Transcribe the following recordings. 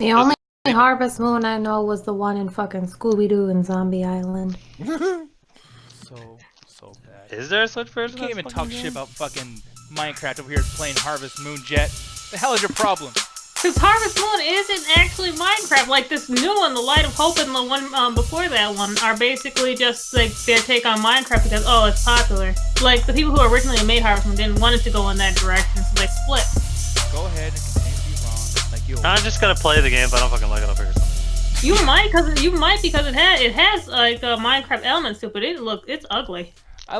The only Harvest Moon I know was the one in fucking Scooby-Doo and Zombie Island. So bad. Is there a Switch version? You can't even talk shit about fucking Minecraft over here playing Harvest Moon Jet. The hell is your problem? Because Harvest Moon isn't actually Minecraft. Like this new one, The Light of Hope, and the one before that one are basically just like their take on Minecraft because it's popular. Like the people who originally made Harvest Moon didn't want it to go in that direction, so they split. Go ahead and continue to be wrong, like you. I'm just gonna play the game. If I don't fucking like it, I'll figure something out. Because it has like Minecraft elements to it, but it's ugly. I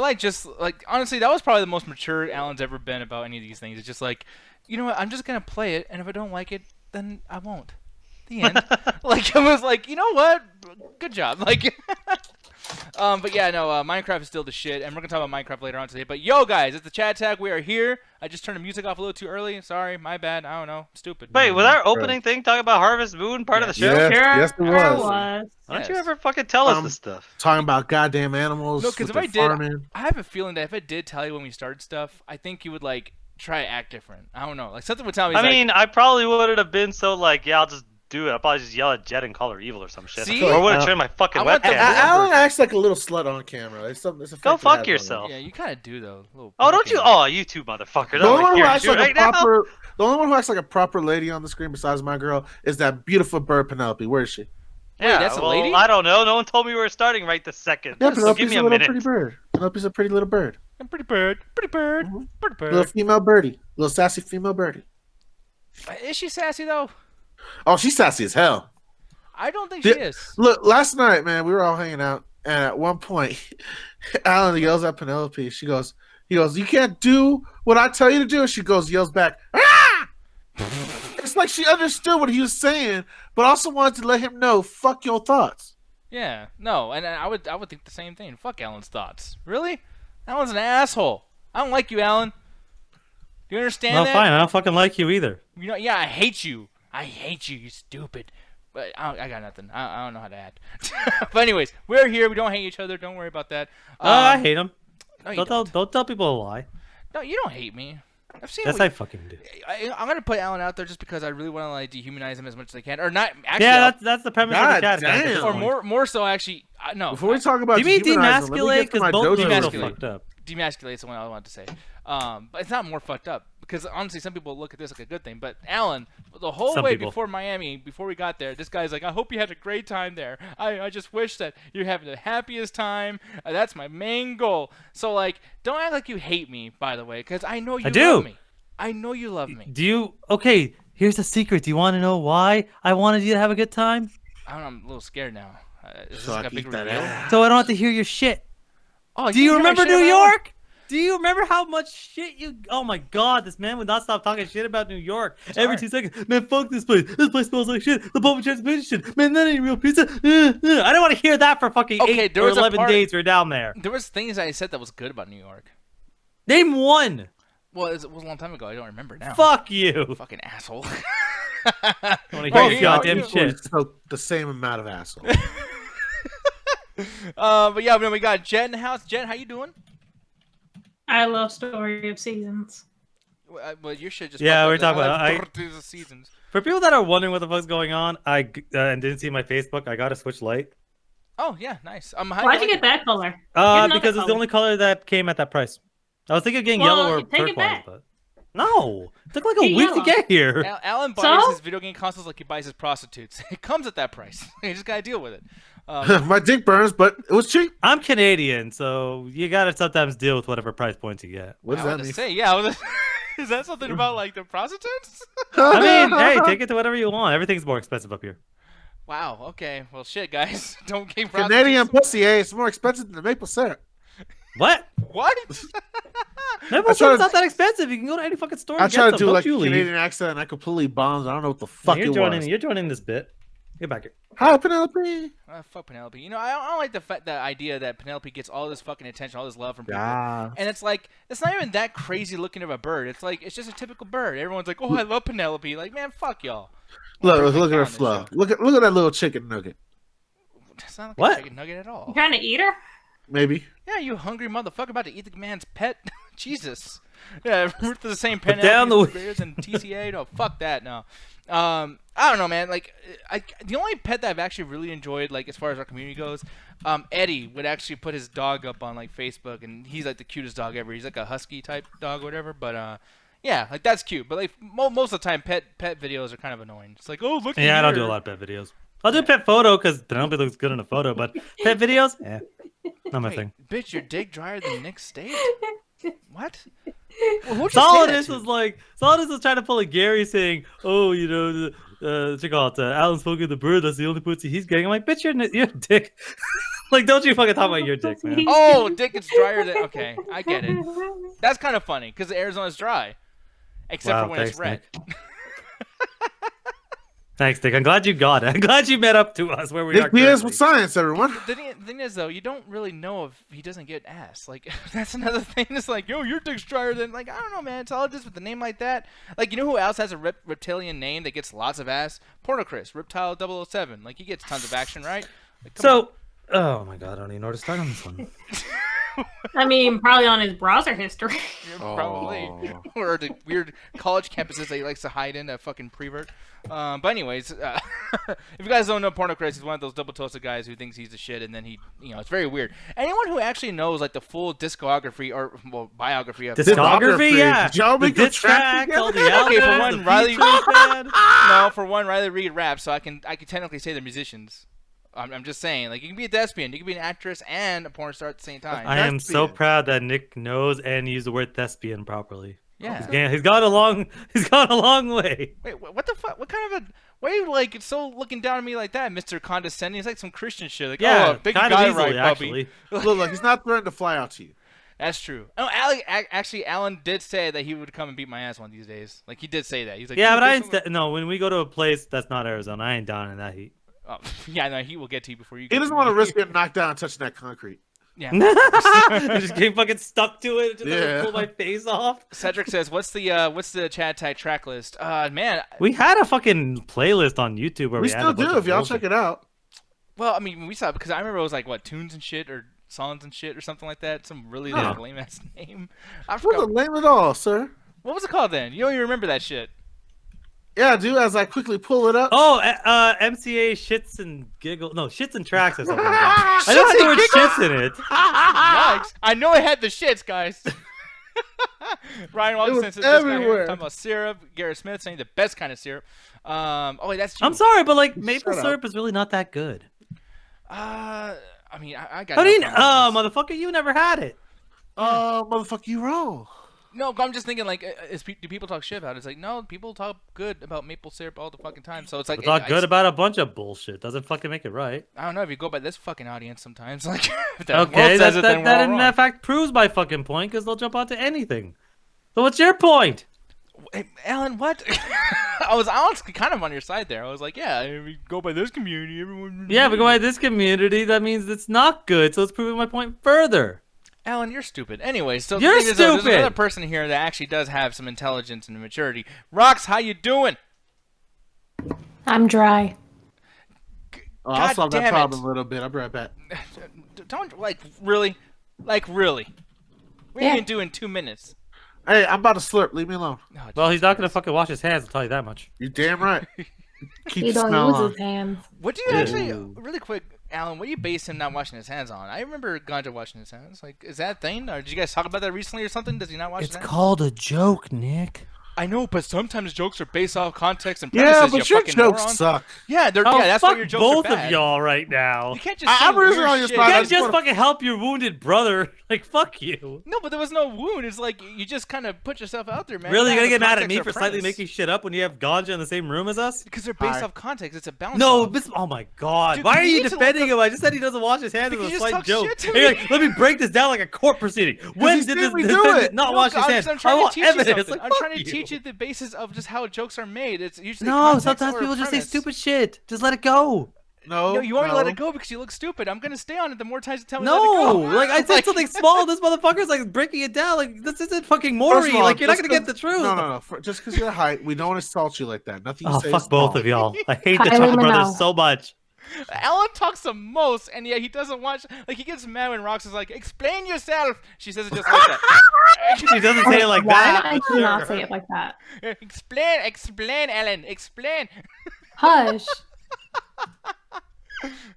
honestly, that was probably the most mature Alan's ever been about any of these things. It's just like, you know what, I'm just gonna play it, and if I don't like it, then I won't. The end. Like, I was like, you know what? Good job. Like, but yeah, no, Minecraft is still the shit, and we're gonna talk about Minecraft later on today. But yo, guys, it's the chat tag. We are here. I just turned the music off a little too early. Sorry, my bad. I don't know. Stupid. Wait, was our opening thing talking about Harvest Moon part of the show? Yes, it was. Why don't you ever fucking tell us this stuff? Talking about goddamn animals. No, because if I did, I have a feeling that if I did tell you when we started stuff, I think you would like try to act different. I don't know. Like something would tell me. I mean, I probably wouldn't have been so like, yeah, I'll just do it. I'll probably just yell at Jet and call her evil or some shit. See? Or would have turned my fucking webcam. Alan acts like a little slut on camera. It's Go fuck yourself. Yeah, you kind of do though. Oh, don't you? Oh, you too, motherfucker. The only one who acts like right the only one who acts like a proper lady on the screen besides my girl is that beautiful bird Penelope. Where is she? Yeah, that's a lady? I don't know. No one told me we were starting right this second. Yeah, So Penelope's give me a a little minute. pretty bird. Penelope's a pretty little bird. Pretty bird, pretty bird, pretty bird. Little female birdie. Little sassy female birdie. Is she sassy though? Oh, she's sassy as hell. I don't think she is. Look, last night, man, we were all hanging out, and at one point, Alan yells at Penelope. He goes, "You can't do what I tell you to do." And she yells back, "Ah!" It's like she understood what he was saying, but also wanted to let him know, "Fuck your thoughts." Yeah, no, and I would think the same thing. Fuck Alan's thoughts. Really? Alan's an asshole. I don't like you, Alan. Do you understand that? Fine. I don't fucking like you either. You know, yeah, I hate you. I hate you. You stupid. But I got nothing. I don't know how to act. But anyways, we're here. We don't hate each other. Don't worry about that. I hate him. No, don't tell people a lie. No, you don't hate me. I've seen. Yes, I fucking do. I'm gonna put Alan out there just because I really want to like dehumanize him as much as I can, or not. Actually, yeah, that's the premise of the chat. Damn. Or more so, actually. No. Before we talk about, do you mean dehumanizing, demasculate? Because both demasculate. fucked up. Demasculate's the one I wanted to say. But it's not more fucked up because honestly, some people look at this like a good thing. But Alan, the whole way before Miami, before we got there, this guy's like, "I hope you had a great time there. I just wish that you're having the happiest time. That's my main goal." So like, don't act like you hate me, by the way, because I know you love me. I know you love me. Do you? Okay, here's the secret. Do you want to know why I wanted you to have a good time? I don't know, I'm a little scared now. Is this So like a big reveal? So I don't have to hear your shit. Oh, Do you remember New York? Do you remember how much shit you? Oh my God, this man would not stop talking shit about New York every 2 seconds. Man, fuck this place. This place smells like shit. The public transportation shit. Man, that ain't real pizza. I don't want to hear that for fucking 8 or 11 days we're down there. There was things I said that was good about New York. Name one. Well, it was a long time ago. I don't remember now. Fuck you. Fucking asshole. I want to hear your goddamn shit. So the same amount of asshole. But yeah, we got Jet in the house. Jet, how you doing? I love Story of Seasons. Well, you should just. Yeah, we're talking about the seasons. For people that are wondering what the fuck's going on, and didn't see my Facebook, I got a Switch Lite. Oh yeah, nice. Why'd you get that color? Because it's the only color that came at that price. I was thinking of getting yellow or turquoise, but no, it took like a week to get here. Alan buys his video game consoles like he buys his prostitutes. It comes at that price. You just gotta deal with it. My dick burns, but it was cheap. I'm Canadian, so you gotta sometimes deal with whatever price points you get. What does that mean? Say, yeah, is that something about like the prostitutes? I mean, hey, take it to whatever you want. Everything's more expensive up here. Wow. Okay. Well, shit, guys. Don't get Canadian pussy, it's more expensive than the maple syrup. What? What? Maple syrup's not that expensive. You can go to any fucking store. I and try get to some. do like a you leave. Canadian accent, and I completely bombs. I don't know what the fuck You're joining this bit. Get back here. Hi, Penelope. Fuck Penelope. You know, I don't like the idea that Penelope gets all this fucking attention, all this love from people. Yeah. And it's like, it's not even that crazy looking of a bird. It's like, it's just a typical bird. Everyone's like, oh, I love Penelope. Like, man, fuck y'all. Look at her flow. Look at that little chicken nugget. It's not like What? a chicken nugget at all. You trying to eat her? Maybe. Yeah, you hungry motherfucker about to eat the man's pet. Jesus. Yeah, root for the same pen down the and TCA. No, fuck that. No. I don't know, man. Like, the only pet that I've actually really enjoyed, like as far as our community goes, Eddie would actually put his dog up on like Facebook, and he's like the cutest dog ever. He's like a husky type dog or whatever. But yeah, like that's cute. But like most of the time, pet videos are kind of annoying. It's like, oh look. Yeah, I don't do a lot of pet videos. I'll do a pet photo because Penelope looks good in a photo, but pet videos, not my thing. Bitch, your dick drier than Nick's state? What? Well, Solidus was trying to pull a Gary saying, "Oh, you know, what's it called? Alan's fucking the bird. That's the only pussy he's getting." I'm like, "Bitch, you're a dick." Like, don't you fucking talk about your dick, man. Oh, dick is drier than. Okay, I get it. That's kind of funny because Arizona's dry, except for when it's red. Thanks, Dick. I'm glad you got it. I'm glad you met up to us where we are. He is with science, everyone. The thing is, though, you don't really know if he doesn't get ass. Like, that's another thing. It's like, yo, your dick's drier than. Like, I don't know, man. It's all just with a name like that. Like, you know who else has a reptilian name that gets lots of ass? Pornochris, Reptile 007. Like, he gets tons of action, right? Like, oh my god, I don't even know where to start on this one. I mean, probably on his browser history. Yeah, probably. Or the weird college campuses that he likes to hide in, a fucking prevert. But anyways, if you guys don't know Pornochris, he's one of those double-toasted guys who thinks he's the shit, and then he, it's very weird. Anyone who actually knows, like, the full discography, or, well, biography of... Discography, yeah. Did y'all make the a track tracks, all the Okay, for albums, one, Riley Reid. No, for one, Riley Reid raps, so I can technically say they're musicians. I'm just saying, like, you can be a thespian, you can be an actress and a porn star at the same time. I am so proud that Nick knows and used the word thespian properly. Yeah. He's gone a long way. Wait, what the fuck? What kind of a... Why are you, like, so looking down at me like that, Mr. Condescending? It's like some Christian shit. Like, Yeah, oh, big kind guy of easily, right, actually. puppy. Look, he's not threatening to fly out to you. That's true. Oh, actually, Alan did say that he would come and beat my ass one of these days. Like, he did say that. He's like, Yeah, but no, when we go to a place that's not Arizona, I ain't down in that heat. Oh, yeah, no, he will get to you before you He get doesn't to want to me. risk getting knocked down and touching that concrete. Yeah. I just getting fucking stuck to it. Just Yeah. pull my face off. Cedric says, "What's the Chad Tag track list?" Man. We had a fucking playlist on YouTube where We we still do if y'all check it out. Well, I mean, we saw it because I remember it was like what tunes and shit or songs and shit or something like that. Some really like, lame ass name. I It forgot. wasn't lame at all, sir. What was it called then? You don't even remember that shit. Yeah, dude, as I quickly pull it up. Oh, MCA shits and giggles. No, shits and tracks or something. Like that. I know had the word shits in it. Yikes! I know it had the shits, guys. Ryan Wilkinson was says this guy here everywhere. talking about syrup. Garrett Smith saying the best kind of syrup. Oh wait, that's you. I'm sorry, but like maple Shut up. syrup is really not that good. I mean, I got. How no do you? problem with this. Motherfucker, you never had it. Motherfucker, you wrong. No, I'm just thinking like, do people talk shit about it? It's like, no, people talk good about maple syrup all the fucking time. So it's like, We talk good about a bunch of bullshit. Doesn't fucking make it right. I don't know if you go by this fucking audience sometimes. Like, if the world Okay, says it, then we're all in wrong. fact proves my fucking point because they'll jump onto anything. So what's your point? Hey, Alan, what? I was honestly kind of on your side there. I was like, yeah, if we go by this community, everyone. Yeah, but going by this community, that means it's not good. So it's proving my point further. Alan, you're stupid. Anyway, so You're the thing is, though, there's stupid. another person here that actually does have some intelligence and maturity. Rox, how you doing? I'm dry. Oh, I'll God solve that damn problem it. a little bit. I'll be right back. Don't really. What are you gonna do in 2 minutes? Hey, I'm about to slurp. Leave me alone. Oh, Well, he's not gonna fucking wash his hands. I'll tell you that much. You damn right. Keep He the don't smell use on. his hands. what do you actually, really quick, Alan? What do you base him not washing his hands on? I remember Ganja washing his hands. Like, is that a thing? Or did you guys talk about that recently or something? Does he not wash his hands? called a joke, Nick. I know, but sometimes jokes are based off context and premises. Yeah, you but your fucking jokes moron. suck. Yeah, Oh, yeah, that's fuck why your jokes both are bad. of y'all right now. You can't just. I'm say really weird on your shit. side. You I can't just just wanna- fucking help your wounded brother. Like, fuck you. No, but there was no wound. It's like you just kind of put yourself out there, man. Really? You You're gonna have get the mad at me context for or slightly premise. making shit up when you have Ganja in the same room as us? Because they're based Hi. off context. It's a balance. No, song. this. Oh my god. Dude, Why are you you need to defending look him? I just said he doesn't wash his hands. It Because was a you slight just talk joke. shit to And you're me. like, let me break this down like a court proceeding. When he's did seen this me do defendant it. not No, wash his hands? I'm I trying to want teach you evidence. something. Like, I'm fuck trying to teach you the basis of just how jokes are made. It's usually No, context sometimes or people just say premise. stupid shit. Just let it go. No, you want me to let no. it go because you look stupid. I'm gonna stay on it the more times you tell me to let it No, go. like I said something small. This motherfucker's like breaking it down. Like this isn't fucking First Maury. of all, Like you're not just gonna get 'cause- the truth. No. Just because you're height, we don't insult you like that. Nothing you Oh, say fuck is both small. of y'all. I hate the Kylie Trump brothers Minogue. so much. Alan talks the most, and yet he doesn't watch. Like he gets mad when Rox is like, "Explain yourself." She says it just like that. She doesn't say it like Why? that. I but do not sure. say it like that. Explain, Ellen, explain. Hush.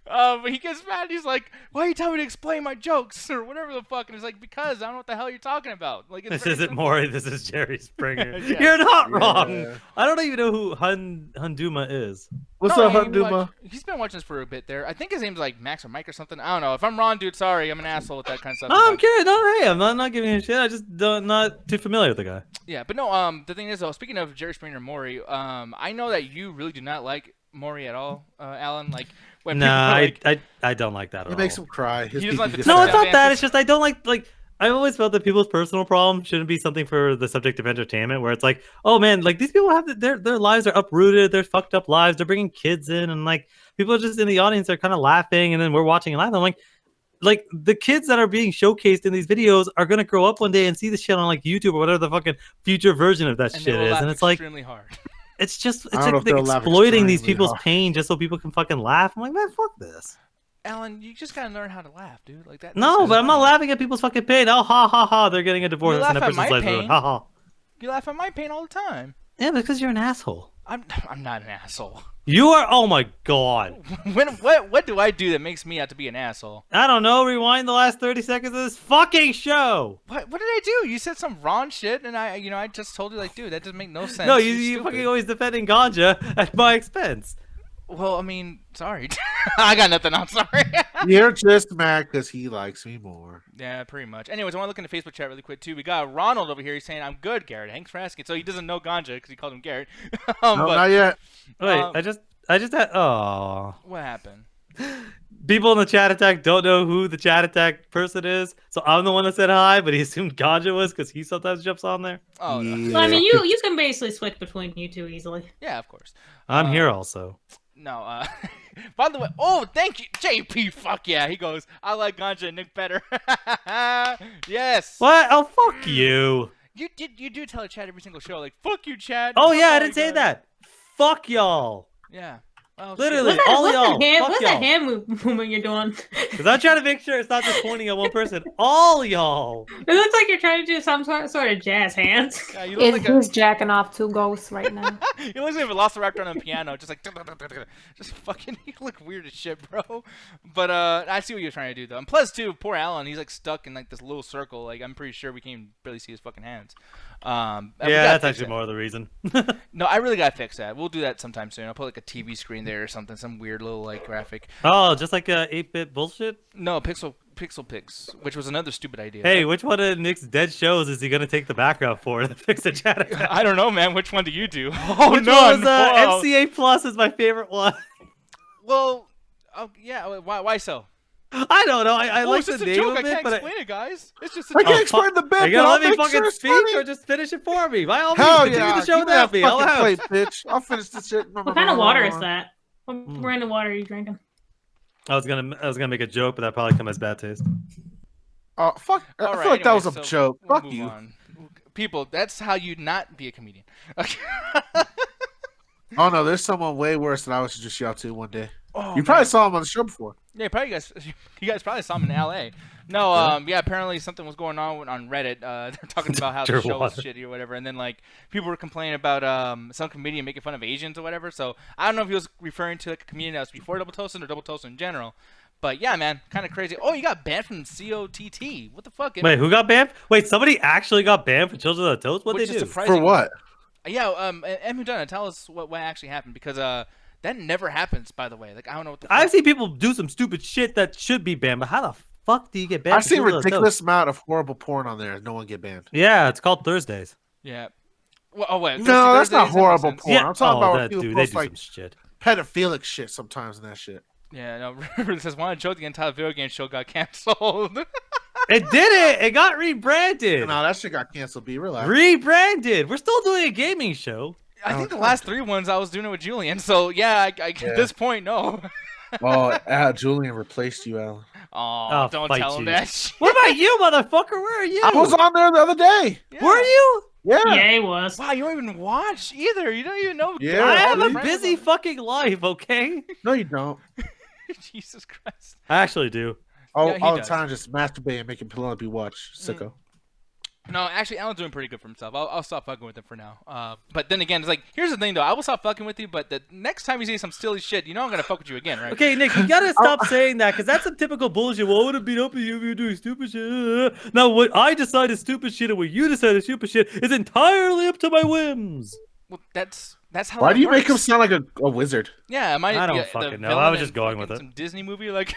But he gets mad. He's like, "Why are you telling me to explain my jokes or whatever the fuck?" And he's like, "Because I don't know what the hell you're talking about." Like, it's This very isn't simple. Maury. This is Jerry Springer. Yes. You're not wrong. Yeah. I don't even know who Hunduma is. What's No, up, Hunduma? He's been watching this for a bit there. I think his name's like Max or Mike or something. I don't know. If I'm wrong, dude, sorry. I'm an asshole with that kind of stuff. No, I'm kidding. No, hey, I'm not giving you shit. I just not too familiar with the guy. Yeah, but no. The thing is, though, speaking of Jerry Springer and Maury, I know that you really do not like Maury at all, Alan. Like when people Nah, are like, I don't like that at He all. makes him cry. His He doesn't like PP the gets No, Yeah. it's sad. not that. It's just I don't like. I always felt that people's personal problem shouldn't be something for the subject of entertainment. Where it's like, oh man, like these people have their lives are uprooted. They're fucked up lives. They're bringing kids in, and like people are just in the audience are kind of laughing, and then we're watching and laughing. I'm like the kids that are being showcased in these videos are gonna grow up one day and see this shit on like YouTube or whatever the fucking future version of that and shit they will is, laugh and it's like extremely hard. it's just it's I don't know like if they'll laugh exploiting these extremely people's hard. pain just so people can fucking laugh. I'm like, man, fuck this. Alan, you just gotta learn how to laugh, dude. Like that. No, that's but I'm not fine. laughing at people's fucking pain. Oh, ha ha ha! They're getting a divorce, You and laugh that at person's my life ruined. pain. Ha ha. You laugh at my pain all the time. Yeah, because you're an asshole. I'm not an asshole. You are. Oh my god. What do I do that makes me out to be an asshole? I don't know. Rewind the last 30 seconds of this fucking show. What did I do? You said some wrong shit, and I just told you like, dude, that doesn't make no sense. No, You're you stupid. fucking always defending ganja at my expense. Well, I mean, sorry. I got nothing. I'm sorry. You're just mad because he likes me more. Yeah, pretty much. Anyways, I want to look in the Facebook chat really quick too. We got Ronald over here. He's saying, "I'm good, Garrett. Thanks for asking." So he doesn't know ganja because he called him Garrett. No, not yet. Wait, Um, I just had. Oh. what happened? People in the chat attack don't know who the chat attack person is, so I'm the one that said hi, but he assumed ganja was because he sometimes jumps on there. Oh, no. Well, I mean, you can basically switch between you two easily. Yeah, of course. I'm here also. No, by the way, oh, thank you, JP. Fuck yeah. He goes, I like ganja and Nick better. Yes. What? Oh, fuck you. You do tell a chat every single show, like, fuck you, Chad. Oh Fuck yeah, I all didn't you say guys." that. Fuck y'all. Yeah. Oh, Literally. shit. All y'all. Fuck What's y'all. that hand movement you're doing? Because I'm trying to make sure it's not just pointing at one person. All y'all. It looks like you're trying to do some sort of jazz hands. Yeah, you look It's like who's jacking off two ghosts right now. you look like a Velociraptor on a piano, just like, just fucking, you look weird as shit, bro. But I see what you're trying to do though. And plus, too, poor Alan, he's like stuck in like this little circle. Like I'm pretty sure we can't even barely see his fucking hands. And we Yeah, gotta that's fix actually that. more of the reason. No, I really gotta fix that. We'll do that sometime soon. I'll put like a TV screen there or something, some weird little like graphic. Oh, just like 8-bit bullshit? No, Pixel Pix, which was another stupid idea. Hey, which one of Nick's dead shows is he going to take the background for to fix the chat attack? I don't know, man. Which one do you do? Oh, Which no, one was, no. MCA Plus is my favorite one. Well, yeah. Why so? I don't know. I Oh, like it's the just a name joke. of I it, can't but explain it, guys. It's just a I joke. can't Oh, explain the bit. are you going to but let me I'll make fucking sure it's speak funny. or just finish it for me? By all means, Hell continue yeah! the show Give me that without me. I'll fucking have. plate, bitch. I'll finish this shit. What kind of water is that? What brand of water are you drinking? I was gonna make a joke, but that probably come as bad taste. Oh fuck! I All feel right, like that was a anyway, so joke. we'll Fuck move you. on. People, that's how you not be a comedian. Okay. Oh no, there's someone way worse that I was just shout to one day. Oh, You probably man. saw him on the show before. Yeah, probably you guys probably saw him in L.A. No, yeah, apparently something was going on Reddit. They're talking about how the show was Underwater. shitty or whatever, and then like people were complaining about some comedian making fun of Asians or whatever. So I don't know if he was referring to like a comedian that was before Double Toastin or Double Toastin in general. But yeah, man, kind of crazy. Oh, you got banned from COTT. What the fuck? Wait, who got banned? Wait, somebody actually got banned for Children of the Toast? What'd Which they is do? surprising. For what? Yeah, M. Whodunit, tell us what actually happened because that never happens. By the way, like I don't know what the. I've fuck. seen people do some stupid shit that should be banned, but how the fuck do you get banned? I've for seen Children of the ridiculous Toast? amount of horrible porn on there. No one get banned. Yeah, it's called Thursdays. Yeah. Well, oh wait. No, that's not Thursdays, that makes horrible sense. porn. I'm talking about that, people dude, they post do like some shit. pedophilic shit sometimes and that shit. Yeah, no. River says, "Want to joke? The entire video game show got canceled." It did it. It got rebranded. No, that shit got canceled. Be relaxed. Rebranded. We're still doing a gaming show. I think the last 3 ones I was doing it with Julian. So yeah, at this point, no. Oh, Julian replaced you, Alan. Oh, don't fight tell him you. that shit. What about you, motherfucker? Where are you? I was on there the other day. Yeah. Were you? Yeah. Yeah, he was. Wow, you don't even watch either. You don't even know. Yeah, I have a dude. busy fucking life, okay? No, you don't. Jesus Christ. I actually do. All, Yeah, he all the does. time, just masturbate and making Penelope watch. Sicko. No, actually, Alan's doing pretty good for himself. I'll stop fucking with him for now. But then again, it's like, here's the thing, though. I will stop fucking with you, but the next time you say some silly shit, you know I'm going to fuck with you again, right? Okay, Nick, you gotta stop saying that, because that's some typical bullshit. Well, I would have beat up with you if you were doing stupid shit. Now, what I decide is stupid shit and what you decide is stupid shit is entirely up to my whims. Well, that's how Why that do you make him works. sound like a wizard? Yeah, I don't the fucking know. villain I was in just going with fucking it. Some Disney movie, like,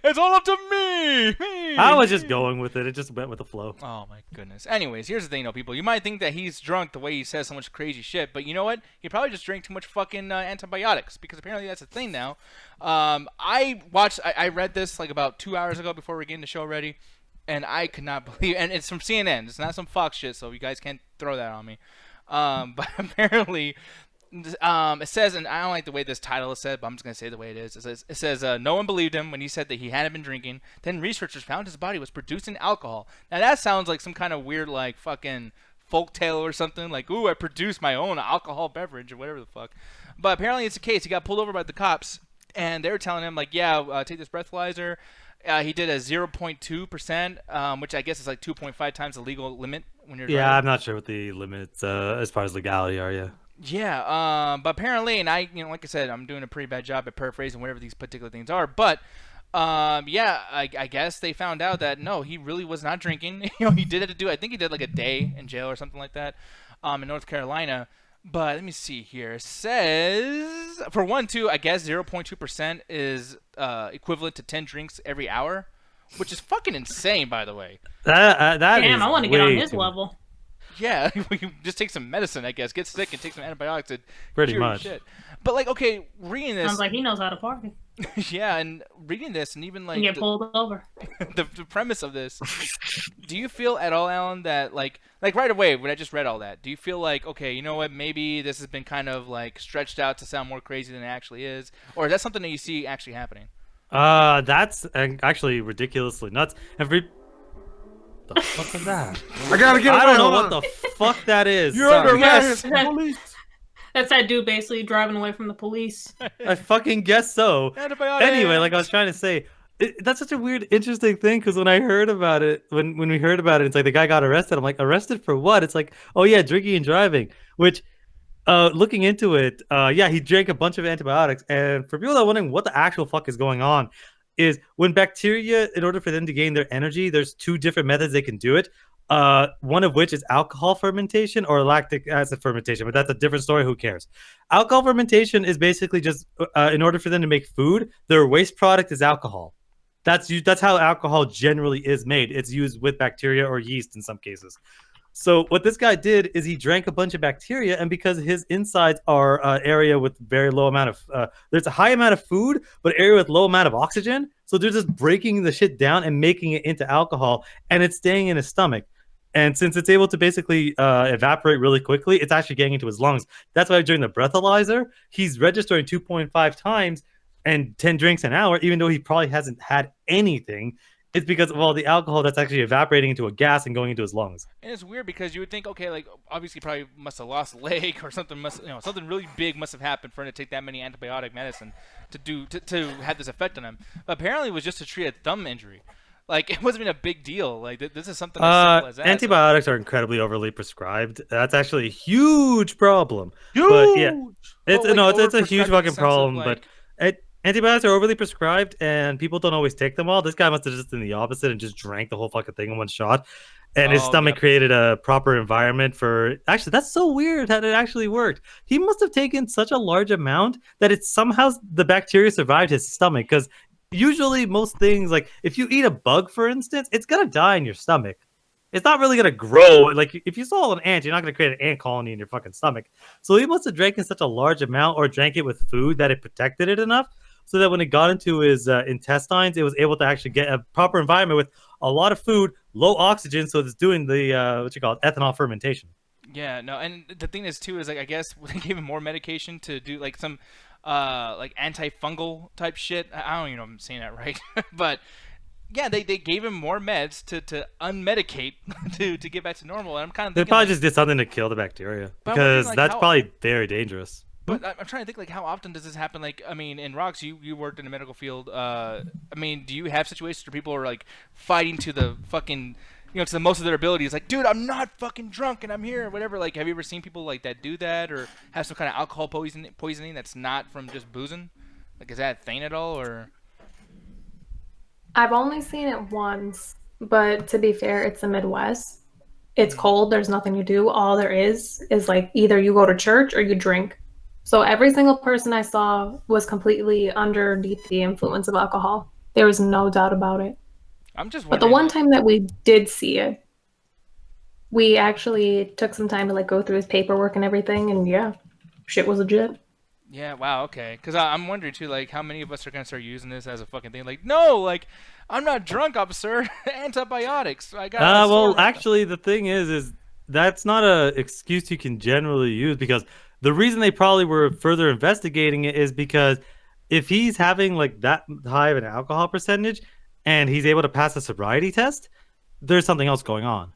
it's all up to me. I was just going with it. It just went with the flow. Oh my goodness. Anyways, here's the thing, though, people. You might think that he's drunk the way he says so much crazy shit, but you know what? He probably just drank too much fucking antibiotics, because apparently that's a thing now. I read this like about 2 hours ago before we getting the show ready, and I could not believe. And it's from CNN. It's not some Fox shit, so you guys can't throw that on me. But apparently. It says, and I don't like the way this title is said, but I'm just going to say it the way it is. It says no one believed him when he said that he hadn't been drinking. Then researchers found his body was producing alcohol. Now that sounds like some kind of weird, like, fucking folktale or something. Like, ooh, I produced my own alcohol beverage or whatever the fuck. But apparently it's the case. He got pulled over by the cops, and they were telling him, like, yeah, take this breathalyzer. He did a 0.2%, which I guess is like 2.5 times the legal limit when you're driving. Yeah, I'm not sure what the limits as far as legality are, yeah. Yeah, but apparently, and like I said, I'm doing a pretty bad job at paraphrasing whatever these particular things are, but, yeah, I guess they found out that, no, he really was not drinking. He did have to do, I think he did like a day in jail or something like that, in North Carolina, but let me see here. It says, for one, too, I guess 0.2% is, equivalent to 10 drinks every hour, which is fucking insane, by the way. That Damn, is I want to get on way his too- level. Yeah, we can just take some medicine, I guess. Get sick and take some antibiotics and Pretty cure your much. shit. But, like, okay, reading this... Sounds like he knows how to party. Yeah, and reading this, and even, like, And get pulled over. the premise of this, do you feel at all, Alan, that, like right away, when I just read all that, do you feel like, okay, you know what, maybe this has been kind of, like, stretched out to sound more crazy than it actually is? Or is that something that you see actually happening? That's actually ridiculously nuts. The fuck is that? I gotta get away. I don't know hold what on. the fuck that is. You're Sorry. under arrest, Yes. police. That's that dude basically driving away from the police. I fucking guess so. Antibiotics! Anyway, like I was trying to say, that's such a weird, interesting thing, because when I heard about it, when we heard about it, it's like the guy got arrested. I'm like, arrested for what? It's like, oh yeah, drinking and driving. Which, looking into it, yeah, he drank a bunch of antibiotics. And for people that are wondering what the actual fuck is going on, is when bacteria, in order for them to gain their energy, there's two different methods they can do it. One of which is alcohol fermentation or lactic acid fermentation, but that's a different story. Who cares? Alcohol fermentation is basically just in order for them to make food, their waste product is alcohol. That's how alcohol generally is made. It's used with bacteria or yeast in some cases. So what this guy did is he drank a bunch of bacteria, and because his insides are area with very low amount of there's a high amount of food, but area with low amount of oxygen. So they're just breaking the shit down and making it into alcohol, and it's staying in his stomach. And since it's able to basically evaporate really quickly, it's actually getting into his lungs. That's why during the breathalyzer, he's registering 2.5 times and 10 drinks an hour, even though he probably hasn't had anything. It's because of all the alcohol that's actually evaporating into a gas and going into his lungs. And it's weird because you would think, okay, like, obviously probably must have lost a leg or something something really big must have happened for him to take that many antibiotic medicine to have this effect on him. But apparently it was just to treat a thumb injury. Like, it wasn't even a big deal. Like, this is something as simple as that. Antibiotics are incredibly overly prescribed. That's actually a huge problem. Huge. But yeah, it's Well, like, it's a huge overprescribed in the fucking sense of, problem. like- But antibiotics are overly prescribed, and people don't always take them all. This guy must have just done the opposite and just drank the whole fucking thing in one shot. And his stomach Yep. created a proper environment for. Actually, that's so weird how it actually worked. He must have taken such a large amount that it somehow the bacteria survived his stomach. Because usually most things, like if you eat a bug, for instance, it's gonna die in your stomach. It's not really gonna grow. Like if you saw an ant, you're not gonna create an ant colony in your fucking stomach. So he must have drank in such a large amount, or drank it with food that it protected it enough, so that when it got into his intestines, it was able to actually get a proper environment with a lot of food, low oxygen. So it's doing the ethanol fermentation. Yeah, no, and the thing is too is like I guess they gave him more medication to do like some like antifungal type shit. I don't even know if I'm saying that right, but yeah, they gave him more meds to unmedicate to get back to normal. And I'm kind of They thinking, probably like, just did something to kill the bacteria, But I'm wondering, because like, that's how- probably very dangerous. But I'm trying to think, like, how often does this happen? Like, I mean, in Rox, you worked in the medical field. I mean, do you have situations where people are, like, fighting to the fucking you know, to the most of their abilities, like, dude, I'm not fucking drunk and I'm here, or whatever. Like, have you ever seen people like that do that, or have some kind of alcohol poisoning that's not from just boozing? Like, is that a thing at all, or? I've only seen it once, but to be fair, it's the Midwest. It's cold. There's nothing to do. All there is like either you go to church or you drink. So every single person I saw was completely underneath the influence of alcohol. There was no doubt about it. I'm just But the wondering. one time that we did see it, we actually took some time to like go through his paperwork and everything, and yeah, shit was legit. Yeah, wow, okay. Because I'm wondering, too, like, how many of us are going to start using this as a fucking thing? Like, no, like, I'm not drunk, officer. Antibiotics. I got Well, actually, the thing is that's not a excuse you can generally use, because the reason they probably were further investigating it is because if he's having, like, that high of an alcohol percentage and he's able to pass a sobriety test, there's something else going on.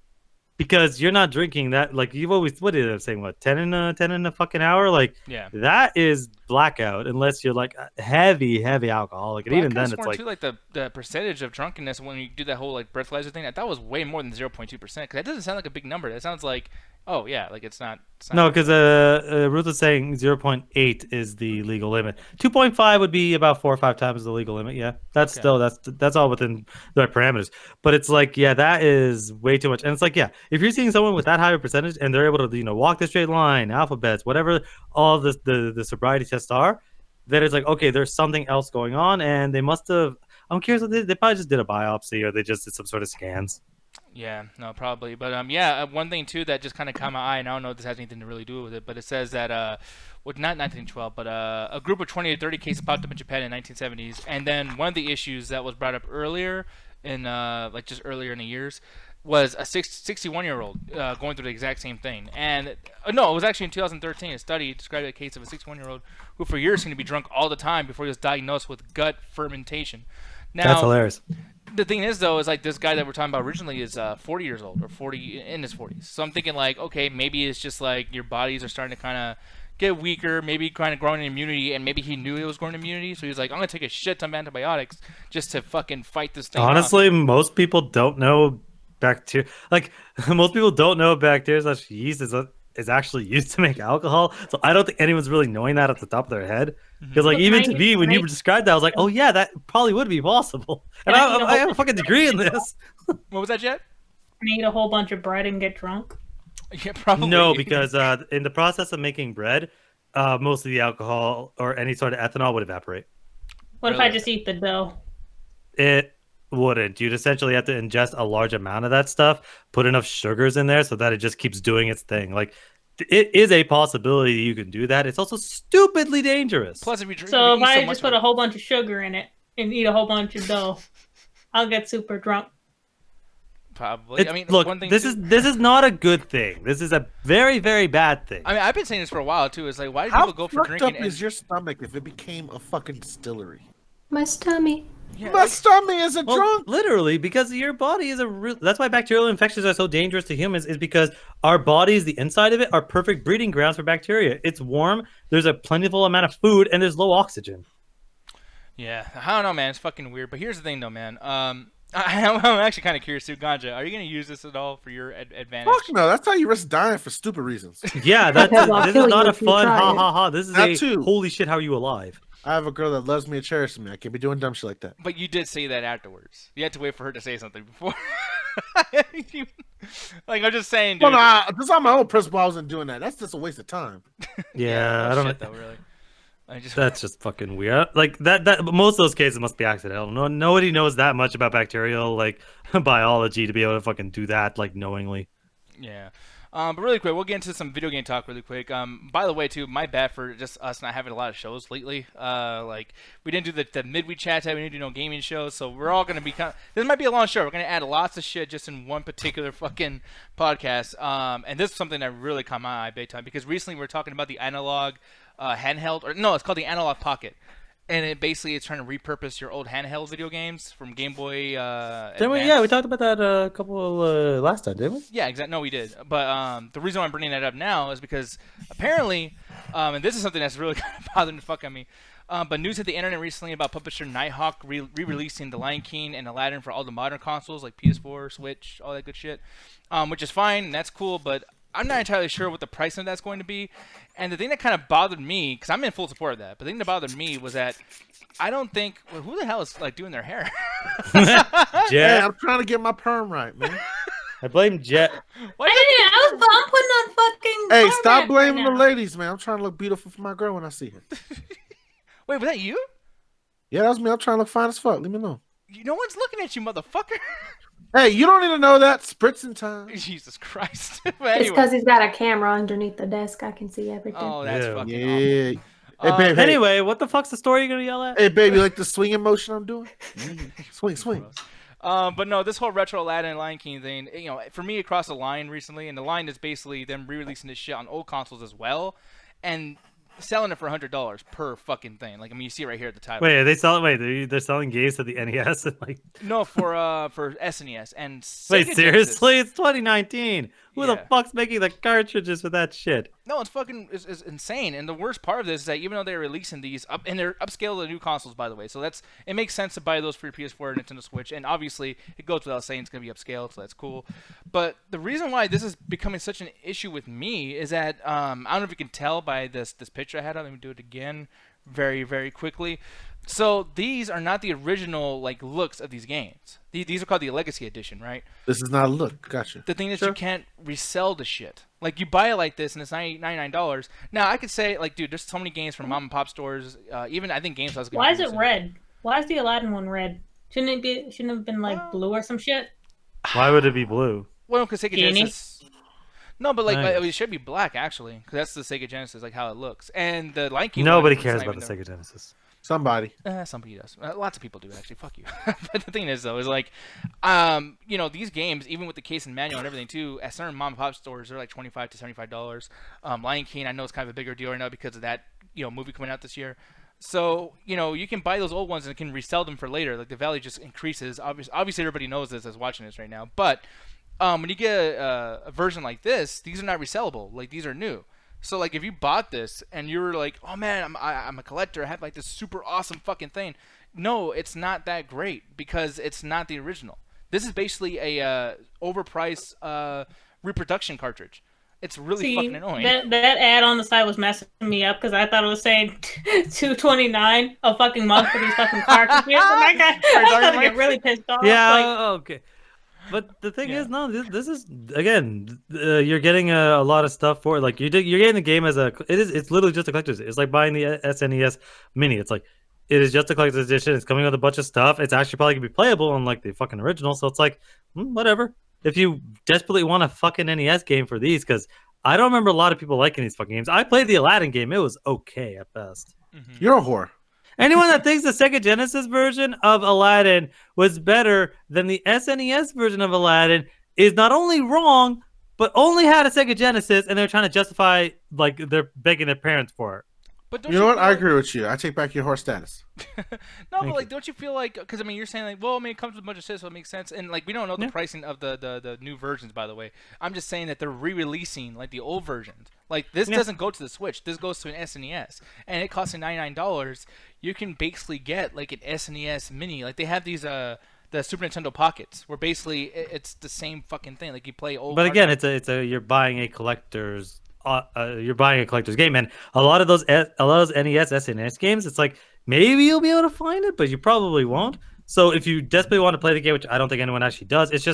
Because you're not drinking that, like, you've always, what did I say, what, 10 in a fucking hour? Like, yeah. that is blackout unless you're, like, heavy alcoholic. And Well, even then, it's like... too, like, the percentage of drunkenness when you do that whole, like, breathalyzer thing, I thought was way more than 0.2%. Because that doesn't sound like a big number. That sounds like, oh, yeah, like, it's not... No, because Ruth is saying 0.8 is the legal limit. 2.5 would be about 4 or 5 times the legal limit. Yeah, that's still that's all within the parameters. But it's like, yeah, that is way too much. And it's like, yeah, if you're seeing someone with that high of a percentage and they're able to, you know, walk the straight line, alphabets, whatever, all the sobriety tests are, then it's like, okay, there's something else going on, and they must have. I'm curious, they probably just did a biopsy or they just did some sort of scans. Yeah, no, probably. But yeah, one thing too that just kind of caught my eye, and I don't know if this has anything to really do with it, but it says that well, not 1912, but a group of 20 to 30 cases popped up in Japan in 1970s, and then one of the issues that was brought up earlier in like just earlier in the years was a 61-year-old going through the exact same thing. And no, it was actually in 2013. A study described a case of a 61-year-old who for years seemed to be drunk all the time before he was diagnosed with gut fermentation. Now, That's hilarious. The thing is, though, is like this guy that we're talking about originally is 40 years old, or 40 in his 40s. So I'm thinking like, okay, maybe it's just like your bodies are starting to kind of get weaker, maybe kind of growing immunity, and maybe he knew he was growing immunity, so he was like, I'm gonna take a shit ton of antibiotics just to fucking fight this thing. Honestly, most people don't know bacteria. Like, most people don't know bacteria slash yeast is actually used to make alcohol. So I don't think anyone's really knowing that at the top of their head. Because like, even to me, when you described that, I was like, oh yeah, that probably would be possible. And I have a fucking degree in this. What was that, Jet? Eat a whole bunch of bread and get drunk. Yeah, probably. No, because in the process of making bread, most of the alcohol or any sort of ethanol would evaporate. What if I just eat the dough? It wouldn't. You'd essentially have to ingest a large amount of that stuff, put enough sugars in there so that it just keeps doing its thing. Like, it is a possibility you can do that. It's also stupidly dangerous. Plus, if you drink, so if I just put a whole bunch of sugar in it and eat a whole bunch of dough, I'll get super drunk. Probably. I mean, look, one thing this is not a good thing. This is a very, very bad thing. I mean, I've been saying this for a while too. It's like, why do How people go for fucked drinking? up is your stomach if it became a fucking distillery? My stomach. Yeah, My stomach is a drunk. Literally, because your body is a real... That's why bacterial infections are so dangerous to humans, is because our bodies, the inside of it, are perfect breeding grounds for bacteria. It's warm, there's a plentiful amount of food, and there's low oxygen. Yeah, I don't know, man. It's fucking weird. But here's the thing, though, man. I'm actually kind of curious too, Ganja. Are you gonna use this at all for your advantage? Fuck no, that's how you risk dying for stupid reasons. Yeah, this is not a fun ha ha ha. This is holy shit, how are you alive? I have a girl that loves me and cherishes me. I can't be doing dumb shit like that. But you did say that afterwards. You had to wait for her to say something before. Like, I'm just saying, dude. Well, nah, this is on my own principle. I wasn't doing that. That's just a waste of time. Yeah, I don't know. Though, really. That's just fucking weird. Like that most of those cases must be accidental. Nobody knows that much about bacterial like biology to be able to fucking do that like knowingly. Yeah. But really quick, we'll get into some video game talk really quick. By the way, too, my bad for just us not having a lot of shows lately. Like, we didn't do the midweek chat tab, we didn't do no gaming shows, so we're all going to be this might be a long show. We're going to add lots of shit just in one particular fucking podcast. And this is something that really caught my eye big time, because recently we were talking about the analog handheld, or no, it's called the Analog Pocket. And it basically is trying to repurpose your old handheld video games from Game Boy. Didn't we? Yeah, we talked about that a couple last time, didn't we? Yeah, exactly. No, we did. But the reason why I'm bringing that up now is because apparently, and this is something that's really kind of bothering the fuck out of me. But news hit the internet recently about publisher Nighthawk re-releasing The Lion King and Aladdin for all the modern consoles like PS4, Switch, all that good shit, which is fine, and that's cool, but I'm not entirely sure what the price of that's going to be. And the thing that kind of bothered me, because I'm in full support of that, but the thing that bothered me was that I don't think, well, who the hell is like doing their hair? Hey, Jet. I'm trying to get my perm right, man. I blame Jet. I'm putting on fucking. Hey, bar stop mat blaming right the now. ladies, man. I'm trying to look beautiful for my girl when I see her. Wait, was that you? Yeah, that was me. I'm trying to look fine as fuck. Leave me alone. No one's looking at you, motherfucker. Hey, you don't need to know that. Spritzing time. Jesus Christ. But It's anyway. because he's got a camera underneath the desk. I can see everything. Oh, that's Yeah. fucking Yeah. awful. Hey, babe. Hey, Anyway, what the fuck's the story you're gonna yell at? hey, baby, like the swinging motion I'm doing? Swing, swing. But no, this whole retro Aladdin and Lion King thing, for me, it crossed a line recently, and the line is basically them re-releasing this shit on old consoles as well, and selling it for $100 per fucking thing. Like, I mean, you see it right here at the title. Wait, are they selling? Wait, they're selling games to the NES and like. No, for SNES and Sega Wait, Genesis. seriously? It's 2019. Who the Yeah. fuck's making the cartridges for that shit? No, it's fucking is insane. And the worst part of this is that even though they're releasing these up and they're upscale the new consoles, by the way, so it makes sense to buy those for your PS4 and Nintendo Switch. And obviously, it goes without saying it's gonna be upscaled, so that's cool. But the reason why this is becoming such an issue with me is that I don't know if you can tell by this picture I had up. Let me do it again, very very quickly. So these are not the original like looks of these games. These are called the Legacy Edition, right? This is not a look. Gotcha. The thing is, Sure. you can't resell the shit. Like, you buy it like this, and it's $99. Now, I could say, like, dude, there's so many games from mom and pop stores. Even I think GameStop's gonna. Why be is it releasing- red? Why is the Aladdin one red? Shouldn't it have been like blue or some shit? Why would it be blue? Well, because Sega Genie? Genesis. No, but like Nice. it should be black actually, because that's the Sega Genesis, like how it looks. And the Lion King. Nobody one, it's cares not about the even Sega Genesis. Somebody. Somebody does. Lots of people do actually. Fuck you. But the thing is, though, is like, these games, even with the case and manual and everything too, at certain mom and pop stores, they're like $25 to $75. Lion King, I know it's kind of a bigger deal right now because of that, movie coming out this year. So you can buy those old ones and can resell them for later. Like the value just increases. Obviously, everybody knows this that's watching this right now. But when you get a version like this, these are not resellable. Like these are new. So like if you bought this and you were like, oh man, I'm a collector, I have like this super awesome fucking thing. No, it's not that great because it's not the original. This is basically a overpriced reproduction cartridge. It's really fucking annoying. That ad on the side was messing me up because I thought it was saying $229 a fucking month for these fucking cartridges. And I started to get really pissed off. Yeah, Like, okay. But the thing is, no, this is again, you're getting a lot of stuff for it. Like you're getting the game as it's literally just a collector's. It's like buying the SNES Mini. It's like it is just a collector's edition. It's coming with a bunch of stuff. It's actually probably gonna be playable unlike the fucking original. So it's like whatever. If you desperately want a fucking NES game for these, because I don't remember a lot of people liking these fucking games. I played the Aladdin game. It was okay at best. Mm-hmm. You're a whore. Anyone that thinks the Sega Genesis version of Aladdin was better than the SNES version of Aladdin is not only wrong, but only had a Sega Genesis, and they're trying to justify like they're begging their parents for it. But don't You know what? feel I like- agree with you. I take back your whore status. No, Thank but like, don't you feel like? Because I mean, you're saying like, well, I mean, it comes with a bunch of shit, so it makes sense. And like, we don't know the Yeah. pricing of the new versions, by the way. I'm just saying that they're re-releasing like the old versions. Like this Yeah. doesn't go to the Switch. This goes to an SNES, and it costs $99. You can basically get like an SNES Mini. Like they have these the Super Nintendo Pockets, where basically it's the same fucking thing. Like you play old. But again, arcade- it's a you're buying a collector's game, and a lot of those NES, SNES games, it's like maybe you'll be able to find it, but you probably won't. So if you desperately want to play the game, which I don't think anyone actually does, it's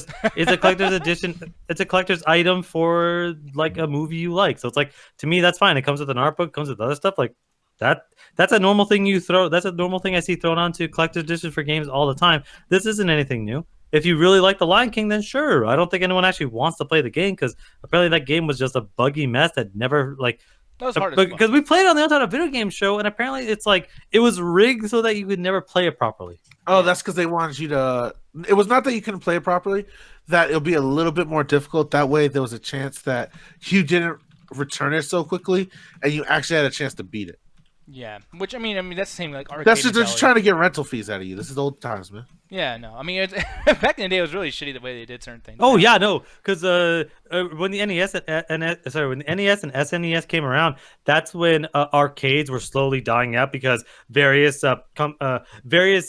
a collector's edition. It's a collector's item for like a movie you like. So it's like to me that's fine. It comes with an art book, comes with other stuff like that. That's a normal thing that's a normal thing I see thrown onto collector's editions for games all the time. This isn't anything new. If you really like The Lion King, then sure. I don't think anyone actually wants to play the game because apparently that game was just a buggy mess that never like. that was hard as fuck. Because we played it on the Untitled Video Game Show, and apparently it's like it was rigged so that you could never play it properly. Oh, that's because they wanted you to. It was not that you couldn't play it properly; that it'll be a little bit more difficult. That way, there was a chance that you didn't return it so quickly, and you actually had a chance to beat it. Yeah, which I mean that's the same like arcade. That's just they're mentality. just trying to get rental fees out of you. This is old times, man. Yeah, no. I mean, back in the day, it was really shitty the way they did certain things. Oh yeah, no, because when the NES when the NES and SNES came around, that's when arcades were slowly dying out because various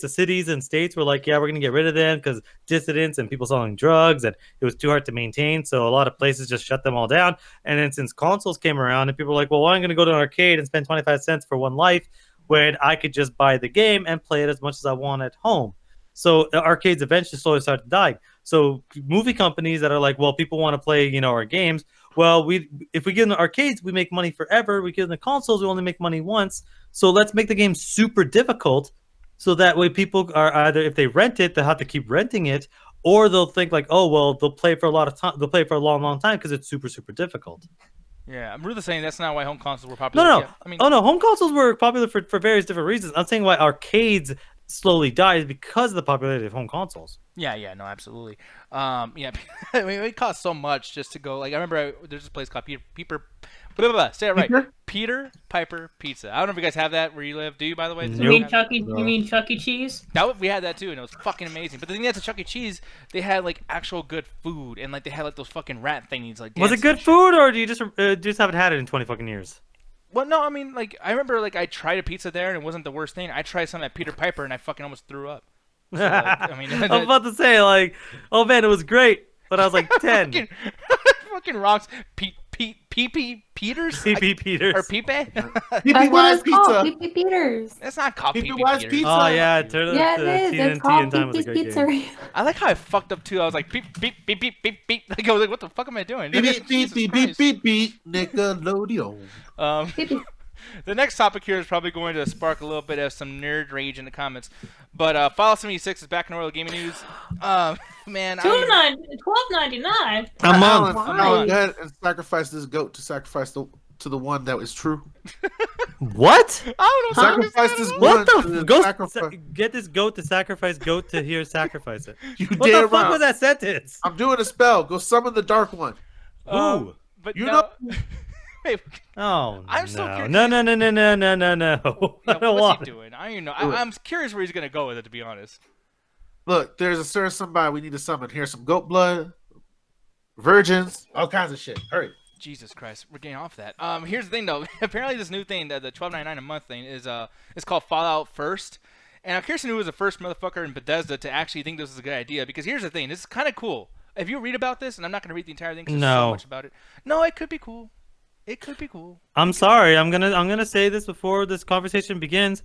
cities and states were like, yeah, we're gonna get rid of them because dissidents and people selling drugs, and it was too hard to maintain. So a lot of places just shut them all down. And then since consoles came around, and people were like, well, why am I gonna go to an arcade and spend 25 cents for one life when I could just buy the game and play it as much as I want at home? So arcades eventually slowly started dying. So movie companies that are like, well, people want to play, our games. Well, if we give them the arcades, we make money forever. We give them the consoles, we only make money once. So let's make the game super difficult, so that way people are either, if they rent it, they'll have to keep renting it, or they'll think like, oh well, they'll play for a lot of time. They'll play for a long, long time because it's super, super difficult. Yeah, I'm really saying that's not why home consoles were popular. No. Yeah, I mean, home consoles were popular for various different reasons. I'm saying why arcades slowly died because of the popularity of home consoles. Yeah, no, absolutely. Yeah, I mean, it costs so much just to go. Like, I remember there's this place called say it right. Peter Piper Pizza. I don't know if you guys have that where you live. Do you, by the way? You mean Chuck E. Cheese? We had that too, and it was fucking amazing. But the thing is, at Chuck E. Cheese, they had like actual good food, and like they had like those fucking rat thingies. Like, was it good food, or do you just haven't had it in 20 fucking years? Well, no, I mean, like, I remember, like, I tried a pizza there, and it wasn't the worst thing. I tried some at Peter Piper, and I fucking almost threw up. So, like, I mean, I was about to say, like, oh man, it was great, but I was like 10. fucking rocks. Peters? P.P. Peters. Or Pepe? PP Wise Pizza. PP Peters. That's not called PP Pepe Wise Peters. Pizza. Oh yeah, turn it Yeah, to it is. TNT It's called in time was a PP's great game. Pizzeria. I like how I fucked up, too. I was like, beep. Like, I was like, what the fuck am I doing? Beep, Jesus beep, Christ. beep, beep, Nickelodeon. PP. The next topic here is probably going to spark a little bit of some nerd rage in the comments. But Fallout 76 is back in Royal Gaming News. Man, $12.99. Alan, Why? go ahead and sacrifice this goat to sacrifice to the one that is true. What? I don't know. Sacrifice this What one. the to go? sacrifice. Get this goat to sacrifice goat to here sacrifice it. You What damn the fuck right. was that sentence? I'm doing a spell. Go summon the dark one. Ooh. But You no. Wait, Oh I'm so no. curious. No. I don't what's want he it. doing? I don't even know. I'm curious where he's gonna go with it, to be honest. Look, there's a certain somebody we need to summon. Here's some goat blood, virgins, all kinds of shit. Hurry. Jesus Christ, we're getting off that. Here's the thing though. Apparently, this new thing, the $12.99 a month thing, is it's called Fallout First. And I'm curious who was the first motherfucker in Bethesda to actually think this is a good idea. Because here's the thing, this is kind of cool. If you read about this, and I'm not gonna read the entire thing because there's so much about it. No, it could be cool. It could be cool. I'm sorry. I'm gonna say this before this conversation begins.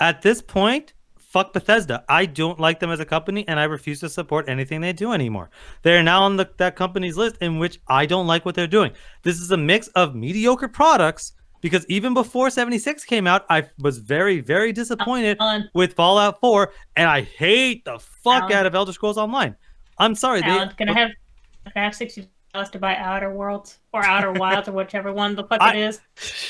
At this point, fuck Bethesda. I don't like them as a company, and I refuse to support anything they do anymore. They're now on that company's list, in which I don't like what they're doing. This is a mix of mediocre products. Because even before 76 came out, I was very, very disappointed with Fallout 4, and I hate the fuck out of Elder Scrolls Online. I'm sorry. Alan, can I have $60 to buy Outer Worlds or Outer Wilds or whichever one the fuck it is?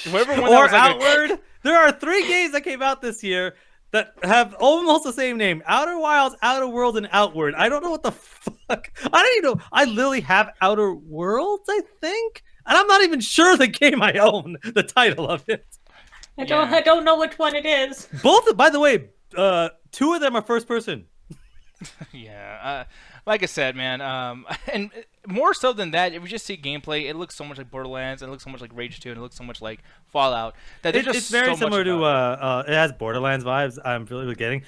Whoever one Or that was like Outward. There are 3 games that came out this year that have almost the same name: Outer Wilds, Outer Worlds, and Outward. I don't know what the fuck. I don't even know. I literally have Outer Worlds, I think, and I'm not even sure the game I own, the title of it. I don't know which one it is. Both, by the way, 2 of them are first person. Yeah, like I said, man, and more so than that, if we just see gameplay, it looks so much like Borderlands, and it looks so much like Rage 2, and it looks so much like Fallout, that there's just It's very so similar much about to, it has Borderlands vibes, I'm really getting.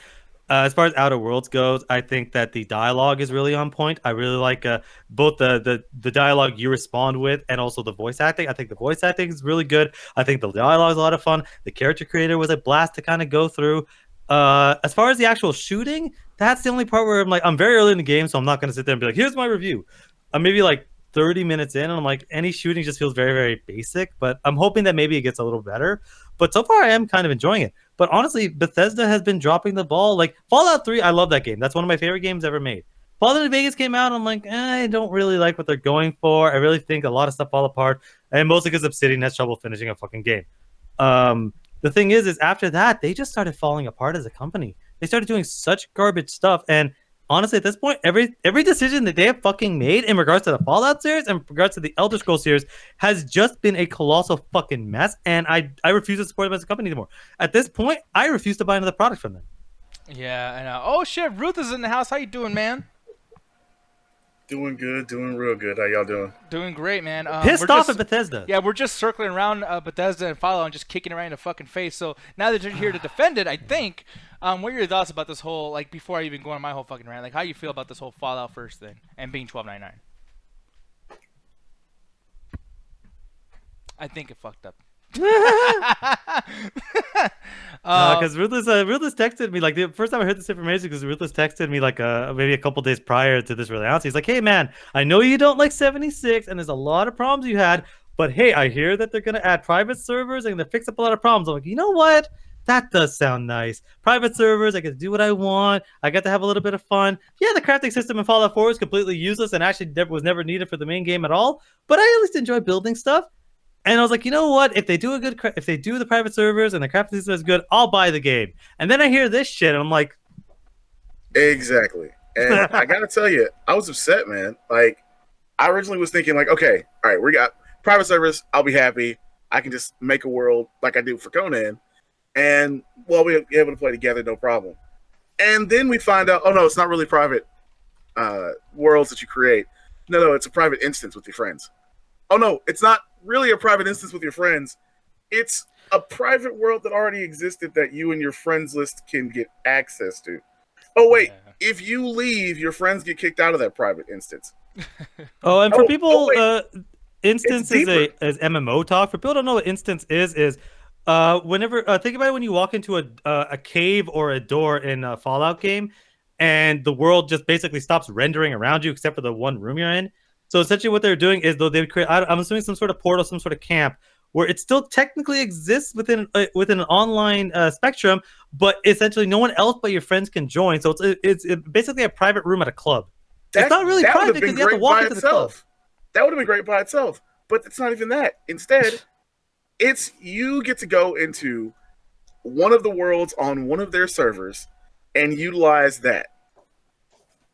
As far as Outer Worlds goes, I think that the dialogue is really on point. I really like both the dialogue you respond with and also the voice acting. I think the voice acting is really good. I think the dialogue is a lot of fun. The character creator was a blast to kind of go through. As far as the actual shooting, that's the only part where I'm very early in the game, so I'm not going to sit there and be like, here's my review. I'm maybe like 30 minutes in, and I'm like, any shooting just feels very, very basic, but I'm hoping that maybe it gets a little better. But so far, I am kind of enjoying it. But honestly, Bethesda has been dropping the ball. Like, Fallout 3, I love that game. That's one of my favorite games ever made. Fallout New Vegas came out, and I'm like, I don't really like what they're going for. I really think a lot of stuff fall apart, and mostly because Obsidian has trouble finishing a fucking game. The thing is after that, they just started falling apart as a company. They started doing such garbage stuff, and honestly, at this point, every decision that they have fucking made in regards to the Fallout series and in regards to the Elder Scrolls series has just been a colossal fucking mess, and I refuse to support them as a company anymore. At this point, I refuse to buy another product from them. Yeah, and oh shit, Ruth is in the house. How you doing, man? Doing good, doing real good. How y'all doing? Doing great, man. Pissed we're off just- at Bethesda. Yeah, we're just circling around Bethesda and Fallout and just kicking it right in the fucking face. So now that you're here to defend it, I think, what are your thoughts about this whole, like, before I even go on my whole fucking rant, like, how you feel about this whole Fallout first thing and being $12.99? I think it fucked up. Because Ruthless texted me like the first time I heard this information, because Ruthless texted me like maybe a couple days prior to this release. He's like, "Hey man, I know you don't like 76, and there's a lot of problems you had, but hey, I hear that they're gonna add private servers and they're gonna fix up a lot of problems." I'm like, you know what? That does sound nice. Private servers, I get to do what I want. I get to have a little bit of fun. Yeah, the crafting system in Fallout 4 is completely useless and actually was never needed for the main game at all. But I at least enjoy building stuff. And I was like, you know what? If they do the private servers and the crafting system is good, I'll buy the game. And then I hear this shit, and I'm like, Exactly. And I gotta tell you, I was upset, man. Like, I originally was thinking, like, okay, all right, we got private servers. I'll be happy. I can just make a world like I do for Conan, and well, we'll be able to play together, no problem. And then we find out, oh no, it's not really private worlds that you create. No, it's a private instance with your friends. Oh no, it's not really a private instance with your friends. It's a private world that already existed that you and your friends list can get access to. Oh wait, if you leave, your friends get kicked out of that private instance. oh, and for people, wait. instance It's is MMO talk. For people who don't know what instance is whenever think about it when you walk into a cave or a door in a Fallout game, and the world just basically stops rendering around you except for the one room you're in. So essentially, what they're doing is, though, they create, I'm assuming, some sort of portal, some sort of camp, where it still technically exists within an online spectrum, but essentially no one else but your friends can join. So it's basically a private room at a club. It's not really private because you have to walk into the club. That would have been great by itself, but it's not even that. Instead, it's you get to go into one of the worlds on one of their servers and utilize that.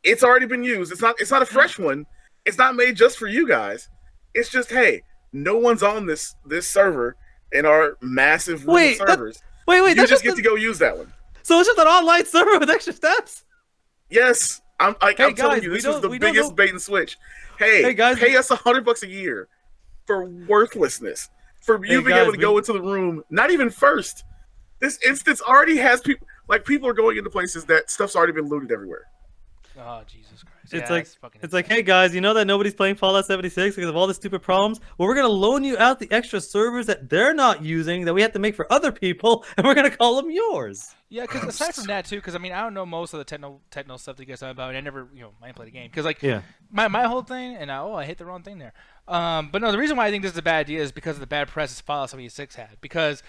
It's already been used. It's not a fresh one. It's not made just for you guys. It's just, hey, no one's on this server in our massive room of servers. You just get to go use that one. So it's just an online server with extra steps? Yes. I'm guys, telling you, this is the biggest bait and switch. Hey guys, pay us $100 a year for worthlessness. For you being able to go into the room, not even first. This instance already has people, like, people are going into places that stuff's already been looted everywhere. Oh, Jesus Christ. It's like, hey guys, you know that nobody's playing Fallout 76 because of all the stupid problems? Well, we're going to loan you out the extra servers that they're not using that we have to make for other people, and we're going to call them yours. Yeah, because aside from that, too, because, I mean, I don't know most of the techno stuff that you guys talk about, and I never, I didn't play the game. Because, like, my whole thing, and I hit the wrong thing there. But no, the reason why I think this is a bad idea is because of the bad press Fallout 76 had. Because,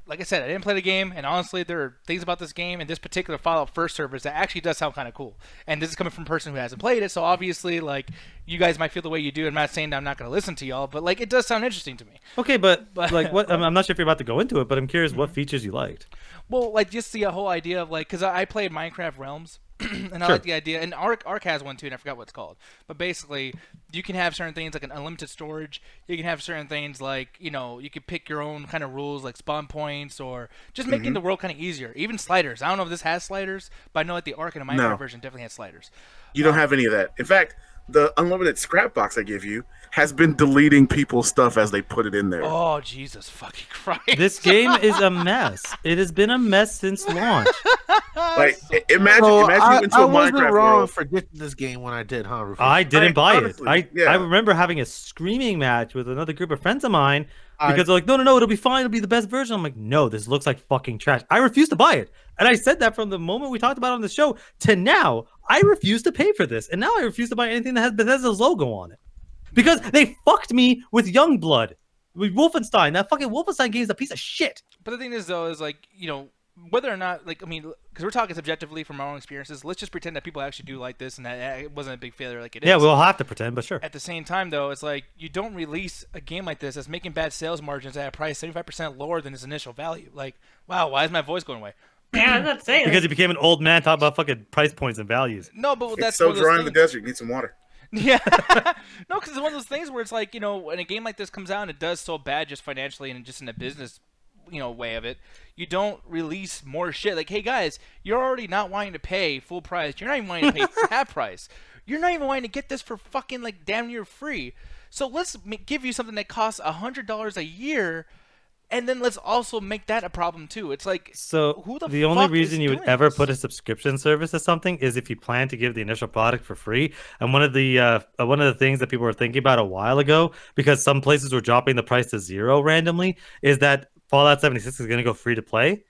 like I said, I didn't play the game, and honestly, there are things about this game and this particular Fallout First servers that actually does sound kind of cool. And this is coming from a person who hasn't played it, so obviously, like, you guys might feel the way you do. I'm not saying that I'm not going to listen to y'all, but, like, it does sound interesting to me. Okay, but like, what? I'm not sure if you're about to go into it, but I'm curious what features you liked. Well, like, just the whole idea of, like, because I played Minecraft Realms, and I like the idea, and Ark has one too, and I forgot what it's called. But basically, you can have certain things like an unlimited storage. You can have certain things like, you can pick your own kind of rules, like spawn points, or just making the world kind of easier. Even sliders. I don't know if this has sliders, but I know that the Ark and the Minecraft version definitely has sliders. You don't have any of that. In fact, the unlimited scrap box I give you has been deleting people's stuff as they put it in there. Oh, Jesus fucking Christ. This game is a mess. It has been a mess since launch. Like, imagine you into I a wasn't Minecraft wrong world. for getting this game when I did, huh, Rufus? I didn't buy honestly, it. I remember having a screaming match with another group of friends of mine because they're like, no, it'll be fine. It'll be the best version. I'm like, no, this looks like fucking trash. I refuse to buy it. And I said that from the moment we talked about it on the show to now. I refuse to pay for this. And now I refuse to buy anything that has Bethesda's logo on it. Because they fucked me with Youngblood. With Wolfenstein. That fucking Wolfenstein game is a piece of shit. But the thing is, though, is like, whether or not, like, I mean, because we're talking subjectively from our own experiences, let's just pretend that people actually do like this and that it wasn't a big failure like it is. Yeah, we'll have to pretend, but sure. At the same time, though, it's like you don't release a game like this that's making bad sales margins at a price 75% lower than its initial value. Like, wow, why is my voice going away? Yeah, I'm not saying Because he became an old man talking about fucking price points and values. No, but that's It's so one of those dry in the things. desert. You need some water. Yeah. No, because it's one of those things where it's like, when a game like this comes out and it does so bad just financially and just in a business way of it, you don't release more shit. Like, hey guys, you're already not wanting to pay full price. You're not even wanting to pay half price. You're not even wanting to get this for fucking like damn near free. So let's give you something that costs $100 a year, and then let's also make that a problem too. It's like, So who the only fuck reason is you would doing ever this? put a subscription service to something is if you plan to give the initial product for free. And one of the things that people were thinking about a while ago, because some places were dropping the price to 0 randomly, is that Fallout 76 is going to go free to play.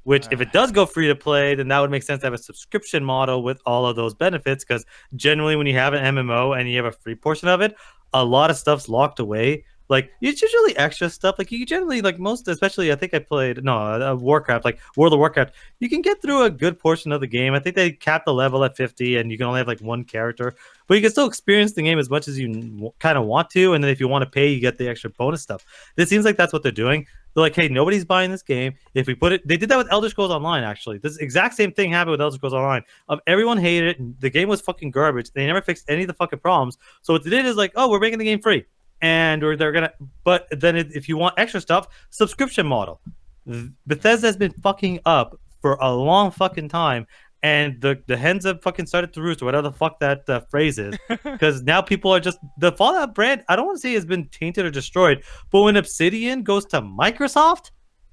Which, if it does go free to play, then that would make sense to have a subscription model with all of those benefits. Because generally, when you have an MMO and you have a free portion of it, a lot of stuff's locked away. Like, it's usually extra stuff. Like, you generally, like, most, especially, I think I played, Warcraft, like, World of Warcraft, you can get through a good portion of the game. I think they capped the level at 50, and you can only have, like, one character. But you can still experience the game as much as you kind of want to, and then if you want to pay, you get the extra bonus stuff. It seems like that's what they're doing. They're like, hey, nobody's buying this game. If we put it, they did that with Elder Scrolls Online, actually. This exact same thing happened with Elder Scrolls Online. Everyone hated it, and the game was fucking garbage. They never fixed any of the fucking problems. So what they did is like, oh, we're making the game free. But then if you want extra stuff, subscription model. Bethesda has been fucking up for a long fucking time, and the hens have fucking started to roost, or whatever the fuck that phrase is, because now people are just, the Fallout brand, I don't want to say has been tainted or destroyed, but when Obsidian goes to Microsoft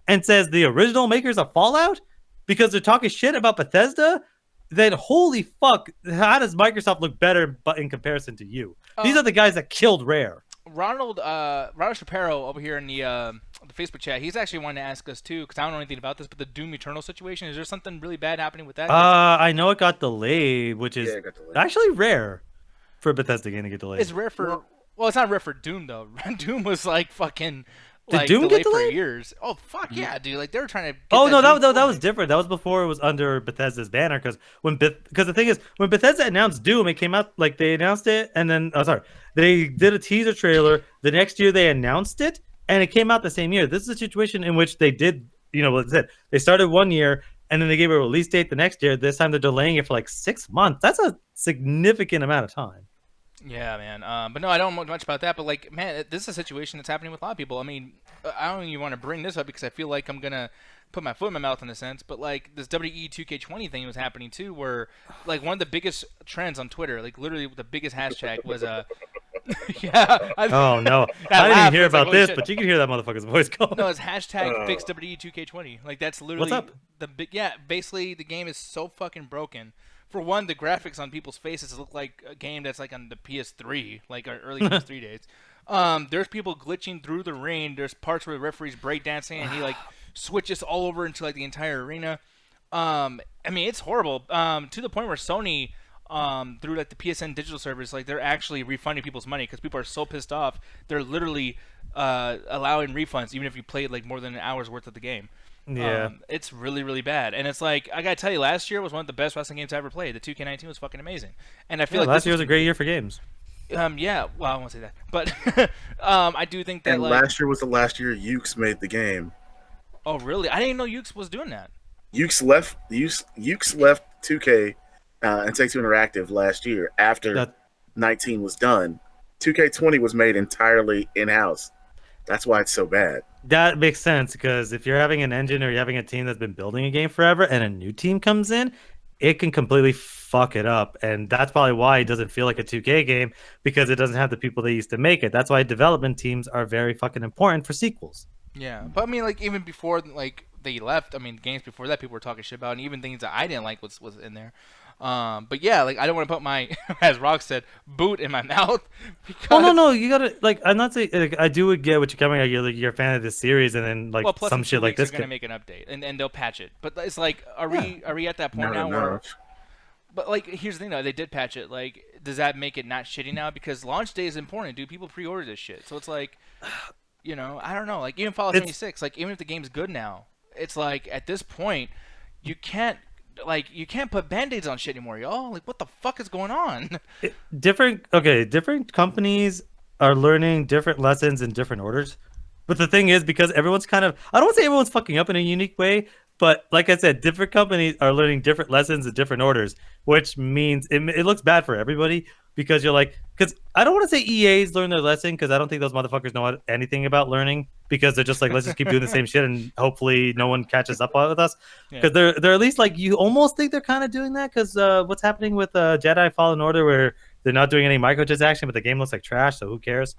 and says the original makers of Fallout, because they're talking shit about Bethesda, then holy fuck, how does Microsoft look better but in comparison to you? These are the guys that killed Rare. Ronald Shapiro over here in the Facebook chat, he's actually wanting to ask us too, because I don't know anything about this, but the Doom Eternal situation, is there something really bad happening with that? I know it got delayed, which is Yeah, it got delayed. actually rare for a Bethesda game to get delayed. It's rare for, well, it's not rare for Doom though. Doom was like fucking Did like Doom get delayed for delayed? years. Oh fuck yeah, dude! Like they were trying to. Oh no, Doom that was going. different. That was before it was under Bethesda's banner. Because the thing is, when Bethesda announced Doom, it came out like they announced it, and then they did a teaser trailer. The next year they announced it, and it came out the same year. This is a situation in which they did, what I said. They started one year, and then they gave a release date the next year. This time they're delaying it for like 6 months. That's a significant amount of time. Yeah, man. But no, I don't know much about that. But like, man, this is a situation that's happening with a lot of people. I mean, I don't even want to bring this up because I feel like I'm gonna put my foot in my mouth in a sense. But like this WE 2K20 thing was happening too, where like one of the biggest trends on Twitter, like literally the biggest hashtag was yeah. Oh no, That I didn't laugh even hear was like, about holy this, shit. but you can hear that motherfucker's voice going. No, it's hashtag fix WE 2K20. Like that's literally What's up? the big. Yeah, basically the game is so fucking broken. For one, the graphics on people's faces look like a game that's like on the PS3, like our early PS3 days. There's people glitching through the rain. There's parts where the referee's breakdancing and he like switches all over into like the entire arena. I mean, it's horrible. To the point where Sony, through like the PSN digital service, like they're actually refunding people's money because people are so pissed off. They're literally allowing refunds even if you played like more than an hour's worth of the game. Yeah. It's really, really bad. And it's like, I gotta tell you, last year was one of the best wrestling games I ever played. The 2K19 was fucking amazing. And I feel like last this year was a great year for games. yeah, well, I won't say that. But I do think that And like, last year was the last year Ukes made the game. oh really? I didn't know Ukes was doing that. Ukes left 2K and Take-Two Interactive last year after 19 was done. 2K20 was made entirely in-house. That's why it's so bad. That makes sense, because if you're having an engine or you're having a team that's been building a game forever and a new team comes in, it can completely fuck it up. And that's probably why it doesn't feel like a 2K game, because it doesn't have the people that used to make it. That's why development teams are very fucking important for sequels. Yeah, but I mean, like even before like they left, I mean, games before that people were talking shit about, and even things that I didn't like was in there. But yeah, like I don't want to put my, as Rock said, boot in my mouth. Because... Oh no, you gotta like. I'm not saying like, I do get what you're coming at. You're a fan of this series, and then like well, plus some shit like this. They're gonna make an update, and they'll patch it. But it's like, are we at that point now where? But like, here's the thing though, they did patch it. Like, does that make it not shitty now? Because launch day is important, dude. People pre-order this shit, so it's like, I don't know. Like even Fallout 76, like even if the game's good now, it's like at this point, you can't put band-aids on shit anymore, y'all. Like, what the fuck is going on? Different companies are learning different lessons in different orders. But the thing is, because everyone's kind of, I don't want to say everyone's fucking up in a unique way, but like I said, different companies are learning different lessons in different orders, which means it looks bad for everybody, because you're like, because I don't want to say EA's learned their lesson because I don't think those motherfuckers know anything about learning because they're just like, let's just keep doing the same shit and hopefully no one catches up with us. Because they're at least like, you almost think they're kind of doing that because what's happening with Jedi Fallen Order where they're not doing any microtransaction, but the game looks like trash, so who cares?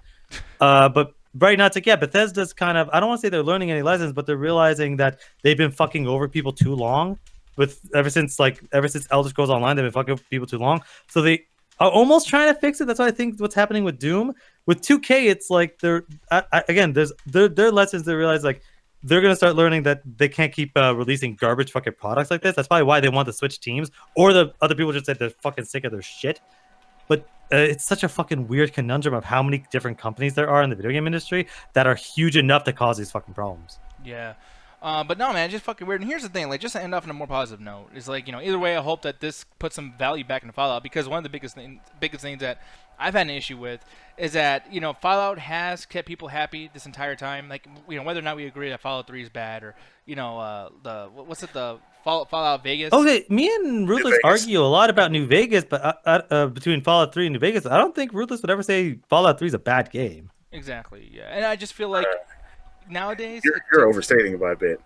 But right now, it's like, yeah, Bethesda's kind of, I don't want to say they're learning any lessons, but they're realizing that they've been fucking over people too long. Ever since Elder Scrolls Online, they've been fucking over people too long. So they are almost trying to fix it. That's why I think what's happening with Doom. With 2K, it's like their lessons. They realize like they're gonna start learning that they can't keep releasing garbage fucking products like this. That's probably why they want to switch teams, or the other people just said they're fucking sick of their shit. But it's such a fucking weird conundrum of how many different companies there are in the video game industry that are huge enough to cause these fucking problems. Yeah. But no, man, it's just fucking weird. And here's the thing, like, just to end off on a more positive note, is like, you know, either way, I hope that this puts some value back into Fallout, because one of the biggest things that I've had an issue with is that, you know, Fallout has kept people happy this entire time. Like, you know, whether or not we agree that Fallout 3 is bad, or, you know, the Fallout Vegas. Okay, me and Ruthless argue a lot about New Vegas, but between Fallout 3 and New Vegas, I don't think Ruthless would ever say Fallout 3 is a bad game. Exactly, yeah. And I just feel like nowadays you're overstating it by a bit.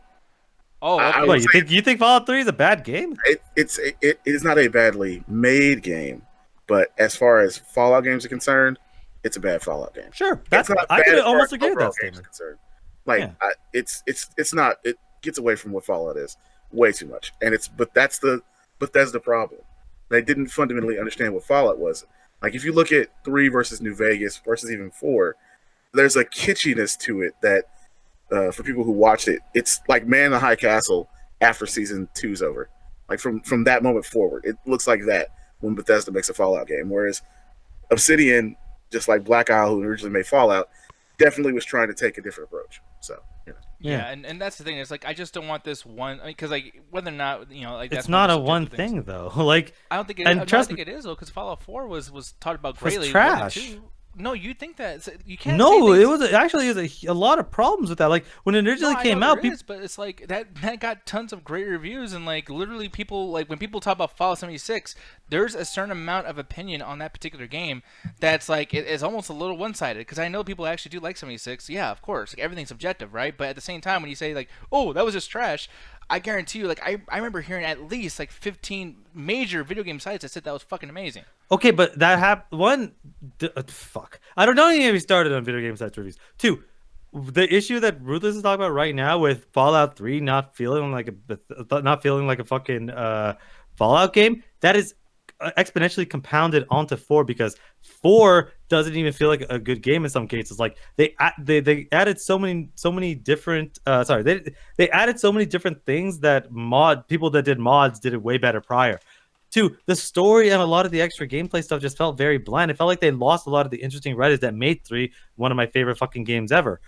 Oh, okay. What, you think Fallout 3 is a bad game? It is not a badly made game, but as far as Fallout games are concerned, it's a bad Fallout game. Sure, I could almost agree with that statement. Like, yeah. It's not. It gets away from what Fallout is way too much, and that's the problem. They didn't fundamentally understand what Fallout was. Like, if you look at 3 versus New Vegas versus even 4, there's a kitschiness to it that. For people who watched it, it's like Man in the High Castle after season 2's over. Like from that moment forward, it looks like that when Bethesda makes a Fallout game. Whereas Obsidian, just like Black Isle, who originally made Fallout, definitely was trying to take a different approach. So, you know. Yeah, and that's the thing. It's like, I just don't want this one, because like whether or not, you know, like that's it's not a one thing though. Like, I don't think it. I don't think it is though, because Fallout 4 was talked about greatly. It's trash. No, you think that you can't. No, it was actually a lot of problems with that. Like when it originally came out, but it's like that got tons of great reviews, and like literally people, like when people talk about Fallout 76, there's a certain amount of opinion on that particular game that's like it's almost a little one-sided, because I know people actually do like 76. Yeah, of course, like, everything's subjective, right? But at the same time, when you say like, oh, that was just trash, I guarantee you, like I remember hearing at least like 15 major video game sites that said that was fucking amazing. Okay, but that happened. Fuck. I don't know even if we started on video game sites reviews. 2, the issue that Ruthless is talking about right now with Fallout 3 not feeling like a fucking Fallout game, that is exponentially compounded onto 4, because 4 doesn't even feel like a good game in some cases. Like they added so many different they added so many different things that people that did mods did it way better prior. 2, the story and a lot of the extra gameplay stuff just felt very bland. It felt like they lost a lot of the interesting writers that made 3 one of my favorite fucking games ever.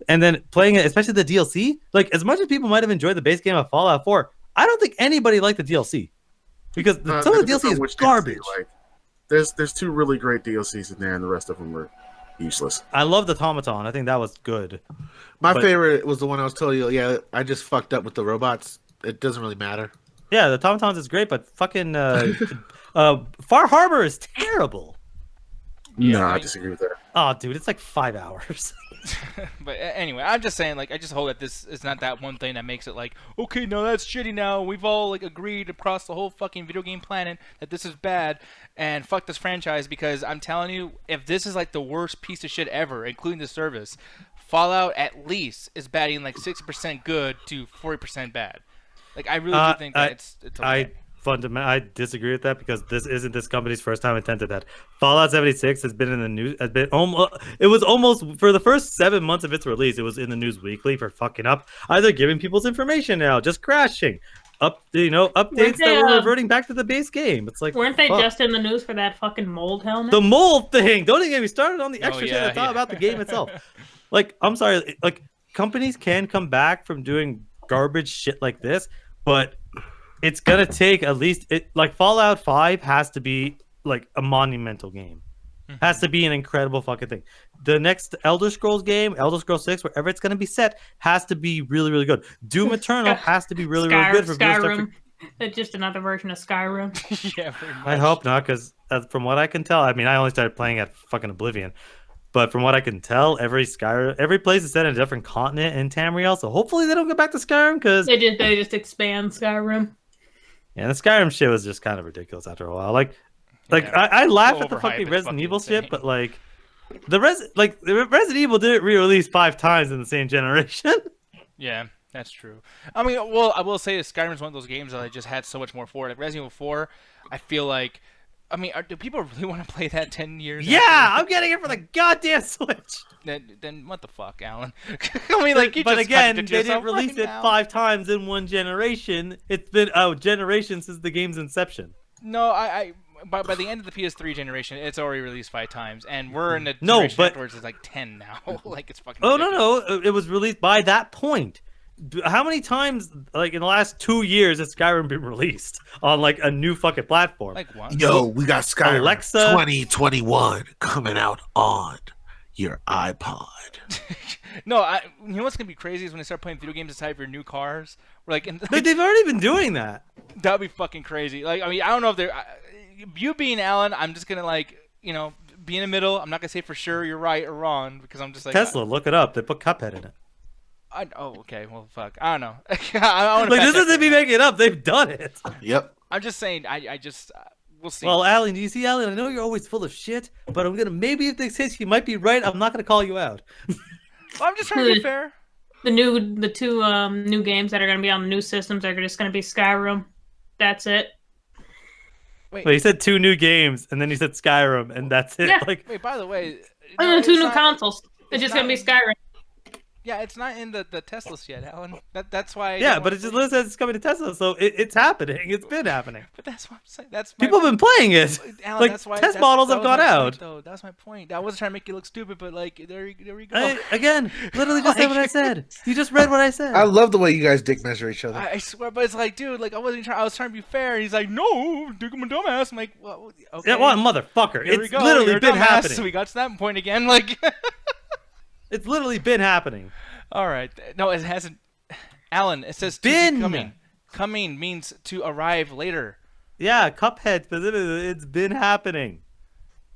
And then playing it, especially the DLC, like as much as people might have enjoyed the base game of Fallout 4, I don't think anybody liked the DLC. Because some of the DLC is garbage. Like, there's 2 really great DLCs in there, and the rest of them were useless. I love the Automaton. I think that was good. My favorite was the one I was telling you. Yeah, I just fucked up with the robots. It doesn't really matter. Yeah, the Automatons is great, but fucking Far Harbor is terrible. Yeah, no, I disagree with that. Oh, dude, it's like 5 hours. But anyway, I'm just saying, like, I just hope that this is not that one thing that makes it like, okay, no, that's shitty now. We've all like agreed across the whole fucking video game planet that this is bad, and fuck this franchise. Because I'm telling you, if this is like the worst piece of shit ever, including the service, Fallout at least is batting like 60% good to 40% bad. Like, I really do think that it's okay. I disagree with that, because this isn't this company's first time intended that. Fallout 76 has been in the news. It was almost for the first 7 months of its release. It was in the news weekly for fucking up, either giving people's information out, just crashing, updates that were reverting back to the base game. It's like, weren't they just in the news for that fucking mold helmet? The mold thing. Don't even get me started on the extra shit I thought about the game itself. Like, I'm sorry. Like, companies can come back from doing garbage shit like this, but it's gonna take at least like Fallout 5 has to be like a monumental game. Has to be an incredible fucking thing. The next Elder Scrolls game, Elder Scrolls 6, wherever it's gonna be set, has to be really, really good. Doom Eternal has to be really, really good for Skyrim. It's just another version of Skyrim. Yeah, pretty much. I hope not, because from what I can tell, I mean, I only started playing at fucking Oblivion, but from what I can tell, every place is set in a different continent in Tamriel. So hopefully they don't go back to Skyrim, because They just expand Skyrim. yeah, the Skyrim shit was just kind of ridiculous after a while. Like Yeah. I laugh at the Overhyped, fucking it's Resident fucking Evil insane. shit, but like the Resident Evil didn't re-release 5 times in the same generation. Yeah, that's true. I mean, well, I will say that Skyrim's one of those games that I just had so much more for. Like Resident Evil 4, I feel like, I mean, do people really want to play that 10 years? Yeah, after? I'm getting it for the goddamn Switch. Then what the fuck, Alan? I mean, like, you But just again, contradict they didn't yourself release right it now. 5 times in one generation. It's been a generation since the game's inception. No, by the end of the PS3 generation, it's already released 5 times, and we're in the No, generation but- afterwards is like 10 now. Like, it's fucking. Oh ridiculous. no, it was released by that point. How many times, like in the last 2 years, has Skyrim been released on like a new fucking platform? Like what? Yo, we got Skyrim Alexa. 2021 coming out on your iPod. No, you know what's gonna be crazy is when they start playing video games inside of your new cars. We're like, They've already been doing that. that'd be fucking crazy. Like, I mean, I don't know if they're you being Alan. I'm just gonna like, be in the middle. I'm not gonna say for sure you're right or wrong because I'm just like Tesla, look it up. They put Cuphead in it. okay, well, fuck. I don't know. I wanna Like fact this check isn't me that. making it up. They've done it. Yep. I'm just saying. I just we'll see. Well, Alan, do you see, Alan? I know you're always full of shit, but I'm gonna maybe if this hits, you might be right. I'm not gonna call you out. I'm just trying to be fair. The two new games that are going to be on the new systems are just going to be Skyrim. That's it. Wait, Well, you said 2 new games, and then you said Skyrim, and that's it. Yeah. Like, wait. By the way, And no, then 2 it's new not- consoles. It's it's just going to be not- Skyrim. Yeah, it's not in the test list yet, Alan. That's why. I yeah, don't but wanna it just play says it's coming to Tesla, so it's happening. It's been happening. But that's what I'm saying. That's my People have been playing it. Alan, Like, that's why, test that's, models that have was gone my out. Point, though. That's my point. I wasn't trying to make you look stupid, but like, there we go. Again, literally just said what I said. You just read what I said. I love the way you guys dick measure each other. I swear, but it's like, dude, like I was trying to be fair. And he's like, no, dude, I'm a dumbass. I'm like, well, okay. Yeah, what, motherfucker? Here we It's go. literally You're a been dumbass, happening. So we got to that point again. Like, It's literally been happening. all right, no, it hasn't. Alan, it says to Been. be coming. Coming means to arrive later. Yeah, Cuphead specifically, it's been happening.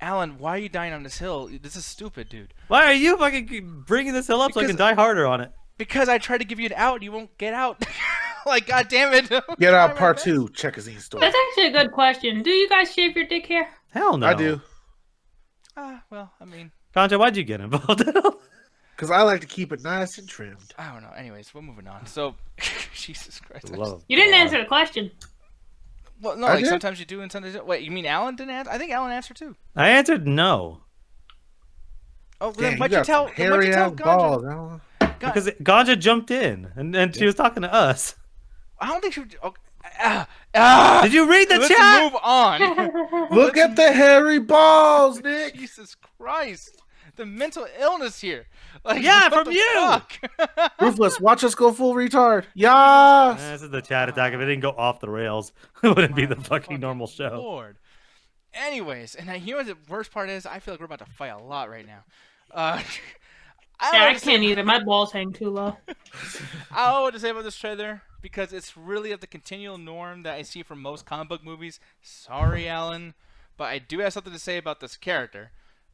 Alan, why are you dying on this hill? This is stupid, dude. Why are you fucking bringing this hill up so I Because- can die harder on it? Because I tried to give you an out, you won't get out. Like, god damn it. Get out part 2. Check a zine store. That's actually a good question. Do you guys shave your dick hair? Hell no. I do. Well, I mean, Concha, why'd you get involved at all? Because I like to keep it nice and trimmed. I don't know. Anyways, we're moving on. So, Jesus Christ. Love You didn't God. answer the question. Well, no, I like did? sometimes you do and sometimes you don't. Wait, you mean Alan didn't answer? I think Alan answered too. I answered no. Oh, Damn, then you why'd you got tell? some Then why'd you hairy tell ass Ganja? balls. Alan. Because Ganja jumped in, and she was talking to us. I don't think she would. Okay. Did you read the Let's chat? move on. Look at the hairy balls, Nick. Jesus Christ. The mental illness here. Like, Yeah, what from the you. fuck? Ruthless, watch us go full retard. Yes. This is the chat attack. If it didn't go off the rails, it wouldn't be the fucking normal show. Lord. Anyways, and you know what the worst part is? I feel like we're about to fight a lot right now. I don't know Yeah, I what to say- can't either. My balls hang too low. I don't know what to say about this trailer because it's really of the continual norm that I see from most comic book movies. Sorry, Alan, but I do have something to say about this character.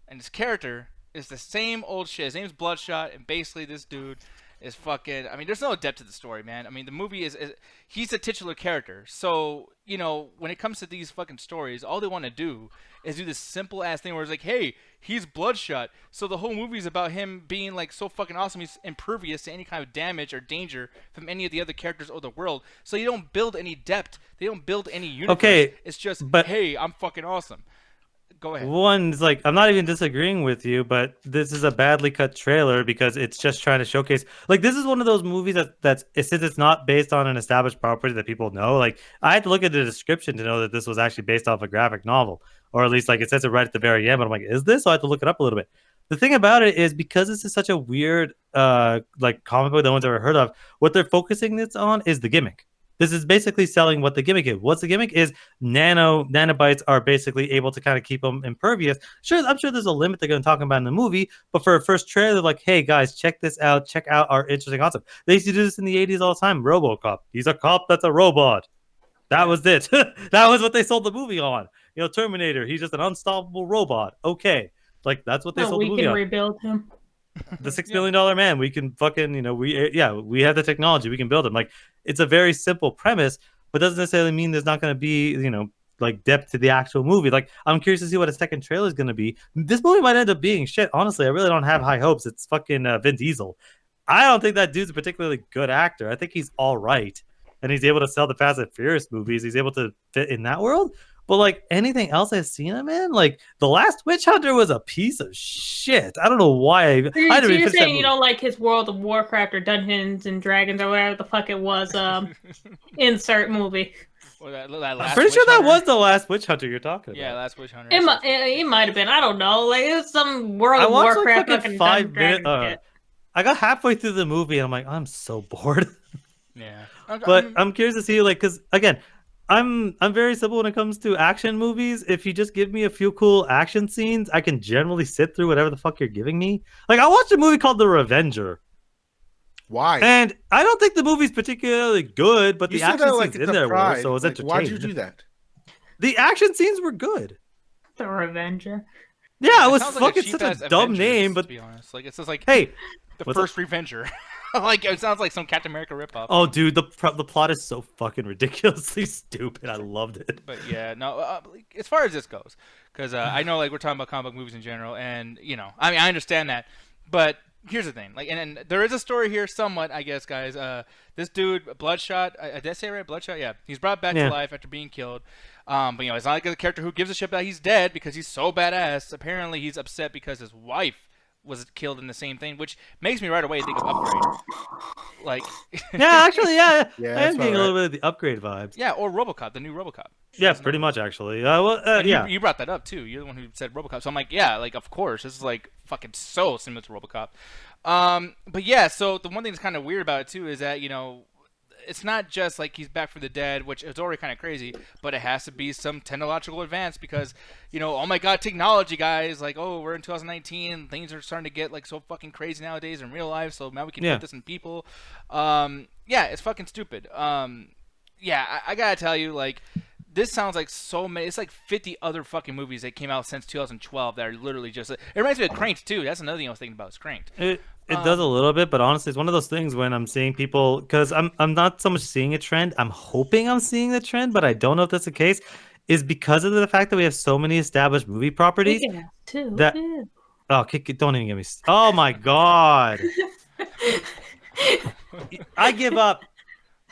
And this character is the same old shit. His name's Bloodshot, and basically this dude is fucking... I mean, there's no depth to the story, man. I mean, the movie is he's the titular character. So, you know, when it comes to these fucking stories, all they want to do is do this simple-ass thing where it's like, hey, he's Bloodshot. So the whole movie is about him being, like, so fucking awesome. He's impervious to any kind of damage or danger from any of the other characters or the world. So you don't build any depth. They don't build any universe. Okay, It's just, but- hey, I'm fucking awesome. Go ahead. One's like, I'm not even disagreeing with you, but this is a badly cut trailer because it's just trying to showcase. Like, this is one of those movies that's since it's not based on an established property that people know. Like, I had to look at the description to know that this was actually based off a graphic novel, or at least like it says it right at the very end. But I'm like, is this? So I had to look it up a little bit. The thing about it is because this is such a weird, like comic book no one's ever heard of. What they're focusing this on is the gimmick. This is basically selling what the gimmick is. What's the gimmick is nanobites are basically able to kind of keep them impervious. Sure, I'm sure there's a limit they're going to talk about in the movie, but for a first trailer, like, hey guys, check this out. Check out our interesting concept. They used to do this in the 80s all the time. RoboCop. He's a cop that's a robot. That was it. That was what they sold the movie on. You know, Terminator. He's just an unstoppable robot. Okay, like that's what they So sold the we movie can on. rebuild him. The $6 million man. We can fucking, you know, we have the technology. We can build him. Like it's a very simple premise, but doesn't necessarily mean there's not going to be, you know, like depth to the actual movie. Like I'm curious to see what a second trailer is going to be. This movie might end up being shit. Honestly, I really don't have high hopes. It's fucking Vin Diesel. I don't think that dude's a particularly good actor. I think he's all right, and he's able to sell the Fast and Furious movies. He's able to fit in that world. But like anything else I've seen him in, like The Last Witch Hunter was a piece of shit. I don't know why. I So didn't even you're finish that saying you movie. don't like his World of Warcraft or Dungeons and Dragons or whatever the fuck it was, insert movie. Or that I'm last pretty sure Witch that Hunter. was The Last Witch Hunter you're talking about. Yeah, Last Witch Hunter. It might have been. I don't know. Like it was some World I of watched Warcraft like fucking fucking Dungeons 5 and minutes. Dragons shit. I got halfway through the movie and I'm like, I'm so bored. Yeah. But I'm curious to see, like, because again, I'm very simple when it comes to action movies. If you just give me a few cool action scenes, I can generally sit through whatever the fuck you're giving me. Like I watched a movie called The Revenger, Why? and I don't think the movie's particularly good, but You the said action that like scenes it's in a there pride. were, so it was Like, entertaining. why'd you do that? The action scenes were good. The Revenger. Yeah, it was sounds like fucking cheap such ass a dumb Avengers, name, to but be honest, like it's just like hey, the what's first Revenger. Like it sounds like some Captain America ripoff. oh dude, the plot is so fucking ridiculously stupid. I loved it. But yeah, no. As far as this goes, because I know like we're talking about comic book movies in general, and you know, I mean, I understand that, but here's the thing, like, and there is a story here, somewhat, I guess, guys. This dude, Bloodshot, did I say it right? Bloodshot, yeah. He's brought back Yeah. to life after being killed. But you know, it's not like a character who gives a shit that he's dead because he's so badass. Apparently, he's upset because his wife was killed in the same thing, which makes me right away think of Upgrade. Like, Yeah, actually, yeah, Yeah, I that's am getting a about little bit of the upgrade vibes. yeah, or RoboCop, the new RoboCop. Yeah, pretty much actually. And Yeah. you brought that up too. You're the one who said RoboCop, so I'm like, yeah, like of course, this is like fucking so similar to RoboCop. But yeah, so the one thing that's kind of weird about it too is that, you know, it's not just like he's back from the dead, which is already kind of crazy, but it has to be some technological advance because, you know, oh my god, technology, guys, like, oh, we're in 2019, things are starting to get like so fucking crazy nowadays in real life, so now we can Yeah. put this in people. Yeah, it's fucking stupid. Yeah, I gotta tell you, like, this sounds like so many. It's like 50 other fucking movies that came out since 2012 that are literally just. It reminds me of Cranked too. That's another thing I was thinking about. Is Cranked. It does a little bit, but honestly, it's one of those things when I'm seeing people, because I'm not so much seeing a trend. I'm hoping I'm seeing the trend, but I don't know if that's the case. Is because of the fact that we have so many established movie properties. Yeah, too. That- Oh, don't even get me. Oh my god! I give up.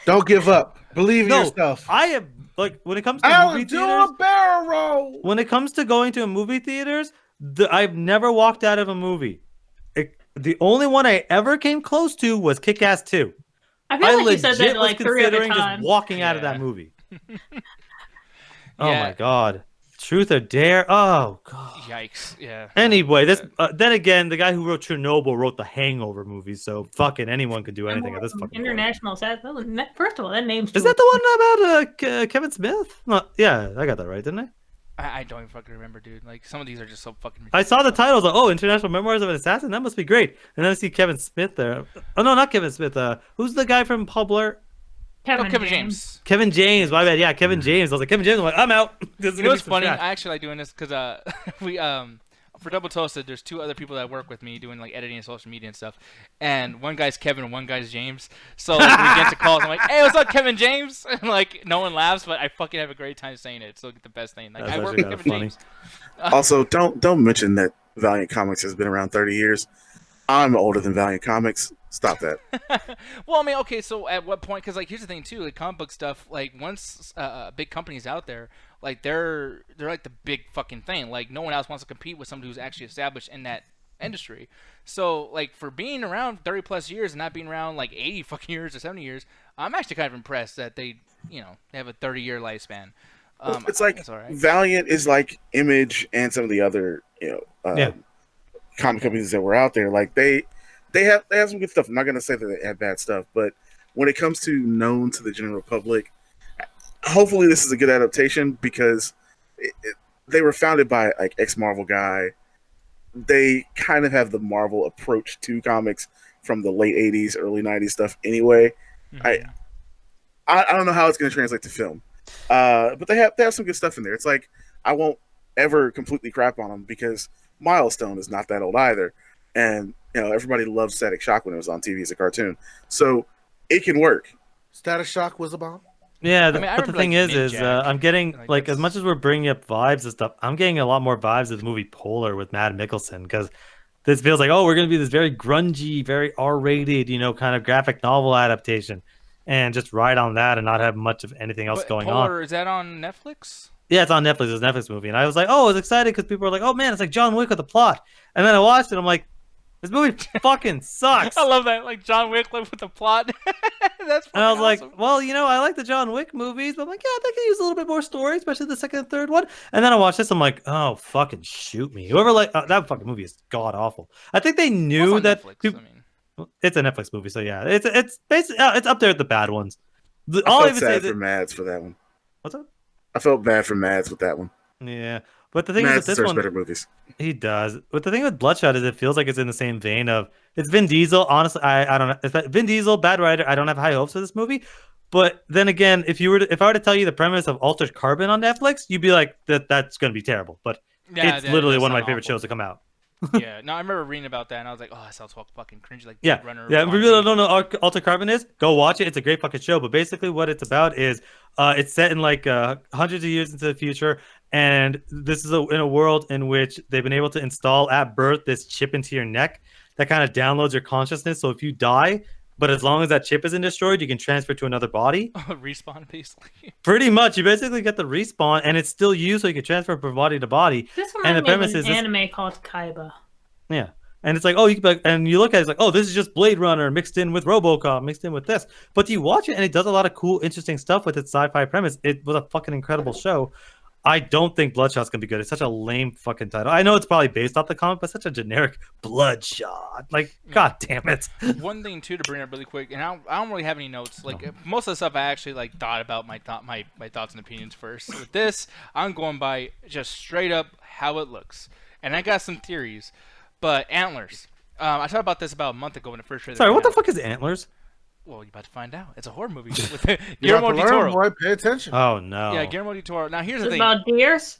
Don't give up. Believe in No, yourself. I am like when it comes to Alan, movie do theaters. a barrel roll. When it comes to going to movie theaters, I've never walked out of a movie. The only one I ever came close to was Kick-Ass 2. I feel I like you legit said that was like 3 other considering just times. walking out of Yeah. that movie. Oh Yeah. my god. Truth or Dare? Oh god. Yikes! Yeah. Anyway, this then again, the guy who wrote Chernobyl wrote the Hangover movie, so fucking anyone could do anything at this fucking point. International set. First of all, that name's Is that the one about Kevin Smith? No, yeah, I got that right, didn't I? I don't even fucking remember, dude. Like some of these are just so fucking. I saw the titles like, oh, International Memoirs of an Assassin. That must be great. And then I see Kevin Smith there. Oh no, not Kevin Smith. Who's the guy from Paul Blart? Kevin James. Kevin James. My bad. Yeah, Kevin James. I was like, Kevin James. I'm like, I'm out. This is You gonna know be what's some funny? trash. I actually like doing this because we for Double Toasted, there's 2 other people that work with me doing like editing and social media and stuff, and one guy's Kevin and one guy's James. So like, we get to calls. I'm like, hey, what's up, Kevin James? And like no one laughs, but I fucking have a great time saying it. So get the best thing. Like That's I work actually with kinda Kevin funny. James. Also, don't mention that Valiant Comics has been around 30 years. I'm older than Valiant Comics. Stop that. Well, I mean, okay, so at what point? Because like, here's the thing too, like comic book stuff. Like once big companies out there, like they're like the big fucking thing. Like no one else wants to compete with somebody who's actually established in that industry. So like for being around 30 plus years and not being around like 80 fucking years or 70 years, I'm actually kind of impressed that they have a 30-year lifespan. It's like that's all right. Valiant is like Image and some of the other Yeah. comic companies that were out there. Like they have some good stuff. I'm not gonna say that they have bad stuff, but when it comes to known to the general public, hopefully this is a good adaptation because they were founded by like ex-Marvel guy. They kind of have the Marvel approach to comics from the late 80s, early 90s stuff anyway. Mhm. I don't know how it's going to translate to film. But they have some good stuff in there. It's like I won't ever completely crap on them because Milestone is not that old either, and everybody loved Static Shock when it was on TV as a cartoon, so it can work. Static Shock was a bomb. Yeah, I mean, I but the remember, thing like, is Ninjak. I'm getting Like, like as that's- much as we're bringing up vibes and stuff, I'm getting a lot more vibes of the movie Polar with Matt Mikkelsen because this feels like, oh, we're gonna be this very grungy, very R-rated, kind of graphic novel adaptation, and just ride on that and not have much of anything else But going Polar, on. is that on Netflix? Yeah, it's on Netflix. It's a Netflix movie, and I was like, oh, I was excited because people were like, oh man, it's like John Wick with a plot, and then I watched it, I'm like, this movie fucking sucks. I love that, like John Wick with the plot. That's fucking And I was like, awesome. well, I like the John Wick movies, but I'm like, yeah, they could use a little bit more story, especially the second and third one. And then I watched this, I'm like, oh, fucking shoot me. Whoever that fucking movie is god awful. I think they Well, knew it's on that Netflix, I mean. it's a Netflix movie, so yeah, it's basically it's up there with the bad ones. I All I felt even say sad is for that, Mads for that one. what's up? I felt bad for Mads with that one. Yeah, but the thing is Mads with this deserves one, better movies. he does. But the thing with Bloodshot is it feels like it's in the same vein of it's Vin Diesel. Honestly, I don't know. It's Vin Diesel, bad writer. I don't have high hopes for this movie. But then again, if I were to tell you the premise of Altered Carbon on Netflix, you'd be like, that's going to be terrible. But Yeah, it's that literally does one of my sound favorite awful. shows to come out. Yeah, no, I remember reading about that, and I was like, oh, that sounds fucking cringy, like Yeah, Blade Runner. yeah. If you Wannabe. really don't know what Altered Carbon is, go watch it. It's a great fucking show. But basically, what it's about is it's set in like hundreds of years into the future, and this is in a world in which they've been able to install at birth this chip into your neck that kind of downloads your consciousness. So if you die, but as long as that chip isn't destroyed, you can transfer to another body. Respawn, basically. Pretty much, you basically get the respawn, and it's still you, so you can transfer from body to body. This And the reminds me of premise an is this- anime called Kaiba. Yeah. And it's like, oh, you can be like, and you look at it, it's like, oh, this is just Blade Runner mixed in with RoboCop, mixed in with this. But you watch it, and it does a lot of cool, interesting stuff with its sci-fi premise. It was a fucking incredible show. I don't think Bloodshot's gonna be good. It's such a lame fucking title. I know it's probably based off the comic, but such a generic Bloodshot. Like, god damn it. One thing too to bring up really quick, and I don't really have any notes. Like most of the stuff, I actually like thought about my thoughts and opinions first. With this, I'm going by just straight up how it looks, and I got some theories. But Antlers, I talked about this about a month ago when it first showed. Sorry, what the fuck is Antlers? Well, you're about to find out. It's a horror movie with You have Guillermo to del learn, Toro. boy. Pay attention. Oh no. Yeah, Guillermo del Toro. Now here's Is the it thing. about deers?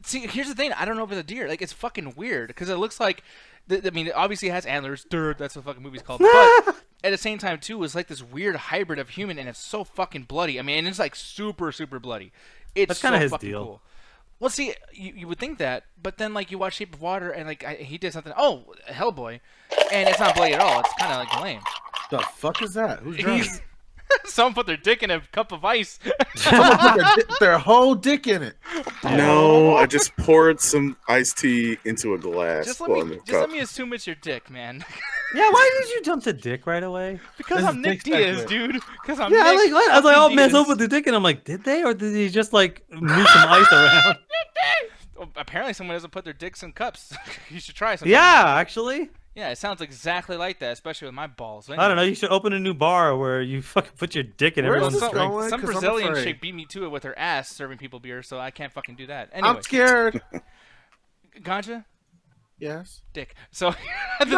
See, here's the thing. I don't know if it's a deer. Like, it's fucking weird because it looks like. I mean, it obviously has antlers. Dirt. That's what the fucking movie's called. But at the same time, too, it's like this weird hybrid of human, and it's so fucking bloody. I mean, and it's like super, super bloody. It's That's kinda so his fucking deal. cool. Well, see, you would think that, but then like you watch Shape of Water, and like he did something. Oh, Hellboy, and it's not bloody at all. It's kind of like lame. The fuck is that? Who's drunk? He's someone put their dick in a cup of ice. Someone put their whole dick in it. No, I just poured some iced tea into a glass. just let Well, in me a just let cup. me assume it's your dick, man. Yeah, why did you jump to dick right away? Because This I'm is Nick dick Diaz, segment. dude. Because I'm Yeah, Nick like what? I was like, oh fucking man, Diaz. someone put the dick in. I'm like, did they, or did he just like move some ice around? Well, apparently someone doesn't put their dicks in cups. You should try something. Yeah, actually. Yeah, it sounds exactly like that, especially with my balls. I don't know. You should open a new bar where you fucking put your dick in Where is everyone's this drink. going? Some 'Cause I'm Brazilian afraid. chick beat me to it with her ass serving people beer, so I can't fucking do that. Anyway, I'm scared. ganja, Yes. dick. So the thing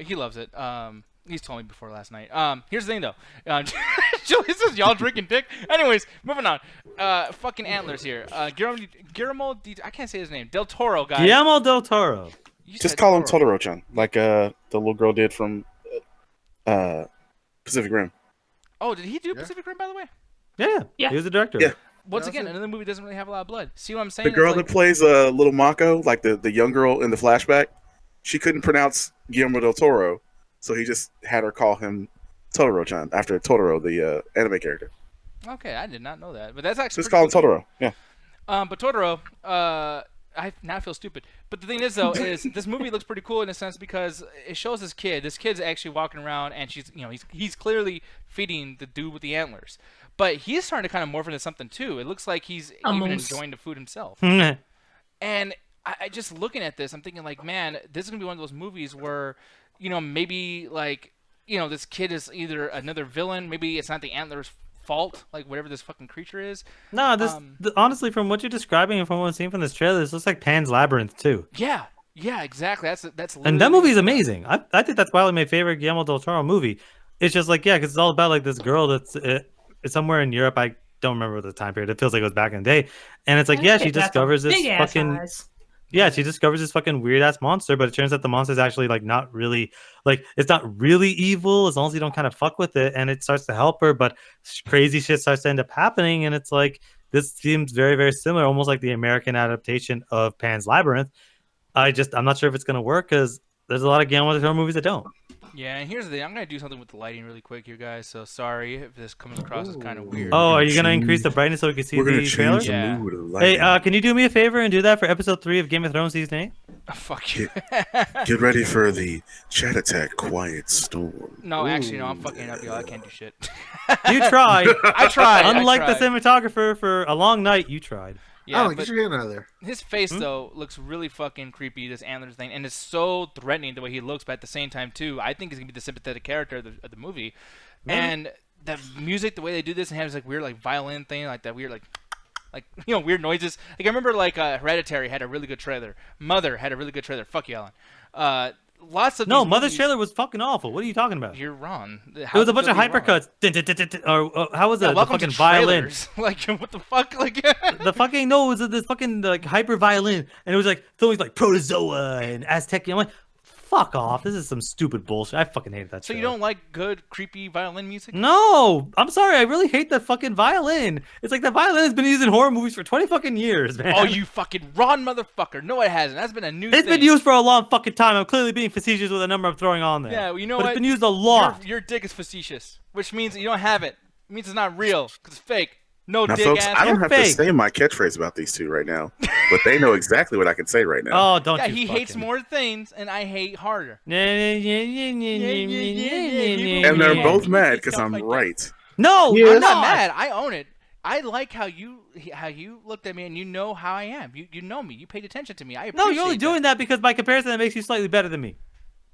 is, he loves it. He's told me before last night. Here's the thing though. Julie says y'all drinking dick. Anyways, moving on. Fucking Antlers here. Guillermo, I can't say his name. Del Toro, guys. Guillermo del Toro. You Just said call him Toro. Totoro-chan, like the little girl did from Pacific Rim. Oh, did he do Yeah. Pacific Rim, by the way? Yeah, Yeah. he was the director. Yeah. Once Yeah, again, that's it. another movie doesn't really have a lot of blood. See what I'm saying? The It's girl like- that plays little Mako, like the young girl in the flashback, she couldn't pronounce Guillermo del Toro, so he just had her call him Totoro-chan after Totoro, the anime character. Okay, I did not know that, but that's actually Just pretty call him cool. Totoro. Yeah. But Totoro, I now feel stupid. But the thing is, though, is this movie looks pretty cool in a sense because it shows this kid. This kid's actually walking around, and he's clearly feeding the dude with the antlers. But he's starting to kind of morph into something too. It looks like he's A even moose. enjoying the food himself. Yeah. And I just looking at this, I'm thinking like, man, this is gonna be one of those movies where, maybe like, this kid is either another villain. Maybe it's not the antlers' fault, like whatever this fucking creature is. No, this honestly, from what you're describing and from what I've seen from this trailer, this looks like Pan's Labyrinth too. Yeah, exactly. That's And that literally- movie's amazing. I think that's probably my favorite Guillermo del Toro movie. It's just like, yeah, because it's all about like this girl that's somewhere in Europe. I don't remember the time period. It feels like it was back in the day. And it's like, I yeah, think she it got some discovers this big-ass fucking eyes. yeah, she discovers this fucking weird ass monster, but it turns out the monster's actually like not really like it's not really evil as long as you don't kind of fuck with it, and it starts to help her, but crazy shit starts to end up happening, and it's like this seems very, very similar, almost like the American adaptation of Pan's Labyrinth. I'm not sure if it's gonna work because there's a lot of Guillermo del Toro movies that don't. Yeah, and here's the thing. I'm gonna do something with the lighting really quick here, guys. So sorry if this comes across as kind of weird. Oh, are you gonna increase the brightness so we can see We're gonna the trailer? change the Yeah. mood of the Hey, lighting. can you do me a favor and do that for episode 3 of Game of Thrones season 8? Oh, fuck you. Get ready for the chat attack quiet storm. No, actually, no. I'm fucking up, y'all. I can't do shit. You tried. I tried. Unlike I the tried. cinematographer for a long night, you tried. Yeah, Alan, but get your hand out of there. his face though looks really fucking creepy. This Antlers thing, and it's so threatening the way he looks. But at the same time, too, I think he's gonna be the sympathetic character of the movie. And the music, the way they do this, and has like weird like violin thing, like that weird like weird noises. Like I remember like Hereditary had a really good trailer. Mother had a really good trailer. Fuck you, Alan. Lots of No, these Mother's movies- trailer was fucking awful. What are you talking about? You're wrong. It was a bunch of hypercuts. Or how was it? The welcome fucking to violin. trailers. Like what the fuck? Like The fucking no, it was this fucking like hyper violin, and it was like things like Protozoa and Aztec. I'm like, fuck off. This is some stupid bullshit. I fucking hate that. So you trailer. don't like good creepy violin music? No, I'm sorry. I really hate that fucking violin. It's like that violin has been used in horror movies for 20 fucking years, man. Oh, you fucking rotten motherfucker! No, it hasn't. That's been a new. It's thing. been used for a long fucking time. I'm clearly being facetious with the number I'm throwing on there. Yeah, well, you know but what? it's been used a lot. Your dick is facetious, which means you don't have it. It means it's not real because it's fake. No Now, dick folks, ass. I don't You're have fake. to say my catchphrase about these two right now, but they know exactly what I can say right now. Oh, don't Yeah, you he hates fucking- more things, and I hate harder. And And they're Yeah. both mad because Stuff I'm like that. right. No, Yeah. I'm I'm not not mad. I own it. I like how you looked at me, and you know how I am. You know me. You paid attention to me. I appreciate No, you're only doing that because by comparison, that makes you slightly better than me.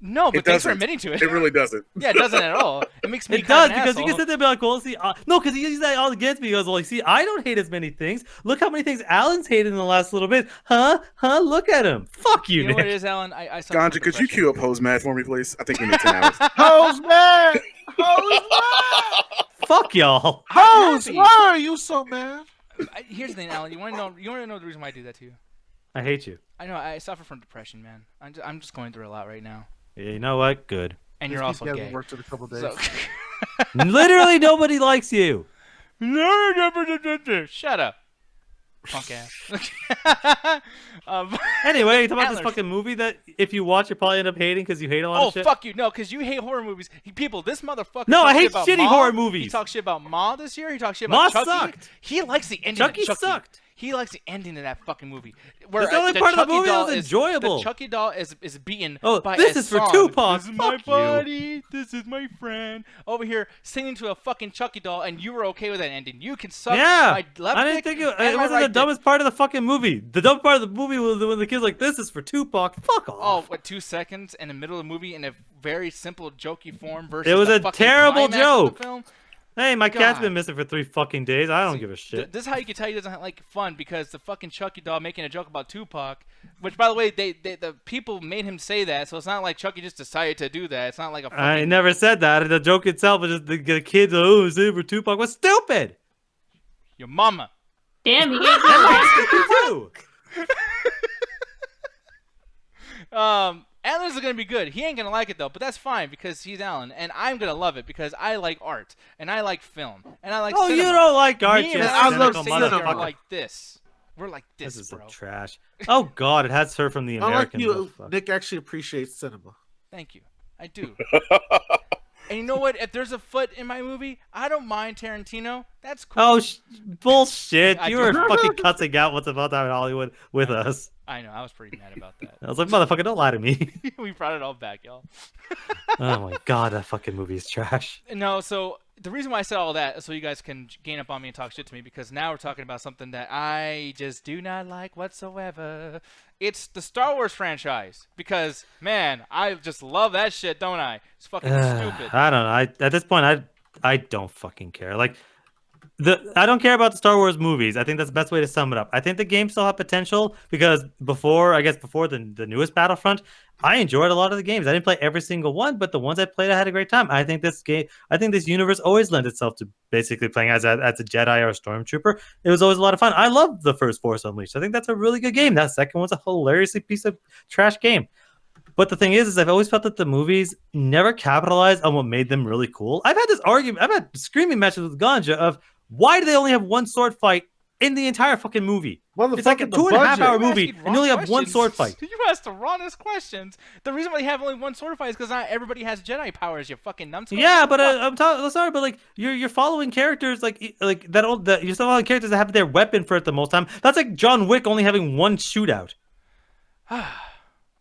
No, but It thanks for doesn't. admitting to it. It really doesn't. Yeah, it doesn't at all. It makes me It kind does of an because you can asshole. sit there and be like, well, see, no, because he uses that all against me. He goes, well, see, I don't hate as many things. Look how many things Alan's hated in the last little bit. Huh? Look at him. Fuck you, You know what it Nick. is, Alan? I suffer Ganja, from could you depression. queue up Hose Mad for me, please? I think we need 10 hours. Hose mad! Hose mad! Fuck y'all. Hose, happy. why are you so mad? Here's the thing, Alan. You want to know? You want to know the reason why I do that to you? I hate you. I know. I suffer from depression, man. I'm just going through a lot right now. Yeah, you know what? Good. And you're These also people gay. haven't worked in a couple days. So. Literally nobody likes you. Shut up, punk ass. Anyway, talk about this Antlers. fucking movie that if you watch, you probably end up hating because you hate a lot Oh of shit. fuck you! No, because you hate horror movies. People, this motherfucker. No, talks I hate shit about shitty Ma. horror movies. He talks shit about Ma this year. He talks shit Ma about Chucky. sucked. He likes the ending. Chucky of Chucky sucked. He likes the ending of that fucking movie. Where That's the only part of the Chucky movie that doll was is- enjoyable. The Chucky doll is beaten Oh, by this a is for song. Tupac. This is my Fuck you. buddy. This is my friend. Over here singing to a fucking Chucky doll, and you were okay with that ending. You can suck Yeah, my left I didn't dick think and it my wasn't right the dick. dumbest part of the fucking movie. The dumb part of the movie was when the kid's like, "This is for Tupac." Fuck Oh, off. what, 2 seconds in the middle of the movie in a very simple, jokey form versus It was the a fucking terrible climax of joke. the film? Hey, my cat's God. been missing for 3 fucking days. I don't give a shit. This is how you can tell he doesn't like fun because the fucking Chucky doll making a joke about Tupac, which by the way, the people made him say that, so it's not like Chucky just decided to do that. It's not like a fucking I never said that. The joke itself was just the kids. Oh, is it for Tupac? Was stupid. your mama. Damn, you gave me a Too. Antlers is gonna be good. He ain't gonna like it though, but that's fine because he's Alan, and I'm gonna love it because I like art and I like film and I like. Oh, cinema. you don't like art, Me you and I Alan love cynical are cinema. motherfucker. like this. We're like This this, is bro. a trash. Oh God, it has her from the Unlike American. you, motherfucker. Nick actually appreciates cinema. Thank you. I do. And you know what? If there's a foot in my movie, I don't mind Tarantino. That's cool. Oh, bullshit! I You do. were fucking cussing out what's about that in Hollywood with us. I know. I was pretty mad about that. I was like, motherfucker, don't lie to me. We brought it all back, y'all. Oh my God, that fucking movie is trash. No, so the reason why I said all that is so you guys can gain up on me and talk shit to me because now we're talking about something that I just do not like whatsoever. It's the Star Wars franchise because, man, I just love that shit, don't I? It's fucking stupid. I don't know. At this point, I don't fucking care. Like, I don't care about the Star Wars movies. I think that's the best way to sum it up. I think the games still have potential because before the newest Battlefront, I enjoyed a lot of the games. I didn't play every single one, but the ones I played, I had a great time. I think this universe always lends itself to basically playing as a Jedi or a Stormtrooper. It was always a lot of fun. I loved the first Force Unleashed. I think that's a really good game. That second one's a hilariously piece of trash game. But the thing is I've always felt that the movies never capitalized on what made them really cool. I've had screaming matches with Ganja of why do they only have one sword fight in the entire fucking movie? It's like a 2.5-hour movie, and you only have one sword fight. You asked the wrongest questions. The reason why they have only one sword fight is because not everybody has Jedi powers. You fucking numbskull. Yeah, but I'm sorry, but like you're following characters like you're following characters that have their weapon for it the most time. That's like John Wick only having one shootout. Well,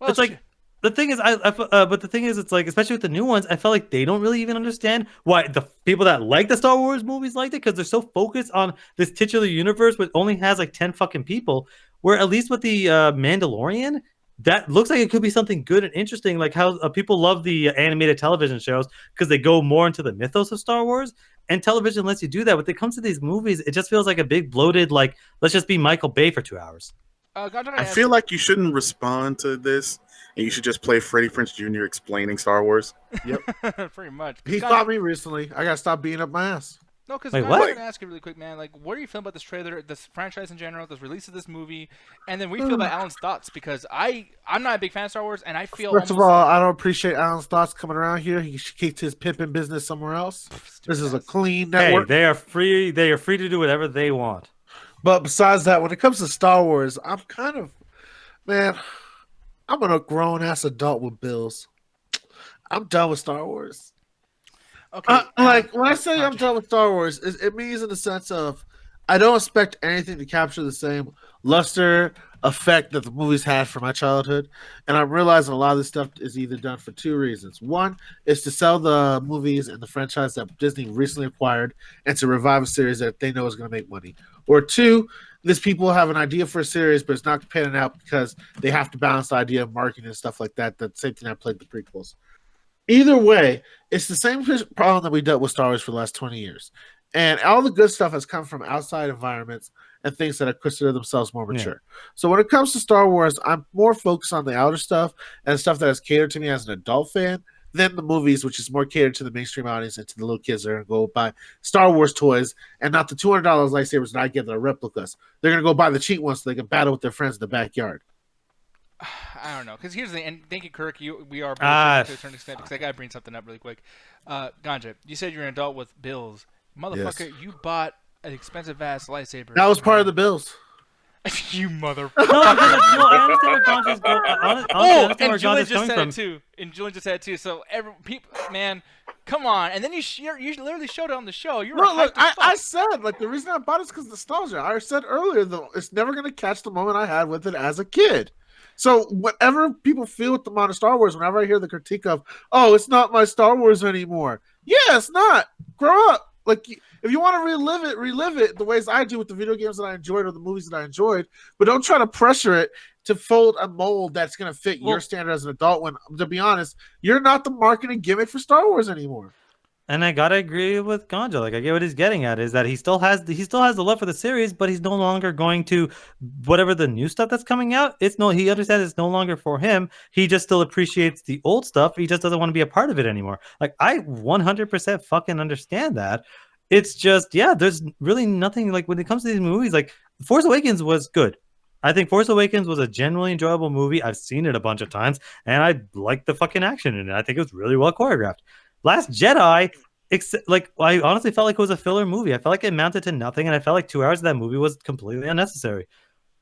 it's like. The thing is, but the thing is, it's like, especially with the new ones, I felt like they don't really even understand why the people that like the Star Wars movies liked it because they're so focused on this titular universe, which only has like 10 fucking people. Where at least with the Mandalorian, that looks like it could be something good and interesting, like how people love the animated television shows because they go more into the mythos of Star Wars. And television lets you do that. When it comes to these movies, it just feels like a big bloated, like, let's just be Michael Bay for 2 hours. I feel like you shouldn't respond to this, and you should just play Freddie Prinze Jr. explaining Star Wars. Yep, pretty much. He caught me recently. I gotta stop beating up my ass. No, because Wait, I'm what? going to ask you really quick, man. Like, what are you feeling about this trailer, this franchise in general, this release of this movie, and then what do you feel about Alan's thoughts? Because I'm not a big fan of Star Wars, and I feel First of all, I don't appreciate Alan's thoughts coming around here. He should keep his pimping business somewhere else. This is a clean network. Hey, they are free. They are free to do whatever they want. But besides that, when it comes to Star Wars, I'm kind of, man, I'm a grown ass adult with bills. I'm done with Star Wars. Okay. Like when I say I'm done with Star Wars, it means in the sense of I don't expect anything to capture the same luster effect that the movies had for my childhood, and I'm realizing a lot of this stuff is either done for two reasons. One is to sell the movies and the franchise that Disney recently acquired, and to revive a series that they know is going to make money. Or two, these people have an idea for a series, but it's not panning out because they have to balance the idea of marketing and stuff like that. That same thing I played the prequels. Either way, it's the same problem that we dealt with Star Wars for the last 20 years. And all the good stuff has come from outside environments and things that are considered themselves more mature. Yeah. So when it comes to Star Wars, I'm more focused on the outer stuff and stuff that is catered to me as an adult fan than the movies, which is more catered to the mainstream audience and to the little kids that are going to go buy Star Wars toys and not the $200 lightsabers that I get that are replicas. They're going to go buy the cheap ones so they can battle with their friends in the backyard. I don't know, because here's the thing, and thank you, Kirk. We are to a certain extent, because I got to bring something up really quick. Ganja, you said you're an adult with bills. Motherfucker, yes. You bought an expensive-ass lightsaber. That was part of the bills. You motherfucker. No, I understand where Ganja's going. And Julian just said it, too. So, man, come on. And then you literally showed it on the show. You're look, I said, like, the reason I bought it is because of nostalgia. I said earlier, though, it's never going to catch the moment I had with it as a kid. So whatever people feel with the amount of Star Wars, whenever I hear the critique of, oh, it's not my Star Wars anymore. Yeah, it's not. Grow up. Like, if you want to relive it the ways I do with the video games that I enjoyed or the movies that I enjoyed, but don't try to pressure it to fold a mold that's going to fit your standard as an adult when, to be honest, you're not the marketing gimmick for Star Wars anymore. And I gotta agree with Ganja. Like, I get what he's getting at is that he still has the love for the series, but he's no longer going to whatever the new stuff that's coming out. He understands it's no longer for him. He just still appreciates the old stuff. He just doesn't want to be a part of it anymore. Like, I 100% fucking understand that. It's just, yeah, there's really nothing, like, when it comes to these movies, like, Force Awakens was good. I think Force Awakens was a genuinely enjoyable movie. I've seen it a bunch of times, and I liked the fucking action in it. I think it was really well choreographed. Last Jedi, I honestly felt like it was a filler movie. I felt like it amounted to nothing, and I felt like 2 hours of that movie was completely unnecessary.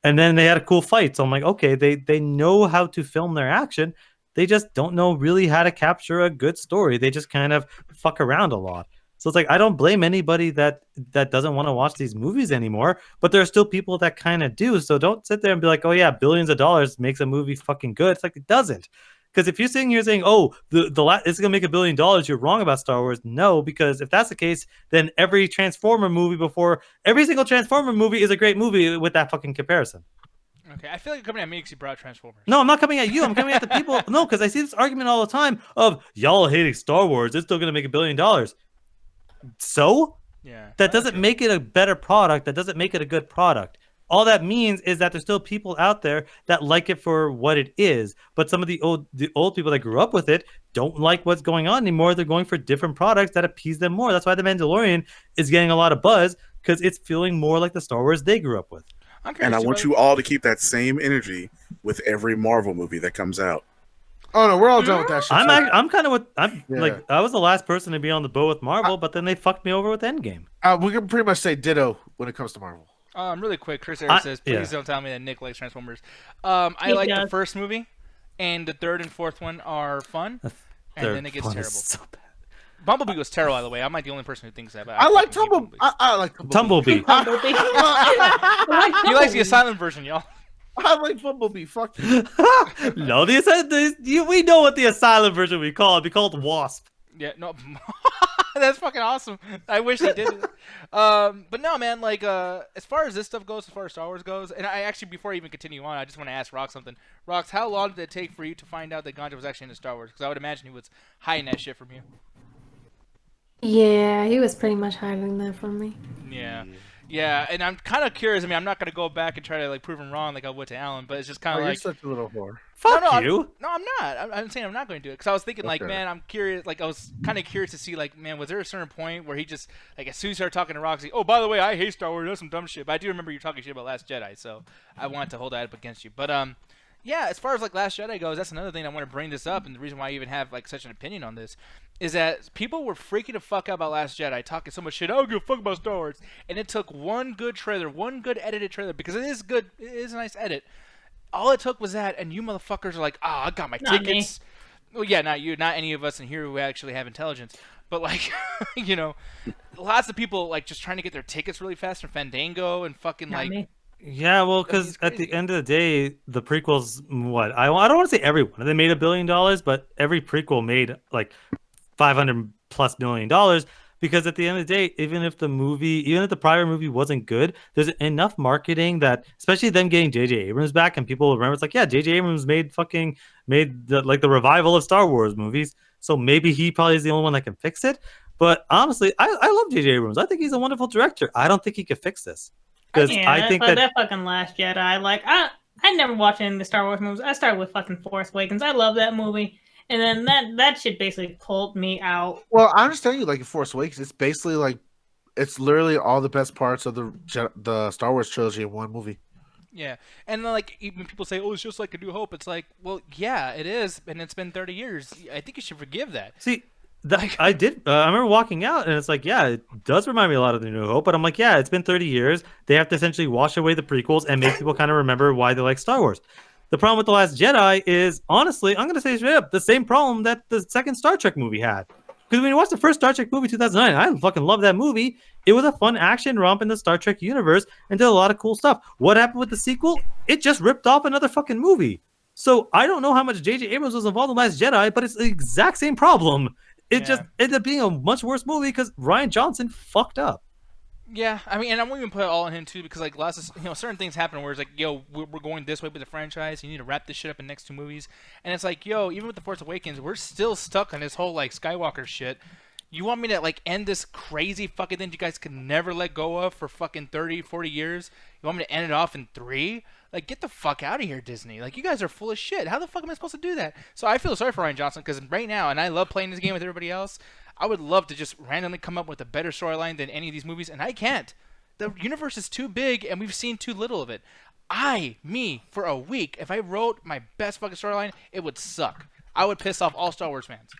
And then they had a cool fight, so I'm like, okay, they know how to film their action. They just don't know really how to capture a good story. They just kind of fuck around a lot. So it's like, I don't blame anybody that doesn't want to watch these movies anymore, but there are still people that kind of do. So don't sit there and be like, oh yeah, billions of dollars makes a movie fucking good. It's like, it doesn't. Because if you're sitting here saying, oh, it's going to make $1 billion, you're wrong about Star Wars. No, because if that's the case, then every single Transformer movie is a great movie with that fucking comparison. Okay, I feel like you're coming at me because you brought Transformers. No, I'm not coming at you. I'm coming at the people. No, because I see this argument all the time of y'all hating Star Wars. It's still going to make $1 billion. So Yeah. That doesn't make it a better product. That doesn't make it a good product. All that means is that there's still people out there that like it for what it is. But some of the old people that grew up with it don't like what's going on anymore. They're going for different products that appease them more. That's why The Mandalorian is getting a lot of buzz, because it's feeling more like the Star Wars they grew up with. And I want you all to keep that same energy with every Marvel movie that comes out. Oh no, we're all done with that shit. I'm kind of with Yeah. like I was the last person to be on the boat with Marvel, but then they fucked me over with Endgame. We can pretty much say ditto when it comes to Marvel. Really quick, Chris Ayers says, please don't tell me that Nick likes Transformers. I like the first movie, and the third and fourth one are fun, and then it gets terrible. So bad. Bumblebee was terrible, by the way. I'm like the only person who thinks that. But I like Bumblebee. I like Bumblebee. He likes the silent version, y'all. I like Bumblebee. Fuck you. No, we know what the asylum version we call it. We call it Wasp. Yeah, no, that's fucking awesome. I wish they did it. But no, man. Like, as far as this stuff goes, as far as Star Wars goes, and I actually, before I even continue on, I just want to ask Rox something. Rox, how long did it take for you to find out that Ganja was actually into Star Wars? Because I would imagine he was hiding that shit from you. Yeah, he was pretty much hiding that from me. Yeah, and I'm kind of curious. I mean, I'm not gonna go back and try to like prove him wrong like I would to Alan, but it's just kind of You're like such a little whore. Fuck you. I'm not. I'm saying I'm not going to do it because I was thinking like, Okay. man, I'm curious. Like I was kind of curious to see like, man, was there a certain point where he just like as soon as he started talking to Roxy, oh, by the way, I hate Star Wars. That's some dumb shit. But I do remember you talking shit about Last Jedi, so I wanted to hold that up against you. But yeah, as far as like Last Jedi goes, that's another thing I want to bring this up, and the reason why I even have like such an opinion on this is that people were freaking the fuck out about Last Jedi, talking so much shit. I don't give a fuck about Star Wars, and it took one good trailer, one good edited trailer, because it is good. It is a nice edit. All it took was that, and you motherfuckers are like, I got my tickets. Well, yeah, not you, not any of us in here who actually have intelligence. But like, you know, lots of people like just trying to get their tickets really fast from Fandango and fucking Not like. me. Yeah, well, because at the end of the day, the prequels, what? I don't want to say every one. They made $1 billion, but every prequel made like $500+ million. Because at the end of the day, even if the prior movie wasn't good, there's enough marketing that, especially them getting J.J. Abrams back, and people remember it's like, yeah, J.J. Abrams made the revival of Star Wars movies. So maybe he probably is the only one that can fix it. But honestly, I love J.J. Abrams. I think he's a wonderful director. I don't think he could fix this. Because I think that fucking Last Jedi, like I never watched any of the Star Wars movies. I started with fucking Force Awakens. I love that movie, and then that shit basically pulled me out. Well, I understand you like Force Awakens. It's basically like it's literally all the best parts of the Star Wars trilogy in one movie. Yeah, and like even people say, "Oh, it's just like A New Hope." It's like, well, yeah, it is, and it's been 30 years. I think you should forgive that. See, I did. I remember walking out, and it's like, yeah, it does remind me a lot of The New Hope. But I'm like, yeah, it's been 30 years. They have to essentially wash away the prequels and make people kind of remember why they like Star Wars. The problem with The Last Jedi is, honestly, I'm going to say straight up, the same problem that the second Star Trek movie had. Because when you watch the first Star Trek movie, 2009, I fucking love that movie. It was a fun action romp in the Star Trek universe and did a lot of cool stuff. What happened with the sequel? It just ripped off another fucking movie. So I don't know how much J.J. Abrams was involved in The Last Jedi, but it's the exact same problem. It just ended up being a much worse movie because Rian Johnson fucked up. Yeah, I mean, and I won't even put it all on him too, because like certain things happen where it's like, yo, we're going this way with the franchise. You need to wrap this shit up in the next two movies, and it's like, yo, even with the Force Awakens, we're still stuck on this whole like Skywalker shit. You want me to like end this crazy fucking thing you guys could never let go of for fucking 30, 40 years? You want me to end it off in 3? Like, get the fuck out of here, Disney. Like, you guys are full of shit. How the fuck am I supposed to do that? So I feel sorry for Rian Johnson, because right now, and I love playing this game with everybody else, I would love to just randomly come up with a better storyline than any of these movies, and I can't. The universe is too big, and we've seen too little of it. For a week, if I wrote my best fucking storyline, it would suck. I would piss off all Star Wars fans.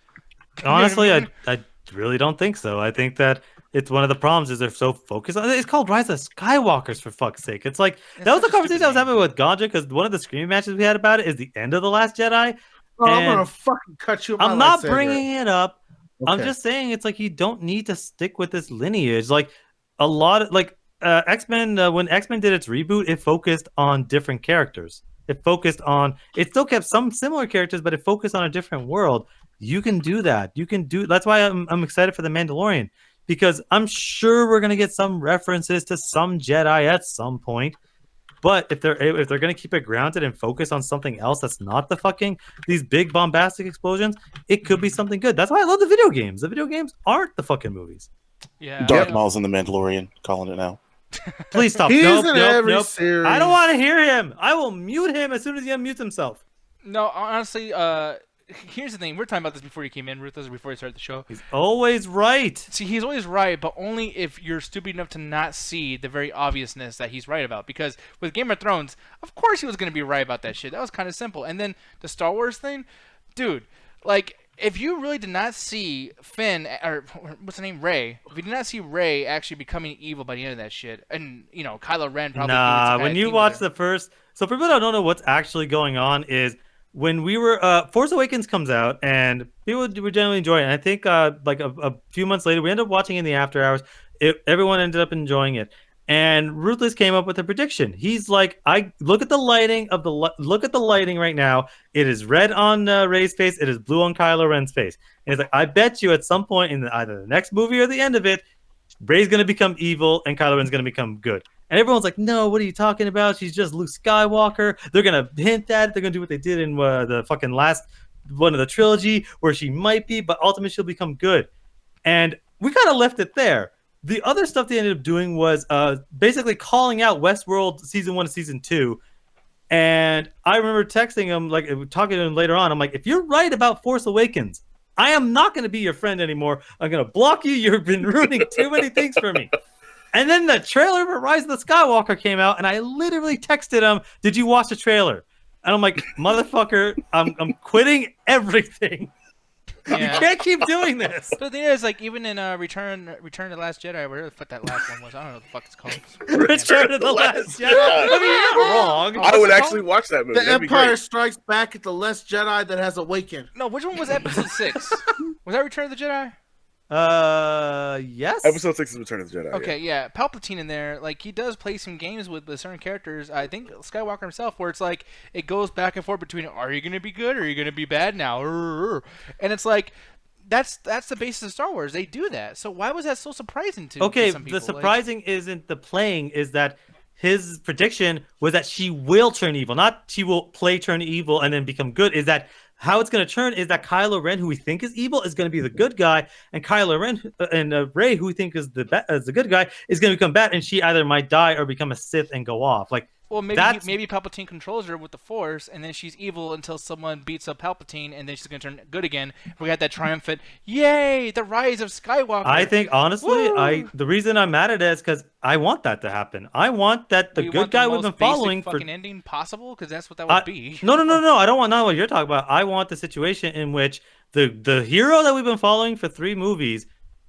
Honestly, I really don't think so. I think that it's one of the problems is they're so focused on it's called Rise of Skywalkers, for fuck's sake. It's like that was the conversation I was having with Ganja, because one of the screaming matches we had about it is the end of The Last Jedi. Oh, I'm gonna fucking cut you. I'm not bringing it up. Okay. I'm just saying it's like you don't need to stick with this lineage. Like a lot of like X-Men, when X-Men did its reboot, it focused on different characters. It still kept some similar characters, but it focused on a different world. You can do that. That's why I'm excited for The Mandalorian, because I'm sure we're gonna get some references to some Jedi at some point. But if they're gonna keep it grounded and focus on something else that's not these big bombastic explosions, it could be something good. That's why I love the video games. The video games aren't the fucking movies. Yeah. Darth Maul's in the Mandalorian, calling it now. Please stop. He's Nope, in nope, every nope. series. I don't want to hear him. I will mute him as soon as he unmutes himself. No, honestly, here's the thing. We were talking about this before you came in, Ruthless, before you started the show. He's always right. See, he's always right, but only if you're stupid enough to not see the very obviousness that he's right about. Because with Game of Thrones, of course he was going to be right about that shit. That was kind of simple. And then the Star Wars thing, dude, like, if you really did not see Finn, or what's the name, Rey, if you did not see Rey actually becoming evil by the end of that shit, and, you know, Kylo Ren probably... Nah, when you watch the first... So for people that don't know what's actually going on is when we were... Force Awakens comes out, and people were generally enjoying it. And I think like a few months later, we ended up watching in the after hours. Everyone ended up enjoying it. And Ruthless came up with a prediction. He's like, I look at the lighting of look at the lighting right now. It is red on Rey's face. It is blue on Kylo Ren's face. And he's like, I bet you at some point in either the next movie or the end of it, Rey's gonna become evil and Kylo Ren's gonna become good. And everyone's like, no, what are you talking about? She's just Luke Skywalker. They're gonna hint at it. They're gonna do what they did in the fucking last one of the trilogy, where she might be, but ultimately she'll become good. And we kind of left it there. The other stuff they ended up doing was basically calling out Westworld season 1 to season 2. And I remember texting him, like talking to him later on. I'm like, if you're right about Force Awakens, I am not going to be your friend anymore. I'm going to block you. You've been ruining too many things for me. And then the trailer for Rise of the Skywalker came out, and I literally texted him, did you watch the trailer? And I'm like, motherfucker, I'm quitting everything. Yeah. You can't keep doing this. But the thing is, like, even in Return of the Last Jedi, whatever the fuck that last one was, I don't know what the fuck it's called. Return of the Last Jedi. I mean, you're not wrong. I would actually watch that movie. The That'd be Empire great. Strikes Back at the Last Jedi that has awakened. No, which one was episode 6? Was that Return of the Jedi? Yes. Episode 6 is Return of the Jedi. Okay, yeah. Palpatine in there, like, he does play some games with certain characters. I think Skywalker himself, where it's like, it goes back and forth between, are you going to be good or are you going to be bad now? And it's like, that's the basis of Star Wars. They do that. So why was that so surprising to some people? The surprising isn't the playing, is that his prediction was that she will turn evil, not she will play turn evil and then become good. Is that how it's going to turn? Is that Kylo Ren, who we think is evil, is going to be the good guy, and Kylo Ren and Rey, who we think is the good guy, is going to become bad, and she either might die or become a Sith and go off. Like, well, maybe Palpatine controls her with the Force, and then she's evil until someone beats up Palpatine, and then she's gonna turn good again. We got that triumphant, yay, the rise of Skywalker. I think honestly, the reason I'm mad at it is because I want that to happen. I want that the good guy we've been following for fucking ending possible, because that's what that would be. No. I don't want what you're talking about. I want the situation in which the hero that we've been following for 3 movies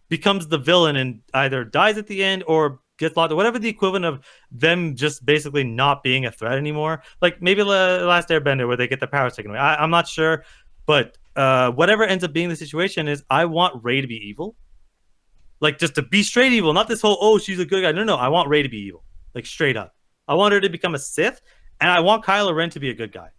becomes the villain and either dies at the end or gets locked, or whatever the equivalent of them just basically not being a threat anymore. Like maybe the Last Airbender, where they get their powers taken away. I'm not sure, but whatever ends up being the situation is, I want Rey to be evil, like just to be straight evil, not this whole, oh, she's a good guy. No, I want Rey to be evil, like straight up. I want her to become a Sith, and I want Kylo Ren to be a good guy,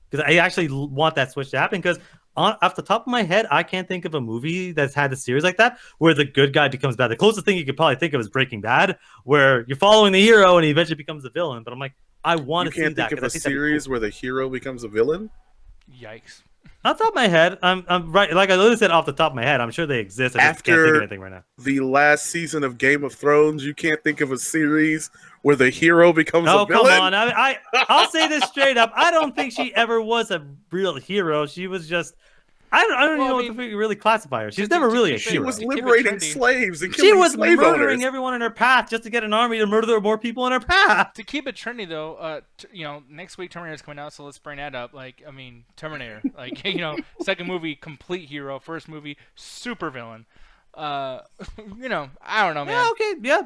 because I actually want that switch to happen. Because off the top of my head, I can't think of a movie that's had a series like that where the good guy becomes bad. The closest thing you could probably think of is Breaking Bad, where you're following the hero and he eventually becomes a villain. But I'm like, I want to see that. You can't think of a series where the hero becomes a villain? Yikes. Off the top of my head, I'm right. Like I literally said, off the top of my head, I'm sure they exist. I just can't think of anything right now. The last season of Game of Thrones, you can't think of a series where the hero becomes a villain? Oh, come on. I'll say this straight up. I don't think she ever was a real hero. She was just... I don't even know what to really classify her. She was never really a hero. She was liberating slaves and she killing was slave murdering owners. everyone in her path just to get an army to murder more people in her path. To keep it trendy, though, next week Terminator's coming out, so let's bring that up. Like, I mean, Terminator. Like, second movie, complete hero. First movie, super villain. I don't know, man. Yeah, okay, yeah.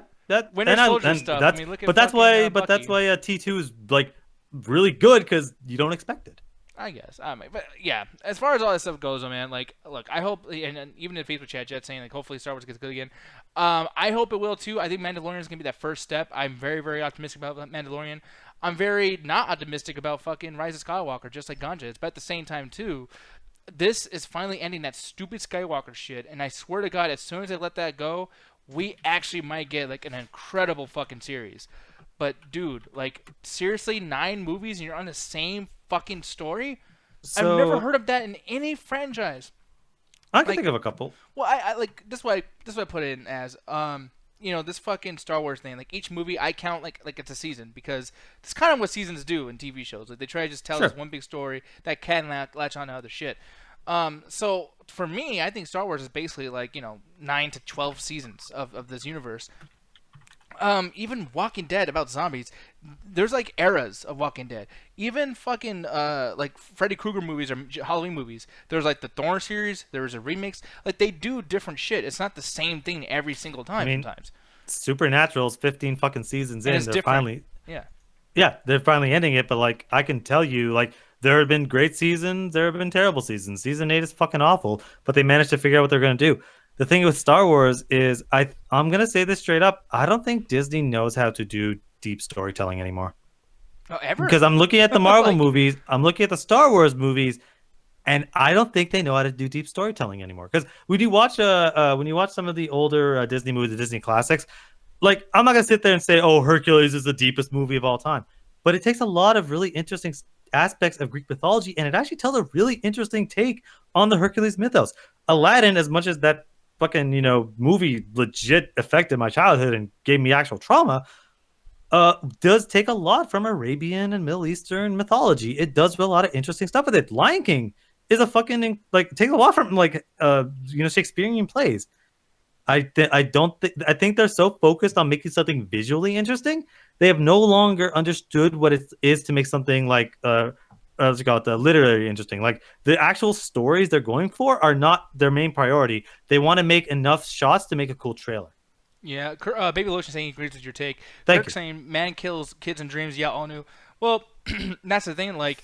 Winter Soldier stuff. That's, I mean, look at but that's fucking, why. That's why T2 is like really good, because you don't expect it. I guess. But yeah, as far as all this stuff goes, man, like, look, I hope, and even in Facebook chat, Jet saying, like, hopefully Star Wars gets good again. I hope it will, too. I think Mandalorian is going to be that first step. I'm very, very optimistic about Mandalorian. I'm very not optimistic about fucking Rise of Skywalker, just like Ganja is. But at the same time, too, this is finally ending that stupid Skywalker shit. And I swear to God, as soon as I let that go, we actually might get, like, an incredible fucking series. But, dude, like, seriously, 9 movies and you're on the same fucking story? I've never heard of that in any franchise. I can think of a couple. Well, I like this. Why I put it in as this fucking Star Wars thing. Like each movie, I count like it's a season because that's kind of what seasons do in TV shows. Like they try to just tell us one big story that can latch on to other shit. So for me, I think Star Wars is basically like 9 to 12 seasons of this universe. Even Walking Dead about zombies, there's like eras of Walking Dead. Even fucking like Freddy Krueger movies or Halloween movies. There's like the Thorn series. There's a remix. Like they do different shit. It's not the same thing every single time. Sometimes Supernatural's 15 fucking seasons in. They're different. finally yeah, they're finally ending it. But like I can tell you, like there have been great seasons. There have been terrible seasons. Season 8 is fucking awful. But they managed to figure out what they're gonna do. The thing with Star Wars is I'm going to say this straight up. I don't think Disney knows how to do deep storytelling anymore. Oh, ever? Because I'm looking at the Marvel movies, I'm looking at the Star Wars movies, and I don't think they know how to do deep storytelling anymore. Because when you watch some of the older Disney movies, the Disney classics, like I'm not going to sit there and say, oh, Hercules is the deepest movie of all time. But it takes a lot of really interesting aspects of Greek mythology, and it actually tells a really interesting take on the Hercules mythos. Aladdin, as much as that fucking movie legit affected my childhood and gave me actual trauma, does take a lot from Arabian and Middle Eastern mythology. It does a lot of interesting stuff with it. Lion King is a fucking take a lot from Shakespearean plays. I think they're so focused on making something visually interesting, they have no longer understood what it is to make something like what's it called, literary interesting. Like the actual stories they're going for are not their main priority. They want to make enough shots to make a cool trailer. Yeah, Baby Lotion saying he agrees with your take. Thank Kirk you. saying man kills kids in dreams. Yeah, all new. Well, that's the thing. Like,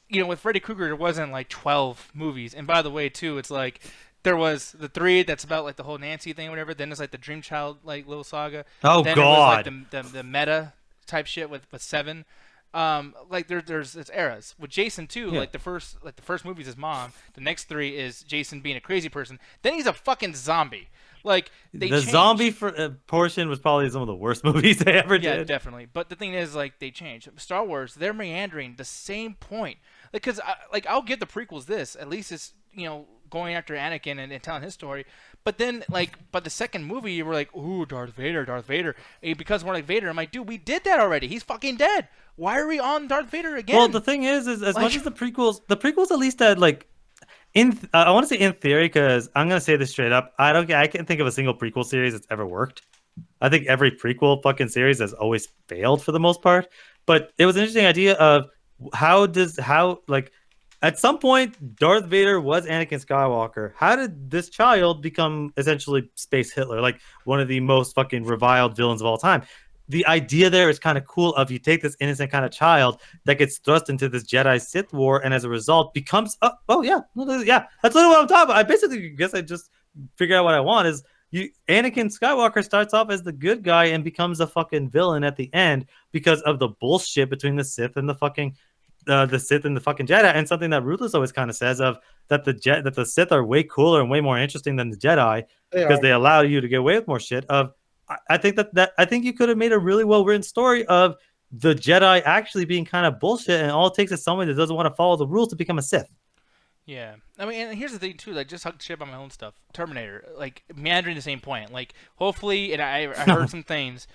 with Freddy Krueger, there wasn't like 12 movies. And by the way, too, it's like there was the 3 that's about like the whole Nancy thing, or whatever. Then there's like the Dream Child like little saga. Oh then God. It was like the meta type shit with 7. Like there's it's eras with Jason too. Yeah. Like the first movie is his mom. The next 3 is Jason being a crazy person. Then he's a fucking zombie. Like the changed. zombie portion was probably some of the worst movies they ever did. Yeah, definitely. But the thing is, like, they changed. Star Wars, they're meandering the same point. Like, cause I'll give the prequels this. At least it's going after Anakin and telling his story. But then but the second movie, you were like, ooh, Darth Vader. And because we're like Vader, I'm like, dude, we did that already. He's fucking dead. Why are we on Darth Vader again? Well, the thing is as much as the prequels at least had like. I want to say in theory, because I'm going to say this straight up. I can't think of a single prequel series that's ever worked. I think every prequel fucking series has always failed for the most part. But it was an interesting idea of at some point Darth Vader was Anakin Skywalker. How did this child become essentially Space Hitler, like one of the most fucking reviled villains of all time? The idea there is kind of cool of you take this innocent kind of child that gets thrust into this Jedi Sith war and as a result becomes that's literally what I'm talking about. I basically guess I just figure out what I want is Anakin Skywalker starts off as the good guy and becomes a fucking villain at the end because of the bullshit between the Sith and the fucking Jedi, and something that Ruthless always kind of says of that the Sith are way cooler and way more interesting than the Jedi because they allow you to get away with more shit. I think I think you could have made a really well-written story of the Jedi actually being kind of bullshit, and all it takes is someone that doesn't want to follow the rules to become a Sith. Yeah, I mean, and here's the thing too. Like, just talk shit about my own stuff. Terminator, like meandering the same point. Like, hopefully, and I heard some things,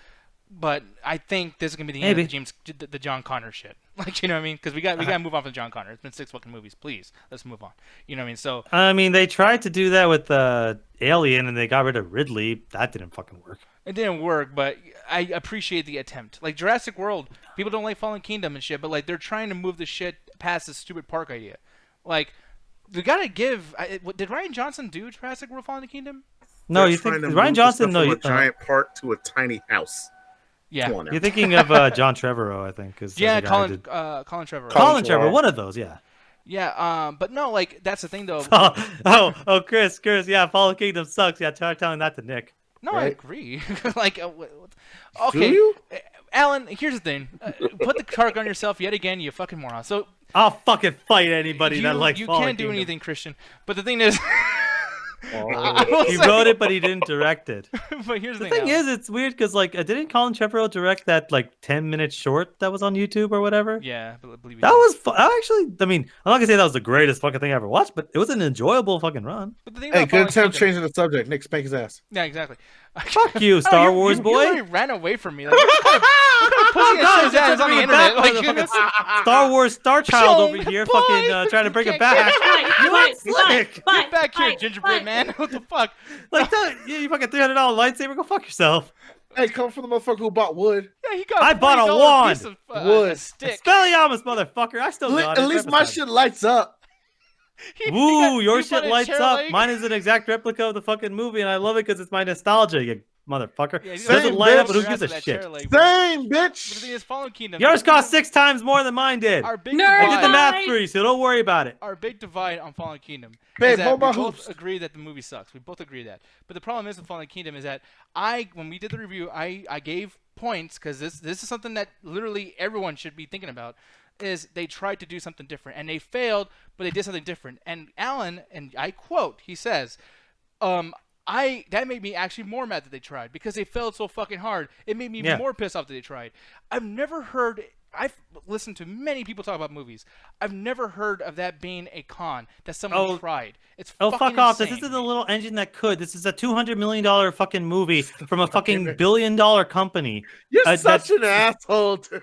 but I think this is gonna be the end of the John Connor shit. Like, you know what I mean? Because we got to move on from John Connor. It's been 6 fucking movies. Please, let's move on. You know what I mean? So I mean, they tried to do that with Alien, and they got rid of Ridley. That didn't fucking work. It didn't work, but I appreciate the attempt. Like Jurassic World, people don't like Fallen Kingdom and shit, but like they're trying to move the shit past this stupid park idea. Like, we gotta give. Did Ryan Johnson do Jurassic World: Fallen Kingdom? No, you think Ryan Johnson? No, from a giant park to a tiny house. Yeah, you're thinking of John Trevorrow, I think. Yeah, Colin Trevorrow. Colin Trevorrow, one of those, yeah. Yeah, but no, like that's the thing though. Chris, yeah, Fallen Kingdom sucks. Yeah, try telling that to Nick. No, right? I agree. Like, okay, do you? Alan. Here's the thing: put the target on yourself yet again, you fucking moron. So I'll fucking fight anybody that likes. You Fallen can't do Kingdom. anything, Christian. But the thing is, I will He say- wrote it, but he didn't direct it. But here's the The thing. thing is, it's weird because like, didn't Colin Trevorrow direct that like 10-minute short that was on YouTube or whatever? Yeah, I believe he That did. was actually. I mean, I'm not gonna say that was the greatest fucking thing I ever watched, but it was an enjoyable fucking run. But the thing Hey, about good Fallen attempt Kingdom- changing the subject. Nick, spank his ass. Yeah, exactly. Fuck you, Oh, Star Wars you boy. literally ran away from me. Like, what kind of pussy ass shit is that? It's on the internet. Like, Star Wars Star Child over Chong, here, boy. fucking trying to bring it back. You are slick. get back here, gingerbread man. What the fuck? Like, you fucking $300 lightsaber. Go fuck yourself. Hey, come from the motherfucker who bought wood. Yeah, he got. I bought a $40 wand. piece of, Wood. a stick. Spelliamus, motherfucker. I still got it. At least my shit lights up. Woo, your he shit bought a lights chair up. leg. Mine is an exact replica of the fucking movie, and I love it because it's my nostalgia, you motherfucker. Yeah, he's Doesn't Same, light up, bitch. but who Your gives a ass with that shit? chair leg, bro. Same, But the thing bitch. is, Fallen Kingdom. Yours cost 6 times more than mine did. Our big Nerd. I did the divide. math for you, so don't worry about it. Our big divide on Fallen Kingdom Babe, is that hold we my both hoops. agree that the movie sucks. We both agree that. But the problem is with Fallen Kingdom is that when we did the review, I gave points because this is something that literally everyone should be thinking about. Is they tried to do something different and they failed, but they did something different. And Alan, and I quote, he says, that made me actually more mad that they tried because they failed so fucking hard. It made me Yeah. more pissed off that they tried. I've listened to many people talk about movies. I've never heard of that being a con that someone tried. It's Oh, fucking fuck off. insane. This isn't a little engine that could. This is a $200 million fucking movie from a fucking billion-dollar company. You're that's- such an asshole, dude.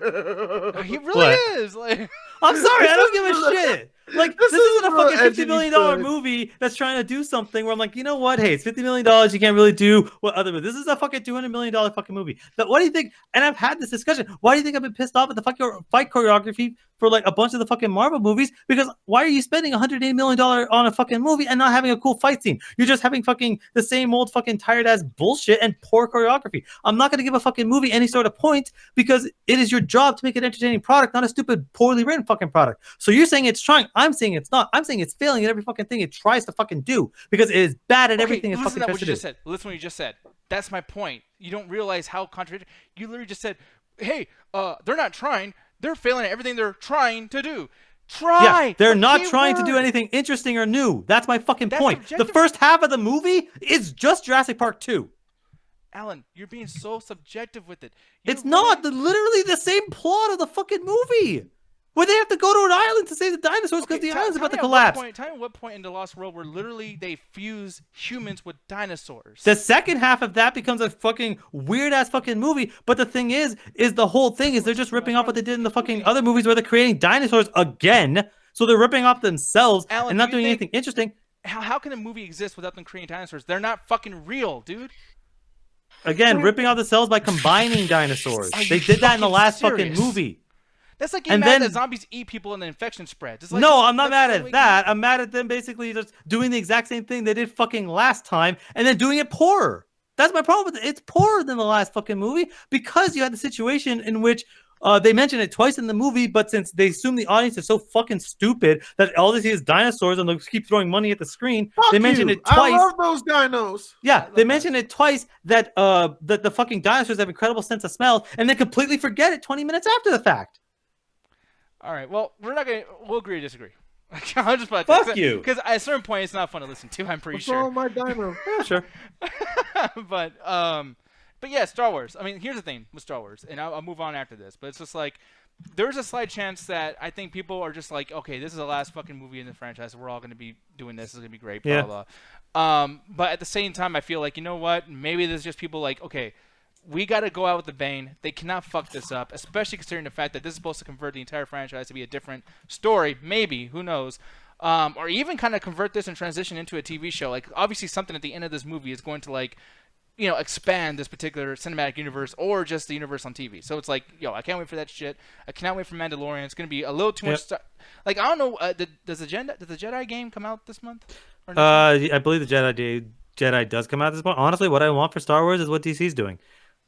He really What? is. Like, I'm sorry, I don't give a shit. Like, this isn't a is real fucking $50 engine million you could. movie that's trying to do something where I'm like, you know what? Hey, it's $50 million. You can't really do what other movies. This is a fucking $200 million fucking movie. But what do you think? And I've had this discussion. Why do you think I've been pissed off at the fucking fight choreography for like a bunch of the fucking Marvel movies? Because why are you spending $180 million on a fucking movie and not having a cool fight scene? You're just having fucking the same old fucking tired ass bullshit and poor choreography. I'm not going to give a fucking movie any sort of point because it is your job to make an entertaining product, not a stupid, poorly written fucking product. So you're saying it's trying. I'm saying it's not. I'm saying it's failing at every fucking thing it tries to fucking do because it is bad at everything it listen fucking to tries what to you do. just said. Listen to what you just said. That's my point. You don't realize how contradictory. You literally just said, "Hey, they're not trying. They're failing at everything they're trying to do." Try. Yeah, they're The not key trying to do word. anything interesting or new. That's my fucking That's point. The subjective. first half of the movie is just Jurassic Park 2. Alan, you're being so subjective with it. It's not literally the same plot of the fucking movie. Where they have to go to an island to save the dinosaurs because the island's about to collapse. Tell me what point in the Lost World where literally they fuse humans with dinosaurs. The second half of that becomes a fucking weird ass fucking movie. But the thing is the whole thing is they're just ripping off what they did in the fucking other movies where they're creating dinosaurs again. So they're ripping off themselves Alan, and not do you doing think- anything interesting. How can a movie exist without them creating dinosaurs? They're not fucking real, dude. Again, ripping off the cells by combining dinosaurs. Are They you did that in the fucking last serious? fucking movie. That's like getting And mad then- that zombies eat people and the infection spreads. It's like, No, I'm not that's mad the at way- that. I'm mad at them basically just doing the exact same thing they did fucking last time and then doing it poorer. That's my problem with it. It's poorer than the last fucking movie because you had the situation in which they mention it twice in the movie, but since they assume the audience is so fucking stupid that all they see is dinosaurs and they keep throwing money at the screen, Fuck they mention you. it twice. I love those dinos. Yeah, they mention it twice that the fucking dinosaurs have incredible sense of smell, and then completely forget it 20 minutes after the fact. All right, well, we'll agree to disagree. I'll just put Fuck you. Because at a certain point, it's not fun to listen to. I'm pretty What's sure. wrong with my dino? Yeah, sure. but yeah, Star Wars. I mean, here's the thing with Star Wars, and I'll move on after this. But it's just like there's a slight chance that I think people are just like, okay, this is the last fucking movie in the franchise. We're all going to be doing this. It's going to be great. Blah Yeah. blah blah. But at the same time, I feel like, you know what? Maybe there's just people like, okay, we got to go out with a bang. They cannot fuck this up, especially considering the fact that this is supposed to convert the entire franchise to be a different story. Maybe, who knows? Or even kind of convert this and transition into a TV show. Like, obviously, something at the end of this movie is going to, like, you know, expand this particular cinematic universe or just the universe on TV. So it's like, yo, I can't wait for that shit. I cannot wait for Mandalorian. It's going to be a little too much stuff. Like, I don't know. Does the Jedi game come out this month? Or next month? I believe the Jedi does come out at this point. Honestly, what I want for Star Wars is what DC's doing.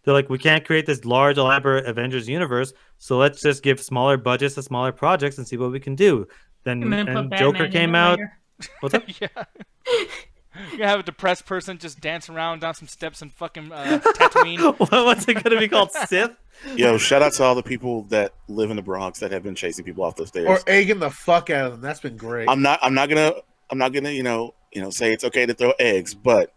They're like, we can't create this large, elaborate Avengers universe, so let's just give smaller budgets to smaller projects and see what we can do. Then And then put Joker Batman in came it out. later. What's up? Yeah. You have a depressed person just dance around down some steps and fucking Tatooine. What's it gonna be called? Sith? Yo, shout out to all the people that live in the Bronx that have been chasing people off the stairs. Or egging the fuck out of them. That's been great. I'm not gonna, say it's okay to throw eggs, but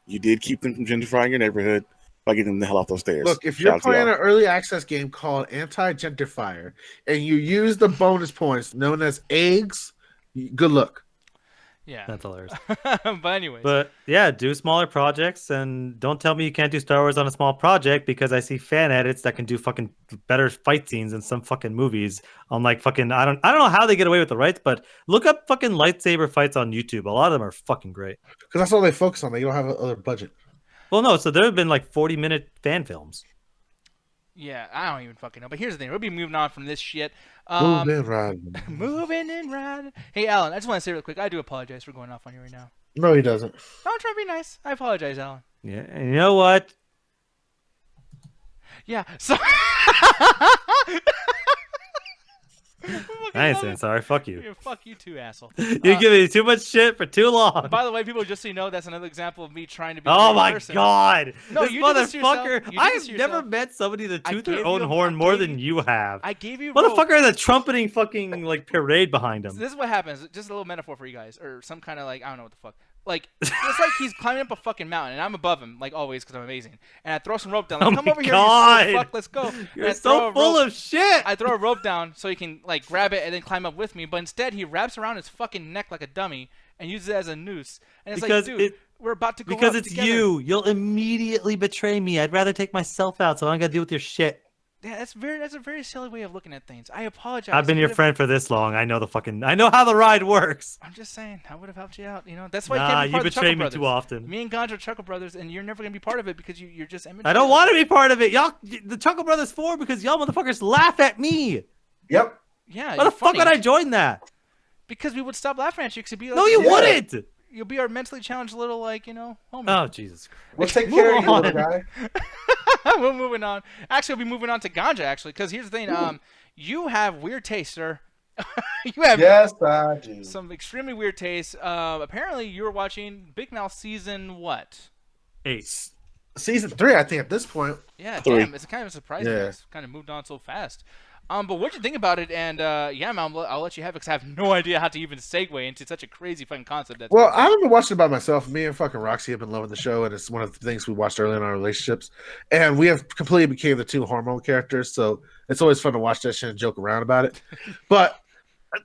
you did keep them from gentrifying your neighborhood by getting them the hell off those stairs. Look, if Shout you're out to playing y'all. an early access game called Anti-Gentrifier and you use the bonus points known as eggs, good luck. Yeah. That's hilarious. But anyways. But yeah, do smaller projects, and don't tell me you can't do Star Wars on a small project, because I see fan edits that can do fucking better fight scenes in some fucking movies. On like fucking I don't know how they get away with the rights, but look up fucking lightsaber fights on YouTube. A lot of them are fucking great. Because that's all they focus on. They don't have other budget. Well, no, so there have been like 40-minute fan films. Yeah, I don't even fucking know. But here's the thing: we'll be moving on from this shit. Moving right. Moving and riding. Hey, Alan, I just want to say real quick, I do apologize for going off on you right now. No, he doesn't. I'm trying to be nice. I apologize, Alan. Yeah, and you know what? Yeah. So. I ain't saying sorry. Fuck you. Yeah, fuck you too, asshole. You give me too much shit for too long. By the way, people, just so you know, that's another example of me trying to be. Oh a my person. god! No, this you did this to yourself. motherfucker! You did this I've to never yourself. met somebody to I toot gave their own you- horn I more gave than you- you have. I gave you. rope. Motherfucker has a trumpeting fucking like parade behind him. This is what happens. Just a little metaphor for you guys, or some kind of like I don't know what the fuck. Like it's like he's climbing up a fucking mountain, and I'm above him, like always, because I'm amazing. And I throw some rope down. Like, Oh come my over here, God. you sick fuck. Let's go. And You're I so throw a full rope- of shit. I throw a rope down so he can like grab it and then climb up with me. But instead, he wraps around his fucking neck like a dummy and uses it as a noose. And it's Because like, dude, it- we're about to go Because up it's together. you. You'll immediately betray me. I'd rather take myself out, so I don't gotta deal with your shit. Yeah, that's a very silly way of looking at things. I apologize. I've been I your would've- friend for this long. I know how the ride works. I'm just saying, I would have helped you out. You know, that's why you Nah, can't be you part of the betray Chuckle me Brothers. too often. Me and Gandra are Chuckle Brothers, and you're never gonna be part of it because you're just immature. I don't want to be part of it. Y'all, the Chuckle Brothers 4, because y'all motherfuckers laugh at me. Yep. Yeah. Why you're the fuck funny. would I join that? Because we would stop laughing at you. Cause it'd be like, No, you Yeah. wouldn't. You'll be our mentally challenged little like homie. Oh Jesus Christ. We'll take Move care of you, on. little guy. We're moving on. Actually, we'll be moving on to Ganja. Actually, because here's the thing. You have weird taste, sir. You have Yes, I do. some extremely weird taste. Apparently, you were watching Big Mouth season what? 8. Season 3, I think, at this point. Yeah, 3. damn, it's kind of a surprise. Yeah. It's kind of moved on so fast. But what'd you think about it? And yeah, man, I'll let you have it because I have no idea how to even segue into such a crazy fucking concept. That's Well, I haven't been watching it by myself. Me and fucking Roxy have been loving the show, and it's one of the things we watched early in our relationships. And we have completely became the two hormone characters, so it's always fun to watch that shit and joke around about it. But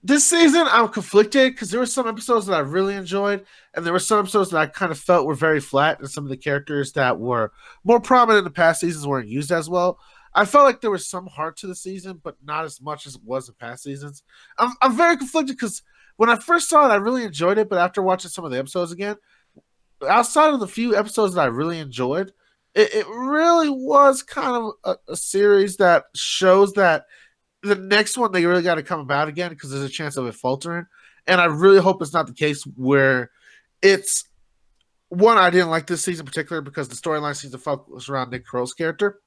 this season, I'm conflicted because there were some episodes that I really enjoyed, and there were some episodes that I kind of felt were very flat, and some of the characters that were more prominent in the past seasons weren't used as well. I felt like there was some heart to the season, but not as much as it was in past seasons. I'm very conflicted because when I first saw it, I really enjoyed it, but after watching some of the episodes again, outside of the few episodes that I really enjoyed, it really was kind of a series that shows that the next one they really got to come about again because there's a chance of it faltering. And I really hope it's not the case where it's one. I didn't like this season in particular because the storyline seems to focus around Nick Kroll's character.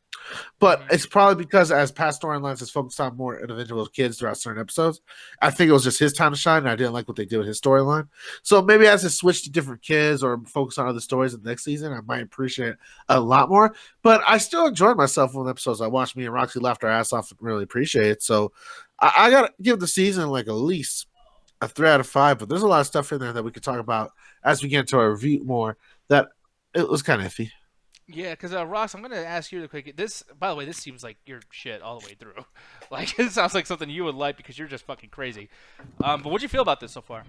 But it's probably because as past storylines has focused on more individual kids throughout certain episodes. I think it was just his time to shine, and I didn't like what they did with his storyline. So maybe as it switched to different kids or focus on other stories in the next season, I might appreciate it a lot more. But I still enjoyed myself on the episodes I watched. Me and Roxy laughed our ass off and really appreciate it. So I got to give the season like at least a 3 out of 5. But there's a lot of stuff in there that we could talk about as we get into our review more that it was kind of iffy. Yeah, because Ross, I'm gonna ask you real quick. This, by the way, this seems like your shit all the way through. Like it sounds like something you would like because you're just fucking crazy. But what'd you feel about this so far?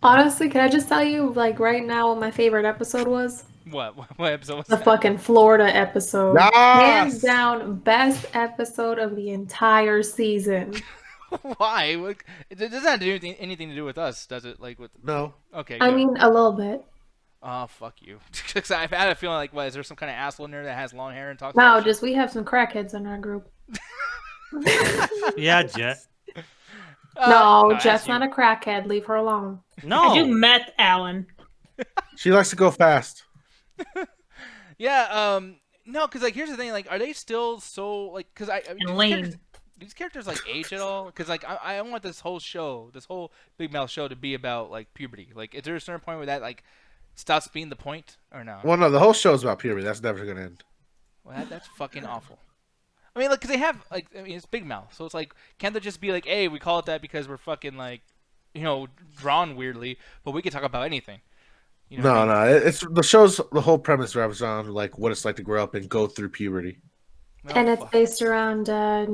Honestly, can I just tell you, like, right now what my favorite episode was? What episode was The that? fucking Florida episode. Yes! Hands down, best episode of the entire season. Why? It doesn't have to do anything to do with us, does it? Like with No. okay. I good. mean, a little bit. Oh fuck you! Because I've had a feeling like, what is there some kind of asshole in there that has long hair and talks? No, about shit? just we have some crackheads in our group. Yeah, Jet. No, that's Jeff's you. not a crackhead. Leave her alone. No. I do meth, Alan. She likes to go fast. Yeah. No, because like here's the thing. Like, are they still so like? Because I mean, And lean. these characters like age at all? Because like I want this whole show, this whole Big Mouth show to be about like puberty. Like, is there a certain point where that like stops being the point or no? Well, no, the whole show's about puberty. That's never going to end. Well, that's fucking awful. I mean, like, because they have like, I mean, it's Big Mouth, so it's like, can't they just be like, hey, we call it that because we're fucking like drawn weirdly, but we could talk about anything. You know what I No, mean? no. It's the show's the whole premise revolves on like what it's like to grow up and go through puberty. Well, And it's based around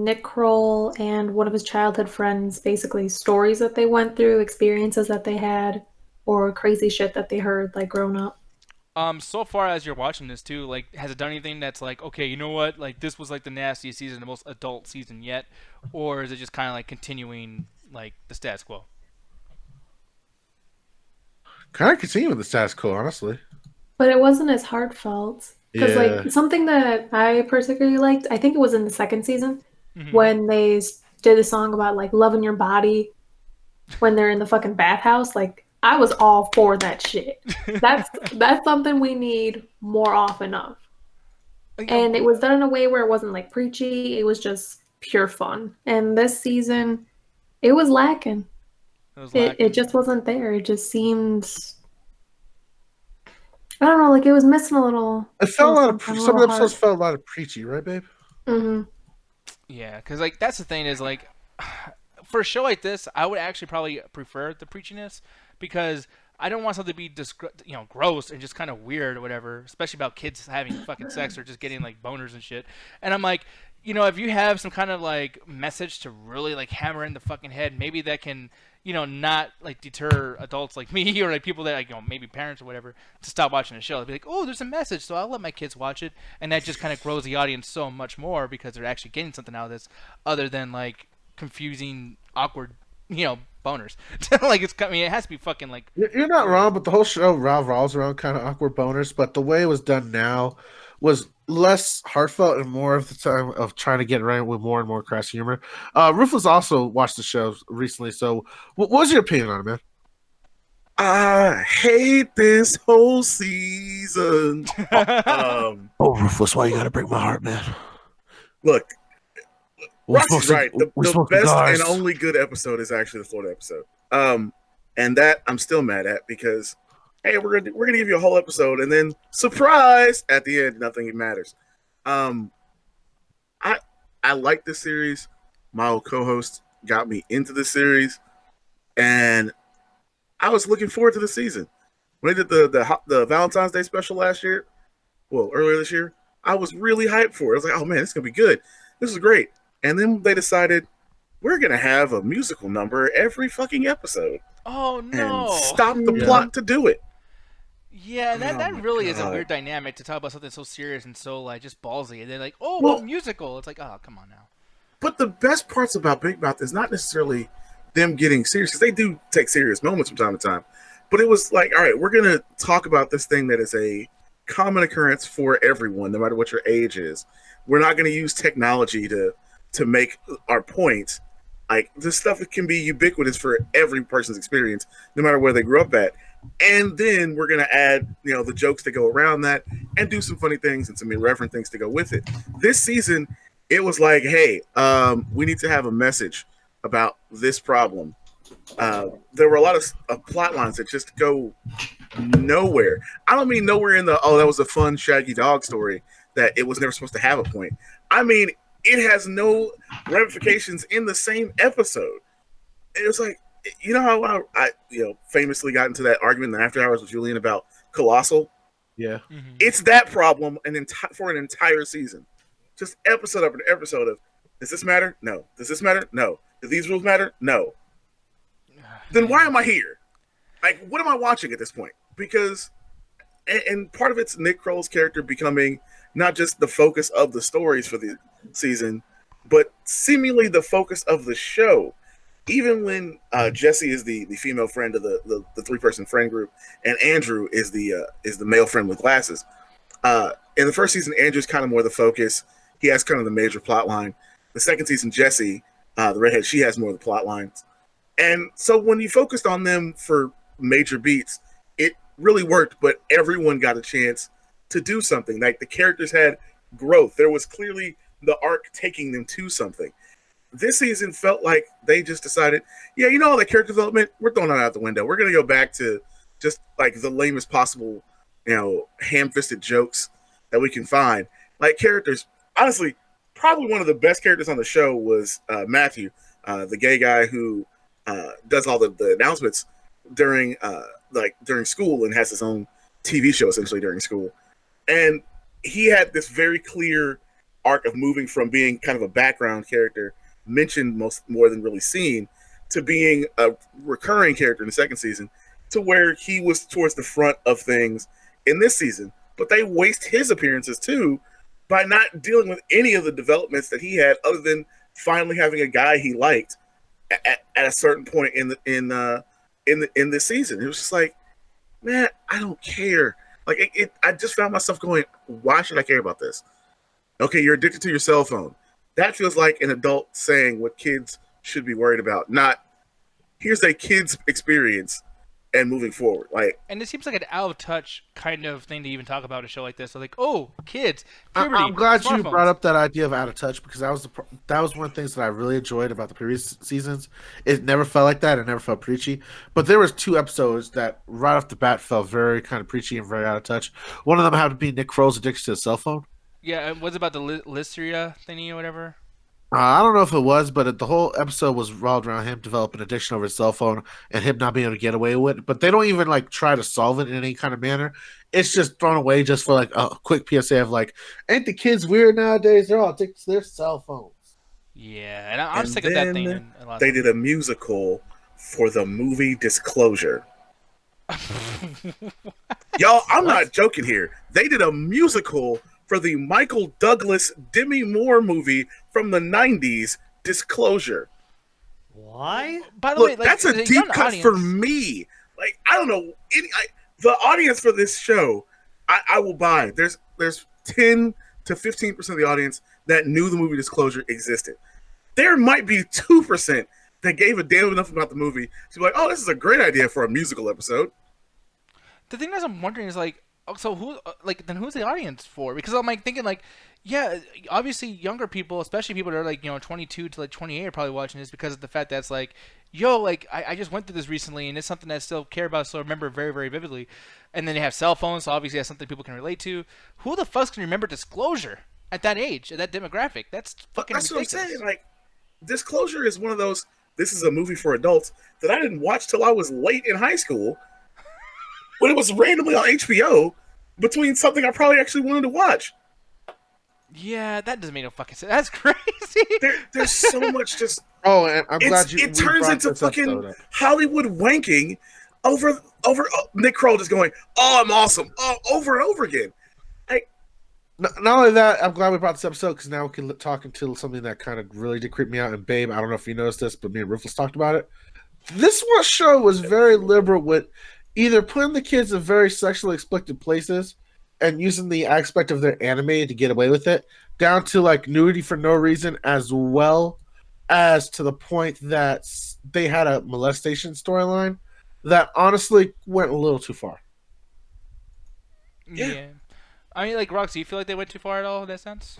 Nick Kroll and one of his childhood friends, basically stories that they went through, experiences that they had, or crazy shit that they heard like growing up. so far as you're watching this too, like, has it done anything that's like, okay, you know what, like this was like the nastiest season, the most adult season yet, or is it just kind of like continuing like the status quo? Kind of continue with the status quo, honestly. But it wasn't as heartfelt. Because Yeah. like something that I particularly liked, I think it was in the second season Mhm. when they did a song about like loving your body when they're in the fucking bathhouse. Like I was all for that shit. That's something we need more often of. And it was done in a way where it wasn't like preachy. It was just pure fun. And this season, it was lacking. It was It lacking. just wasn't there. It just seemed, I don't know, like it was missing a little. It felt a lot of something, a some of little the episodes heart. felt a lot of preachy, right, babe? Mm-hmm. Yeah, because like that's the thing is like, for a show like this, I would actually probably prefer the preachiness because I don't want something to be gross and just kind of weird or whatever, especially about kids having fucking sex or just getting like boners and shit. And I'm like, if you have some kind of like message to really like hammer in the fucking head, maybe that can not like deter adults like me or like people that like maybe parents or whatever to stop watching the show. They'll be like, oh, there's a message, so I'll let my kids watch it, and that just kind of grows the audience so much more because they're actually getting something out of this other than like confusing, awkward, boners. Like it has to be fucking like. You're not wrong, but the whole show revolves around kind of awkward boners. But the way it was done now was less heartfelt and more of the time of trying to get right with more and more crass humor. Rufus also watched the show recently, so what was your opinion on it, man? I hate this whole season. Oh, Rufus, why you gotta break my heart, man? Look, We Roxy's smoke right. we The smoke best cigars. and only good episode is actually the Florida episode. And that I'm still mad at because hey, we're gonna give you a whole episode and then surprise at the end, nothing matters. Um, I like this series. My old co-host got me into the series, and I was looking forward to the season. When they did the Valentine's Day special last year, well, earlier this year, I was really hyped for it. I was like, oh man, this is gonna be good. This is great. And then they decided we're gonna have a musical number every fucking episode Oh and no! stop the Yeah. plot to do it. Yeah, Oh that my really is a God. weird dynamic to talk about something so serious and so like just ballsy, and they're like, oh, Well- a musical. It's like, oh, come on now. But the best parts about Big Mouth is not necessarily them getting serious, because they do take serious moments from time to time. But it was like, all right, we're gonna talk about this thing that is a common occurrence for everyone, no matter what your age is. We're not gonna use technology to make our point. Like this stuff can be ubiquitous for every person's experience, no matter where they grew up at. And then we're gonna add, the jokes that go around that, and do some funny things and some irreverent things to go with it. This season, it was like, hey, we need to have a message about this problem. There were a lot of plot lines that just go nowhere. I don't mean nowhere in the, oh, that was a fun Shaggy Dog story that it was never supposed to have a point. I mean, it has no ramifications in the same episode. It was like, how I famously got into that argument in the after hours with Julian about Colossal. Yeah. Mm-hmm. It's that problem for an entire season. Just episode after episode of, does this matter? No. Does this matter? No. Do these rules matter? No. Then why am I here? Like, what am I watching at this point? Because, and part of it's Nick Kroll's character becoming not just the focus of the stories for the season, but seemingly the focus of the show. Even when Jesse is the female friend of the 3-person friend group, and Andrew is the male friend with glasses. In the first season, Andrew's kind of more the focus. He has kind of the major plot line. The second season, Jesse, the redhead, she has more of the plot lines. And so when you focused on them for major beats, it really worked, but everyone got a chance to do something. Like the characters had growth. There was clearly the arc taking them to something. This season felt like they just decided, yeah, all that character development, we're throwing that out the window. We're going to go back to just like the lamest possible, ham-fisted jokes that we can find. Like characters, honestly, probably one of the best characters on the show was Matthew, the gay guy who does all the announcements during during school and has his own TV show essentially during school. And he had this very clear arc of moving from being kind of a background character, mentioned more than really seen, to being a recurring character in the second season, to where he was towards the front of things in this season. But they waste his appearances too by not dealing with any of the developments that he had, other than finally having a guy he liked at a certain point in this season. It was just like, man, I don't care. Like I just found myself going, why should I care about this? Okay, you're addicted to your cell phone. That feels like an adult saying what kids should be worried about. Not, here's a kid's experience and moving forward. Like, and it seems like an out of touch kind of thing to even talk about a show like this. So like, oh, kids, puberty, I'm glad you smartphones. brought up that idea of out of touch, because that was one of the things that I really enjoyed about the previous seasons. It never felt like that. It never felt preachy. But there was 2 episodes that right off the bat felt very kind of preachy and very out of touch. One of them happened to be Nick Kroll's addiction to his cell phone. Yeah, it was about the Listeria thingy or whatever. I don't know if it was, but the whole episode was revolved around him developing addiction over his cell phone and him not being able to get away with it. But they don't even like try to solve it in any kind of manner. It's just thrown away just for like a quick PSA of like, ain't the kids weird nowadays? They're all addicted to their cell phones. Yeah, and I'm sick of that thing. They did a musical for the movie Disclosure. Y'all, I'm not joking here. They did a musical for the Michael Douglas Demi Moore movie from the 90s, Disclosure. Why? By the Look, way, like, that's a the deep young cut audience. for me. Like, I don't know. The audience for this show, I will buy. There's 10 to 15% of the audience that knew the movie Disclosure existed. There might be 2% that gave a damn enough about the movie to be like, oh, this is a great idea for a musical episode. The thing that I'm wondering is like, so then who's the audience for? Because I'm like thinking like, yeah, obviously younger people, especially people that are like 22 to like 28, are probably watching this because of the fact that it's like, yo, like I just went through this recently and it's something that I still care about, so I remember very, very vividly. And then they have cell phones, so obviously that's something people can relate to. Who the fuck can remember Disclosure at that age, at that demographic? That's fucking That's ridiculous. what I'm saying. Like, Disclosure is one of those, this is a movie for adults that I didn't watch till I was late in high school when it was randomly on HBO between something I probably actually wanted to watch. Yeah, that doesn't make no fucking sense. That's crazy. There's so much just... Oh, and I'm glad it turns into fucking Hollywood wanking over Nick Kroll just going, oh, I'm awesome, over and over again. Not only that, I'm glad we brought this episode because now we can talk into something that kind of really did creep me out. And Babe, I don't know if you noticed this, but me and Rufus talked about it. This one show was very liberal with either putting the kids in very sexually explicit places and using the aspect of their anime to get away with it, down to like nudity for no reason, as well as to the point that they had a molestation storyline that honestly went a little too far. Yeah. I mean, like, Rox, do you feel like they went too far at all in that sense?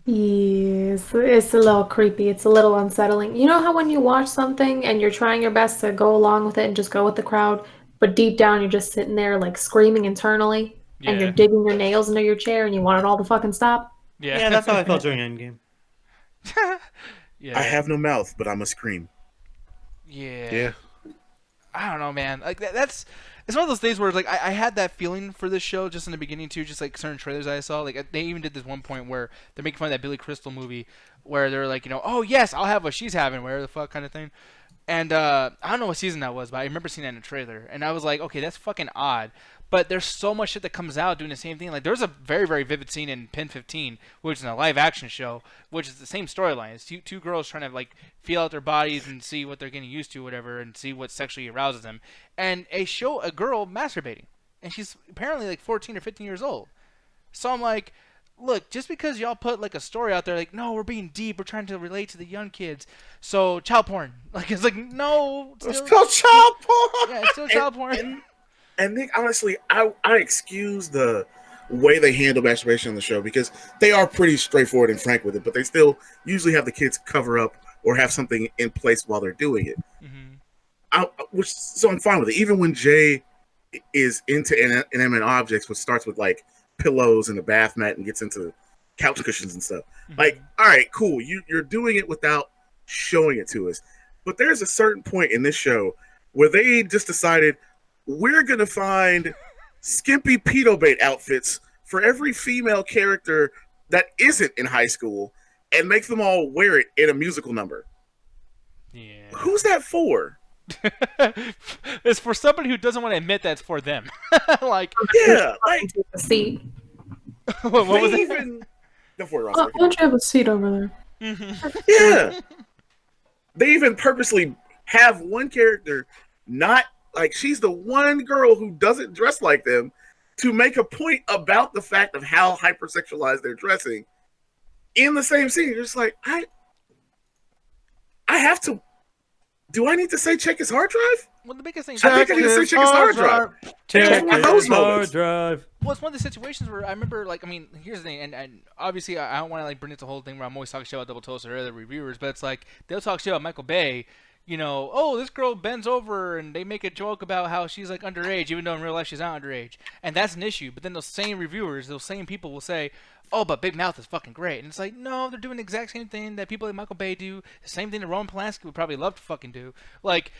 Yes, it's a little creepy. It's a little unsettling. You know how when you watch something and you're trying your best to go along with it and just go with the crowd, but deep down you're just sitting there like screaming internally and you're digging your nails into your chair and you want it all to fucking stop? Yeah, that's how I felt during Endgame. Yeah. I have no mouth, but I must scream. Yeah. I don't know, man. Like that's it's one of those things where like I had that feeling for this show just in the beginning too, just like certain trailers I saw. Like they even did this one point where they're making fun of that Billy Crystal movie where they're like, oh yes, I'll have what she's having, whatever the fuck kind of thing. And I don't know what season that was, but I remember seeing that in a trailer, and I was like, okay, that's fucking odd. But there's so much shit that comes out doing the same thing. Like there's a very, very vivid scene in Pen 15, which is a live action show, which is the same storyline. It's two girls trying to like feel out their bodies and see what they're getting used to, whatever, and see what sexually arouses them. And they show a girl masturbating, and she's apparently like 14 or 15 years old. So I'm like, look, just because y'all put like a story out there, like, no, we're being deep, we're trying to relate to the young kids, so child porn. Like it's like, no, it's still child porn. Yeah, it's still child porn. And Nick, honestly, I excuse the way they handle masturbation on the show because they are pretty straightforward and frank with it, but they still usually have the kids cover up or have something in place while they're doing it. Mm-hmm. So I'm fine with it. Even when Jay is into inanimate objects, which starts with like pillows and a bath mat and gets into couch cushions and stuff. Mm-hmm. Like, all right, cool. You're doing it without showing it to us. But there's a certain point in this show where they just decided we're gonna find skimpy pedo bait outfits for every female character that isn't in high school and make them all wear it in a musical number. Yeah. Who's that for? It's for somebody who doesn't want to admit that's for them. Like, Yeah, like A seat. what was they it? even. Go for it, Ross. Oh, don't you have a seat over there? Yeah. They even purposely have one character not like she's the one girl who doesn't dress like them to make a point about the fact of how hypersexualized they're dressing in the same scene. You're just like, I have to. Do I need to say check his hard drive? Well, the biggest thing. I think I need to say check his hard drive. Check Like, those his hard moments. drive. Well, it's one of the situations where I remember, like, I mean, here's the thing, and obviously I don't want to like bring it to the whole thing where I'm always talking shit about Double Toasted or other reviewers, but it's like they'll talk shit about Michael Bay. You know, oh, this girl bends over, and they make a joke about how she's like underage, even though in real life she's not underage, and that's an issue. But then those same reviewers, those same people will say, oh, but Big Mouth is fucking great, and it's like, no, they're doing the exact same thing that people like Michael Bay do, the same thing that Roman Polanski would probably love to fucking do. Like,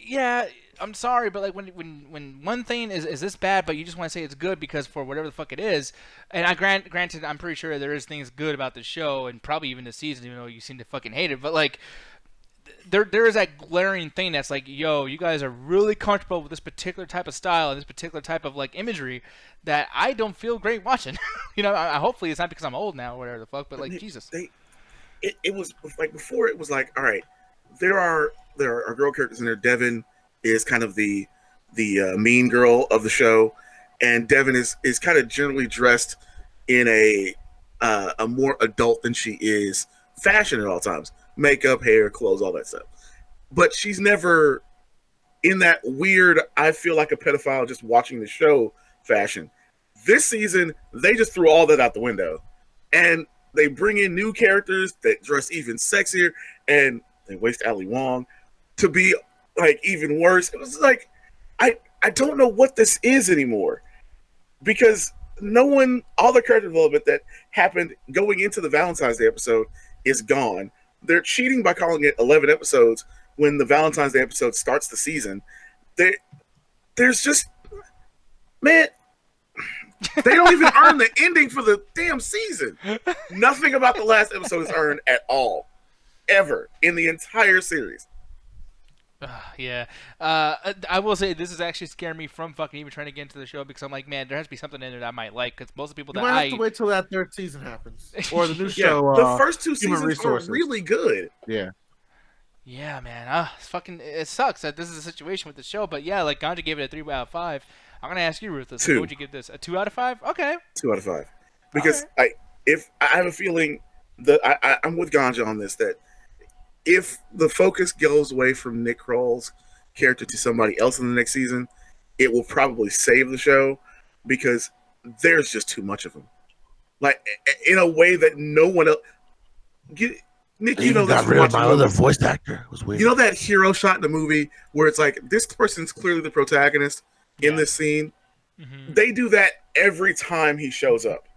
yeah, I'm sorry, but like when one thing is this bad, but you just want to say it's good because for whatever the fuck it is, and granted, I'm pretty sure there is things good about the show and probably even the season, even though you seem to fucking hate it, but like. There is that glaring thing that's like, yo, you guys are really comfortable with this particular type of style and this particular type of like imagery that I don't feel great watching. You know, hopefully it's not because I'm old now or whatever the fuck, but like Jesus. It was like before. It was like, all right, there are girl characters in there. Devin is kind of the mean girl of the show, and Devin is kind of generally dressed in a more adult than she is fashion at all times. Makeup, hair, clothes, all that stuff. But she's never in that weird, I feel like a pedophile just watching the show fashion. This season, they just threw all that out the window. And they bring in new characters that dress even sexier, and they waste Ali Wong to be like even worse. It was like, I don't know what this is anymore. Because all the character development that happened going into the Valentine's Day episode is gone. They're cheating by calling it 11 episodes when the Valentine's Day episode starts the season. There's just, man, they don't even earn the ending for the damn season. Nothing about the last episode is earned at all, ever, in the entire series. Yeah. I will say this is actually scaring me from fucking even trying to get into the show because I'm like, man, there has to be something in there that I might like because most of the people You that might have to wait till that third season happens, or the new Yeah, show. the first two Human seasons Resources. are really good. Yeah. Yeah, man. It's fucking. It sucks that this is a situation with the show, but yeah, like Ganja gave it a 3 out of 5. I'm gonna ask you, Ruthless. 2. What would you give this? A 2 out of 5? Okay. 2 out of 5. Because I have a feeling that I'm with Ganja on this, that if the focus goes away from Nick Kroll's character to somebody else in the next season, it will probably save the show because there's just too much of them. Like in a way that no one else. Nick, you know got this. rid of my other voice actor. It was weird. You know that hero shot in the movie where it's like this person's clearly the protagonist in this scene. Mm-hmm. They do that every time he shows up.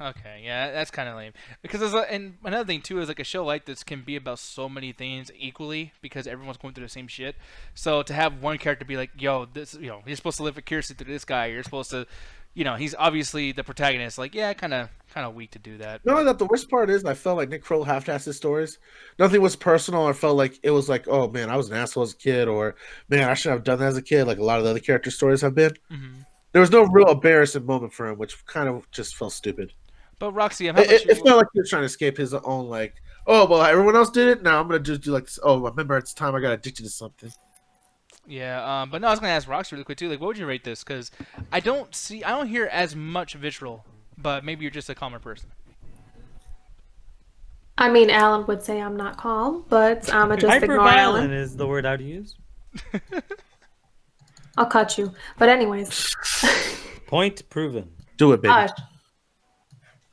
Okay, yeah, that's kind of lame. Because and another thing too is like a show like this can be about so many things equally because everyone's going through the same shit. So to have one character be like, "Yo, this, you're supposed to live vicariously through this guy. You're supposed to, he's obviously the protagonist." Like, yeah, kind of weak to do that. No, that the worst part is I felt like Nick Kroll half-assed his stories. Nothing was personal. I felt like it was like, oh man, I was an asshole as a kid, or man, I shouldn't have done that as a kid. Like a lot of the other character stories have been. Mm-hmm. There was no real embarrassing moment for him, which kind of just felt stupid. But Roxy, it felt like he was trying to escape his own, like, oh, well, everyone else did it. Now I'm going to just do like this. Oh, remember it's time I got addicted to something. Yeah, but no, I was going to ask Roxy really quick too. Like, what would you rate this? Because I don't hear as much visceral, but maybe you're just a calmer person. I mean, Alan would say I'm not calm, but I'm just ignore Alan. Hyperviolent is the word I'd use. I'll cut you. But anyways. Point proven. Do it, baby.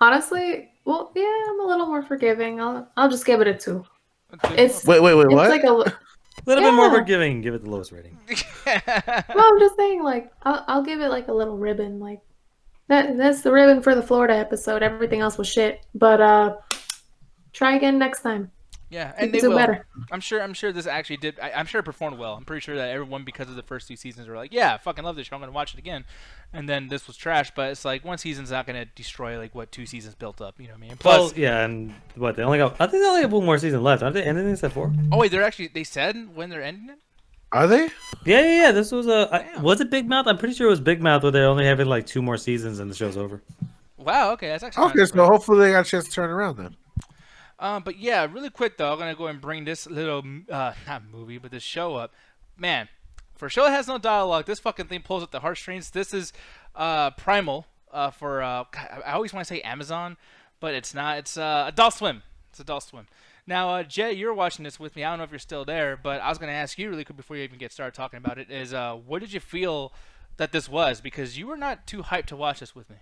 Honestly, well, yeah, I'm a little more forgiving. I'll just give it a 2. It's wait, it's what? like A little bit more forgiving. Give it the lowest rating. No, I'm just saying, like, I'll give it like a little ribbon. Like that's the ribbon for the Florida episode. Everything else was shit. But try again next time. Yeah, You and can they do will. better. I'm sure this actually did. I'm sure it performed well. I'm pretty sure that everyone, because of the first 2 seasons, were like, "Yeah, I fucking love this show. I'm gonna watch it again." And then this was trash, but it's like one season's not gonna destroy like what 2 seasons built up. You know what I mean? Plus, Well, yeah, and what they only got? I think they only have one more season left. Aren't they ending this at 4? oh wait, they said when they're ending it. Are they? Yeah. This was Damn. was it Big Mouth? I'm pretty sure it was Big Mouth where they're only having like 2 more seasons and the show's over. Wow. Okay, that's actually Okay, so hopefully they got a chance to turn around then. But yeah, really quick though, I'm gonna go and bring this little not movie, but this show up. Man, for a show that has no dialogue, this fucking thing pulls at the heartstrings. This is Primal for God, I always want to say Amazon, but it's not. It's Adult Swim. It's Adult Swim. Now, Jet, you're watching this with me. I don't know if you're still there, but I was gonna ask you really quick before you even get started talking about it. Is what did you feel that this was? Because you were not too hyped to watch this with me.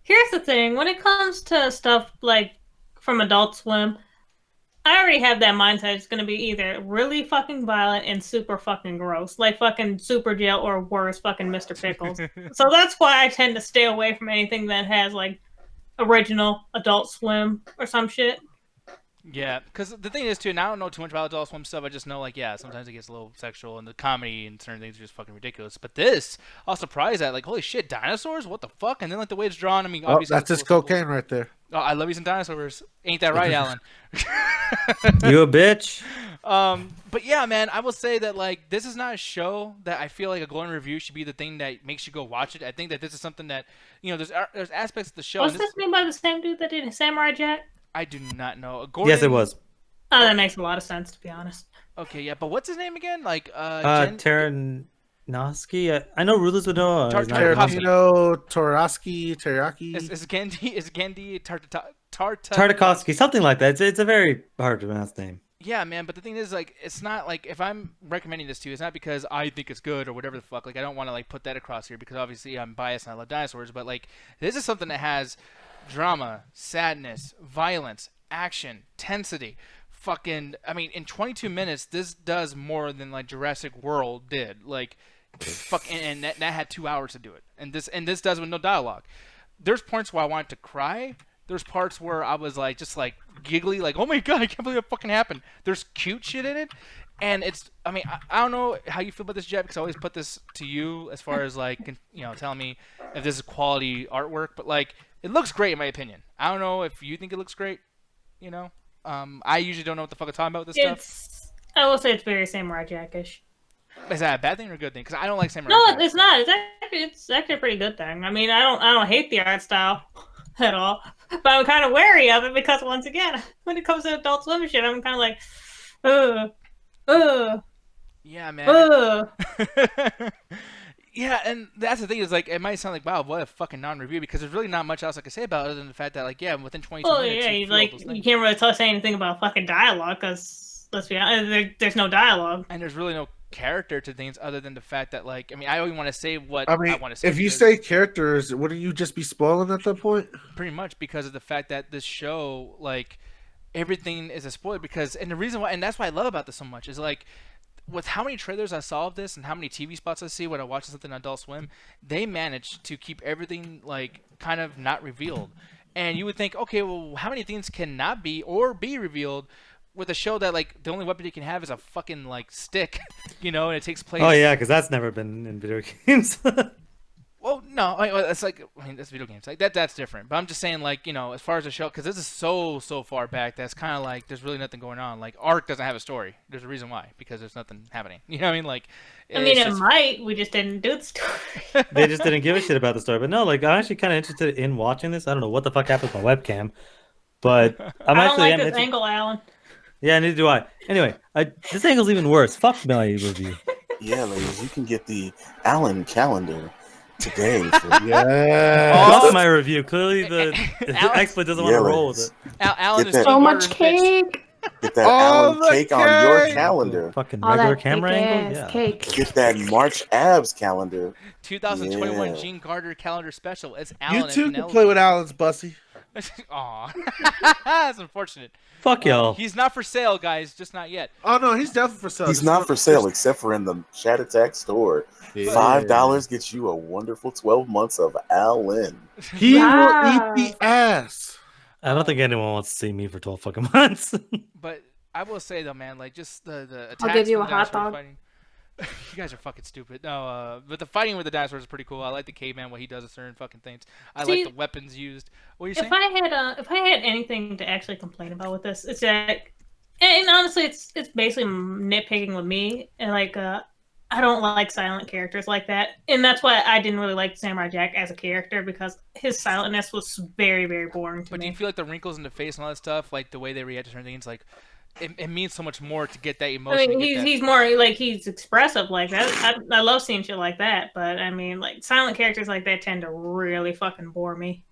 Here's the thing: when it comes to stuff like from Adult Swim, I already have that mindset. It's gonna be either really fucking violent and super fucking gross, like fucking Super Jail or worse, fucking Mr. Pickles. So that's why I tend to stay away from anything that has like original Adult Swim or some shit. Yeah, because the thing is too, and I don't know too much about Adult Swim stuff. I just know like sometimes it gets a little sexual, and the comedy and certain things are just fucking ridiculous. But this, I was surprised at, like, holy shit, dinosaurs? What the fuck? And then like the way it's drawn, I mean, Oh, obviously that's just cocaine right there. Oh, I love you some dinosaurs. Ain't that right, Alan? You a bitch. But yeah, man, I will say that like this is not a show that I feel like a glowing review should be the thing that makes you go watch it. I think that this is something that there's aspects of the show. Was and this made by the same dude that did Samurai Jack? I do not know. Gordon, Yes, it was. Oh, that makes a lot of sense, to be honest. Okay, yeah, but what's his name again? Like Tarantinoski. I know Rulers would know. Tarantino, Teriyaki. Is Gandhi Tartakovsky, something like that. It's a very hard to pronounce name. Yeah, man, but the thing is, like, it's not like if I'm recommending this to you, it's not because I think it's good or whatever the fuck. Like, I don't want to like put that across here because obviously I'm biased and I love dinosaurs. But like, this is something that has drama, sadness, violence, action, tensity. Fucking, I mean, in 22 minutes, this does more than like Jurassic World did. Like, fucking, and that had 2 hours to do it. And this does with no dialogue. There's points where I wanted to cry. There's parts where I was like, just like giggly, like, oh my god, I can't believe it fucking happened. There's cute shit in it, and it's, I mean, I don't know how you feel about this, Jet, because I always put this to you as far as like, telling me if this is quality artwork, but like, it looks great in my opinion. I don't know if you think it looks great. I usually don't know what the fuck I'm talking about with this stuff. I will say it's very Samurai Jack-ish. Is that a bad thing or a good thing? Because I don't like Samurai No, Jack. it's not. It's actually a pretty good thing. I mean, I don't hate the art style at all, but I'm kind of wary of it because once again, when it comes to Adult Swim shit, I'm kind of like, Yeah, man. ugh. Yeah, and that's the thing is like it might sound like wow, what a fucking non-review because there's really not much else I can say about it other than the fact that like within 22 Well, minutes. yeah, you can't really say anything about fucking dialogue because let's be honest, there's no dialogue, and there's really no character to things other than the fact that like I mean I only want to say what I mean, want to say. if you say characters, wouldn't you just be spoiling at that point? Pretty much because of the fact that this show like everything is a spoiler because and the reason why and that's what I love about this so much is like. With how many trailers I saw of this and how many TV spots I see when I watch something on Adult Swim, they managed to keep everything like kind of not revealed. And you would think, okay, well, how many things can not be or be revealed with a show that like the only weapon you can have is a fucking like stick, and it takes place. Oh yeah, because that's never been in video games. Well, no, it's like that's video games. Like that's different. But I'm just saying, like as far as the show, because this is so far back, that's kind of like there's really nothing going on. Like Ark doesn't have a story. There's a reason why, because there's nothing happening. You know what I mean? Like, it might. We just didn't do the story. They just didn't give a shit about the story. But no, like I'm actually kind of interested in watching this. I don't know what the fuck happened with my webcam, but I don't like this angle, Alan. Yeah, neither do I. Anyway, this angle's even worse. Fuck my review. Yeah, ladies, you can get the Allen calendar today. Fuck my review. Clearly, the expert doesn't want to roll with it. Alan is so much cake. Get that Allen cake on your calendar. Fucking All regular that camera angle. Yeah. cake. Get that March abs calendar. 2021 Yeah. Gene Carter calendar special. It's Alan. You too can play with Alan's bussy. Aw, that's unfortunate. Fuck y'all. He's not for sale, guys. Just not yet. Oh no, he's definitely for sale. He's not for sale except for in the Chat Attack store. Yeah. $5 gets you a wonderful 12 months of Allen. He Wow. will eat the ass. I don't think anyone wants to see me for 12 fucking months. But I will say though, man, like just the attacks I'll give you from a the hot dinosaurs dog. fighting. You guys are fucking stupid. No, but the fighting with the dinosaurs is pretty cool. I like the caveman, what he does with certain fucking things. I like See, the weapons used. What are you if saying? I had anything to actually complain about with this, it's that, and honestly, it's basically nitpicking with me, and like I don't like silent characters like that, and that's why I didn't really like Samurai Jack as a character because his silentness was very very boring to But do you me. feel like the wrinkles in the face and all that stuff, like the way they react to certain things, like it means so much more to get that I emotion? mean, to get that... he's more like he's expressive like that. I love seeing shit like that, but I mean, like silent characters like that tend to really fucking bore me.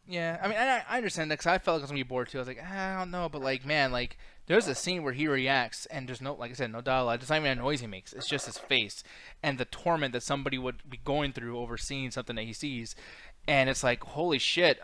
Yeah, I mean, I understand that because I felt like I was gonna be bored too. I was like, I don't know, but like, man, like, there's a scene where he reacts and there's no, like I said, no dialogue. It's not even a noise he makes. It's just his face and the torment that somebody would be going through over seeing something that he sees, and it's like, holy shit.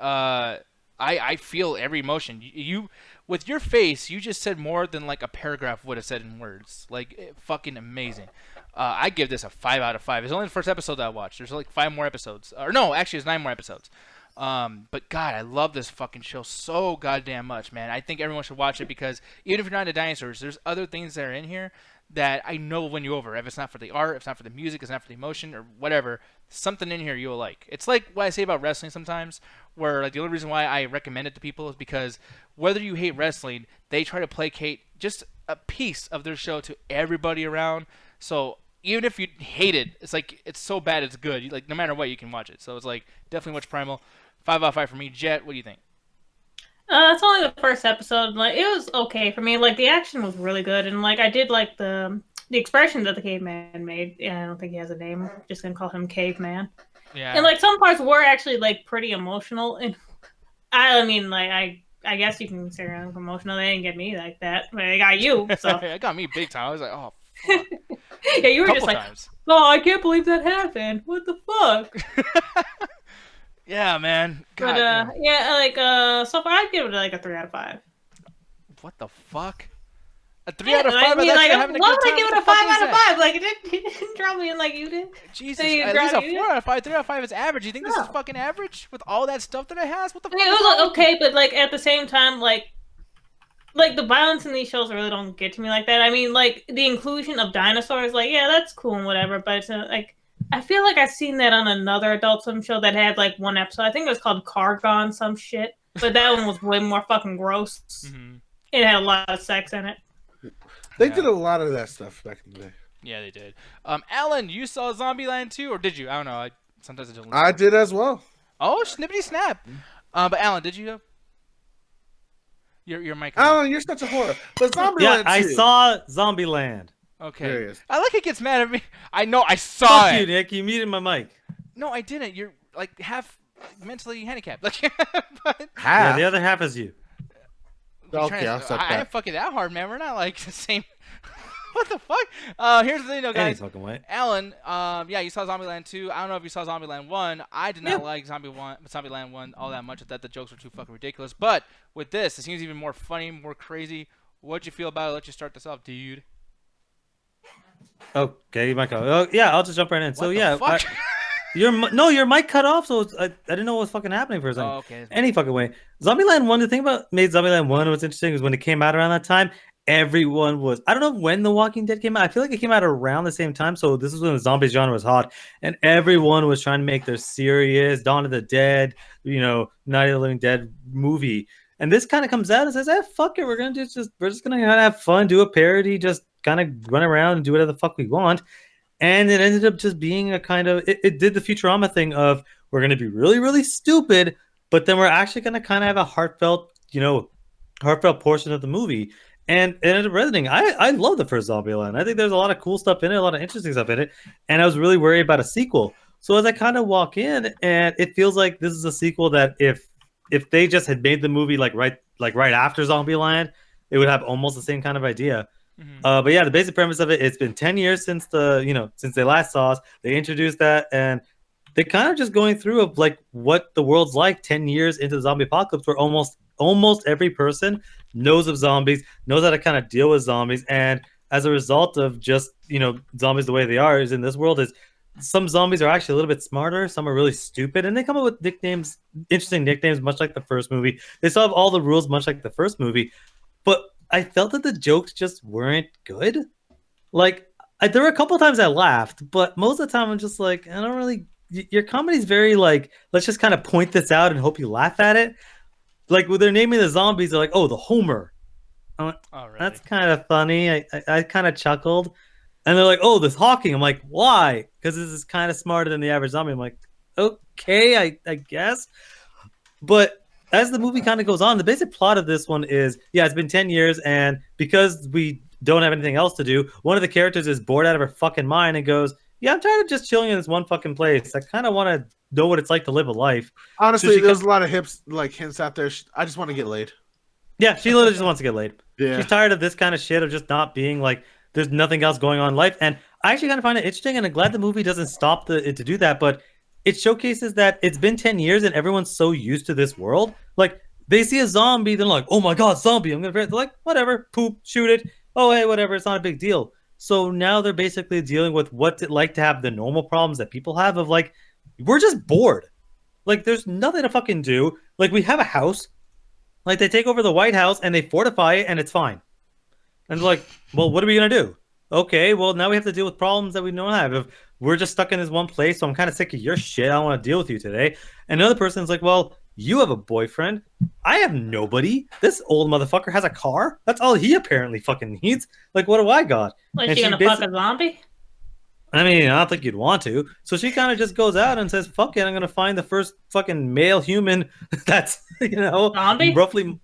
I feel every emotion. You with your face, you just said more than like a paragraph would have said in words. Like, fucking amazing. I give this a 5 out of 5. It's only the first episode that I watched. There's like 5 more episodes, or no, actually, it's 9 more episodes. But God, I love this fucking show so goddamn much, man. I think everyone should watch it because even if you're not into dinosaurs, there's other things that are in here that I know will win you over. If it's not for the art, if it's not for the music, it's not for the emotion or whatever, something in here you'll like. It's like what I say about wrestling sometimes, where like the only reason why I recommend it to people is because whether you hate wrestling, they try to placate just a piece of their show to everybody around. So even if you hate it, it's like it's so bad it's good. Like no matter what, you can watch it. So it's like definitely watch Primal. 5 out of 5 for me. Jet, what do you think? It's only the first episode. Like it was okay for me. Like the action was really good, and like I did like the expression that the caveman made. Yeah, I don't think he has a name. I'm just gonna call him Caveman. Yeah. And like some parts were actually like pretty emotional, and I mean like I guess you can consider them emotional. They didn't get me like that, but they got you. So It got me big time. I was like, oh, fuck. yeah, you were just Couple like, times. oh, I can't believe that happened. What the fuck? Yeah, man. God, But damn. yeah, like so far I'd give it like a 3 out of 5. What the fuck? A 3 Yeah, out of 5? I mean, That's like, having a why good would I time? give it What a the fuck 5 is out of that? 5? Like, it didn't draw me in like you did. Jesus, So you at least a draw 4 you? out of 5. 3 out of 5 is average. You think this is No. fucking average with all that stuff that it has? What the I fuck? mean, it is was wrong with you? okay, but like at the same time, like the violence in these shows really don't get to me like that. I mean, like the inclusion of dinosaurs, like yeah, that's cool and whatever, but it's like I feel like I've seen that on another Adult Swim show that had like one episode. I think it was called Cargon, some shit, but that one was way more fucking gross. Mhm. It had a lot of sex in it. They Yeah. did a lot of that stuff back in the day. Yeah, they did. Alan, you saw Zombieland too, or did you? I don't know. Sometimes I don't. I did as well. Oh, snippity snap. But Alan, did you? Your mic. Alan, you're such a horror. But Zombieland Yeah, I 2. saw Zombieland. Okay. There he is. I like he gets mad at me. I know. I saw Fuck it. you, Nick. You muted my mic. No, I didn't. You're like half mentally handicapped. Like, but Yeah, Half. the other half is you. Okay, I'll accept I didn't that. fuck it that hard, man. We're not like the same. What the fuck? Here's the thing, though, Any guys. fucking way. Alan, yeah, you saw Zombieland 2. I don't know if you saw Zombieland 1. I did not like Zombieland 1 all that much. I thought the jokes were too fucking ridiculous. But with this, it seems even more funny, more crazy. What'd you feel about it? Let you start this off, dude. Okay, you might go. Oh, yeah, I'll just jump right in. So What the yeah, fuck? your mic cut off, so I didn't know what was fucking happening for a second. Oh, okay. Any fucking way. Zombieland 1, the thing about made Zombieland 1 was interesting is when it came out around that time, everyone was, I don't know when The Walking Dead came out. I feel like it came out around the same time. So this is when the zombie genre was hot. And everyone was trying to make their serious Dawn of the Dead, Night of the Living Dead movie. And this kind of comes out and says, fuck it. We're just gonna have fun, do a parody, just kind of run around and do whatever the fuck we want. And it ended up just being a kind of, it did the Futurama thing of, we're going to be really, really stupid, but then we're actually going to kind of have a heartfelt portion of the movie. And it ended up resonating. I love the first Zombieland. I think there's a lot of cool stuff in it, a lot of interesting stuff in it. And I was really worried about a sequel. So as I kind of walk in, and it feels like this is a sequel that if they just had made the movie right after Zombieland, it would have almost the same kind of idea. Mhm. But yeah, the basic premise of it's been 10 years since since they last saw us. They introduced that, and they're kind of just going through of like what the world's like 10 years into the zombie apocalypse, where almost every person knows of zombies, knows how to kind of deal with zombies, and as a result of just zombies the way they are is in this world is some zombies are actually a little bit smarter, some are really stupid, and they come up with nicknames, interesting nicknames, much like the first movie. They still have all the rules, much like the first movie. But I felt that the jokes just weren't good. Like, there were a couple times I laughed, but most of the time I'm just like, I don't really. Your comedy's very like, let's just kind of point this out and hope you laugh at it. Like when they're naming the zombies, they're like, oh, the Homer. I'm like, Alrighty. that's kind of funny. I kind of chuckled. And they're like, oh, this Hawking. I'm like, why? Because this is kind of smarter than the average zombie. I'm like, okay, I guess. But as the movie kind of goes on, the basic plot of this one is, yeah, it's been 10 years, and because we don't have anything else to do, one of the characters is bored out of her fucking mind and goes, yeah, I'm tired of just chilling in this one fucking place. I kind of want to know what it's like to live a life. Honestly, So there's a lot of hints out there. I just want to get laid. Yeah, she literally just wants to get laid. Yeah. She's tired of this kind of shit, of just not being like, there's nothing else going on in life. And I actually kind of find it interesting, and I'm glad the movie doesn't stop it to do that, but it showcases that it's been 10 years and everyone's so used to this world. Like, they see a zombie, they're like, oh my god, zombie, I'm gonna. They're like, whatever, poop, shoot it. Oh, hey, whatever, it's not a big deal. So now they're basically dealing with what's it like to have the normal problems that people have of like, we're just bored. Like, there's nothing to fucking do. Like, we have a house. Like, they take over the White House and they fortify it and it's fine. And they're like, well, what are we going to do? Okay, well, now we have to deal with problems that we don't have. If we're just stuck in this one place, so I'm kind of sick of your shit. I don't want to deal with you today. And another person's like, well, you have a boyfriend. I have nobody. This old motherfucker has a car. That's all he apparently fucking needs. Like, what do I got? Like, And she she gonna fuck a zombie? I mean, I don't think you'd want to. So she kind of just goes out and says, fuck it, I'm going to find the first fucking male human that's, Zombie? roughly.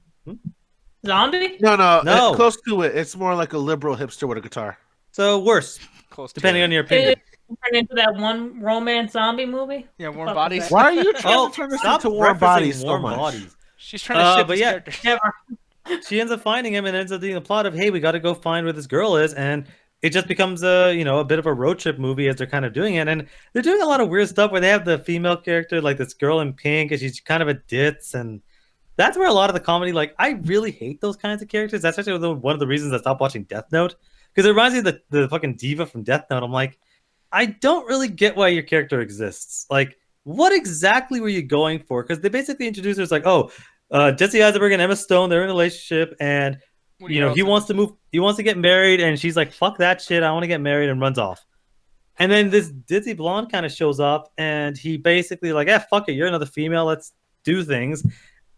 Zombie? No, No. it's close to it. It's more like a liberal hipster with a guitar. So worse, Close to depending it. on your opinion. Turn into that one romance zombie movie? Yeah, warm Fuck bodies. is that? Why are you trying Oh, to turn this stop into warm referencing bodies so warm much? bodies. She's trying to ship but this yeah. character. She ends up finding him and ends up doing the plot of, hey, we got to go find where this girl is, and it just becomes a bit of a road trip movie as they're kind of doing it. And they're doing a lot of weird stuff where they have the female character, like this girl in pink, and she's kind of a ditz, and that's where a lot of the comedy, like, I really hate those kinds of characters. That's actually one of the reasons I stopped watching Death Note, because it reminds me of the fucking diva from Death Note. I'm like, I don't really get why your character exists. Like, what exactly were you going for? Because they basically introduced her as like, oh, Jesse Eisenberg and Emma Stone, they're in a relationship, and he wants to move, he wants to get married, and she's like, fuck that shit, I want to get married, and runs off. And then this ditzy blonde kind of shows up, and he basically like, fuck it, you're another female, let's do things.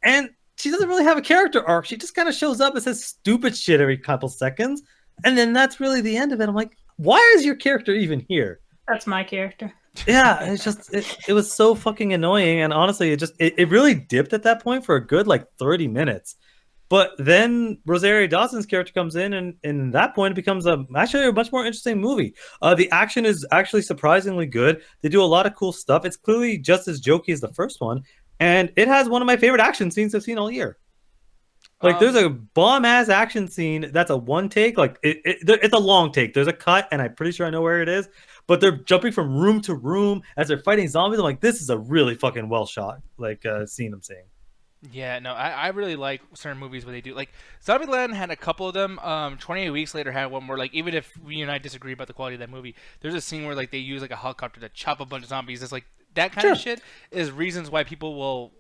And she doesn't really have a character arc. She just kind of shows up and says stupid shit every couple seconds, and then that's really the end of it. I'm like, why is your character even here? That's my character. Yeah, it's just it was so fucking annoying, and honestly, it really dipped at that point for a good like 30 minutes. But then Rosario Dawson's character comes in, and at that point it becomes actually a much more interesting movie. The action is actually surprisingly good. They do a lot of cool stuff. It's clearly just as jokey as the first one, and it has one of my favorite action scenes I've seen all year. Like, there's a bomb-ass action scene that's a one take. Like, it's a long take. There's a cut, and I'm pretty sure I know where it is. But they're jumping from room to room as they're fighting zombies. I'm like, this is a really fucking well-shot, like, scene I'm seeing. Yeah, no, I really like certain movies where they do, like, Zombieland had a couple of them. 28 Weeks Later had one where, like, even if we and I disagree about the quality of that movie, there's a scene where, like, they use, like, a helicopter to chop a bunch of zombies. It's like, that kind of shit is reasons why people will,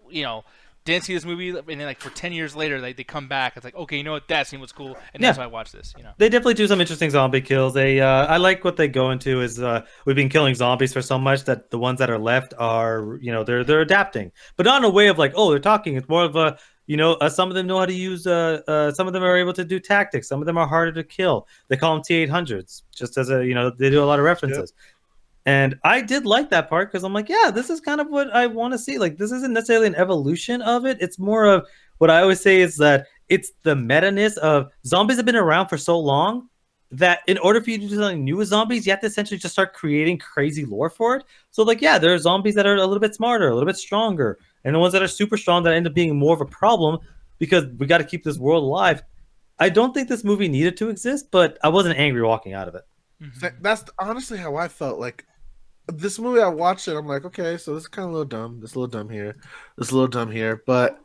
didn't see this movie, and then like for 10 years later, they come back. It's like, okay, you know what? That scene was cool, and that's why I watched this. They definitely do some interesting zombie kills. They, I like what they go into is we've been killing zombies for so much that the ones that are left are, they're adapting, but not in a way of like, oh, they're talking. It's more of a, some of them know how to use. Some of them are able to do tactics. Some of them are harder to kill. They call them T-800s, just as a, they do a lot of references. Yep. And I did like that part because I'm like, yeah, this is kind of what I want to see. Like, this isn't necessarily an evolution of it. It's more of what I always say is that it's the meta-ness of zombies have been around for so long that in order for you to do something new with zombies, you have to essentially just start creating crazy lore for it. So, like, yeah, there are zombies that are a little bit smarter, a little bit stronger, and the ones that are super strong that end up being more of a problem because we got to keep this world alive. I don't think this movie needed to exist, but I wasn't angry walking out of it. Mm-hmm. That's honestly how I felt. Like, this movie, I watched it, I'm like, okay, so this is kind of a little dumb. This is a little dumb here. This is a little dumb here. But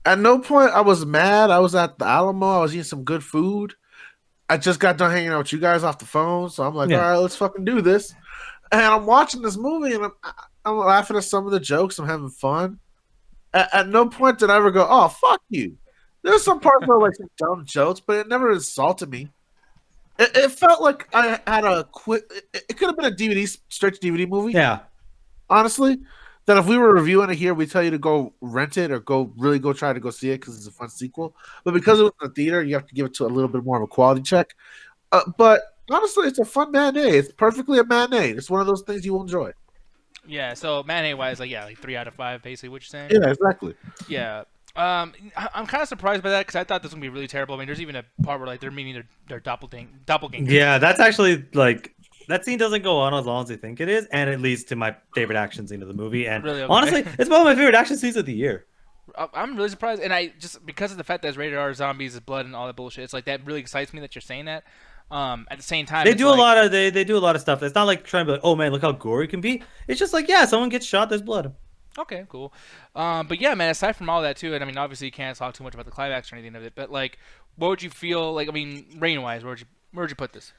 at no point I was mad. I was at the Alamo. I was eating some good food. I just got done hanging out with you guys off the phone. So I'm like, all right, let's fucking do this. And I'm watching this movie, and I'm laughing at some of the jokes. I'm having fun. At no point did I ever go, oh, fuck you. There's some parts where like some dumb jokes, but it never insulted me. It felt like I had a quick. It could have been a DVD straight to DVD movie. Yeah. Honestly, that if we were reviewing it here, we tell you to go rent it or go try to go see it because it's a fun sequel. But because it was in the theater, you have to give it to a little bit more of a quality check. But honestly, it's a fun matinee. It's perfectly a matinee. It's one of those things you will enjoy. Yeah, so matinee wise, like 3 out of 5, basically, what you're saying. Yeah, exactly. Yeah. I'm kind of surprised by that because I thought this was gonna be really terrible. I mean, there's even a part where like they're meeting their doppelganger. Yeah, that's actually like that scene doesn't go on as long as you think it is, and it leads to my favorite action scene of the movie. And Really, okay. honestly, it's one of my favorite action scenes of the year. I'm really surprised, and I just because of the fact that it's rated R, zombies, blood, and all that bullshit. It's like that really excites me that you're saying that. At the same time, They do a lot of they do a lot of stuff. It's not like trying to be like, oh man, look how gory it can be. It's just like, yeah, someone gets shot, there's blood. Okay, cool. But yeah, man. Aside from all that too, and I mean, obviously, you can't talk too much about the climax or anything of it. But like, what would you feel like? I mean, rating-wise, where would you put this?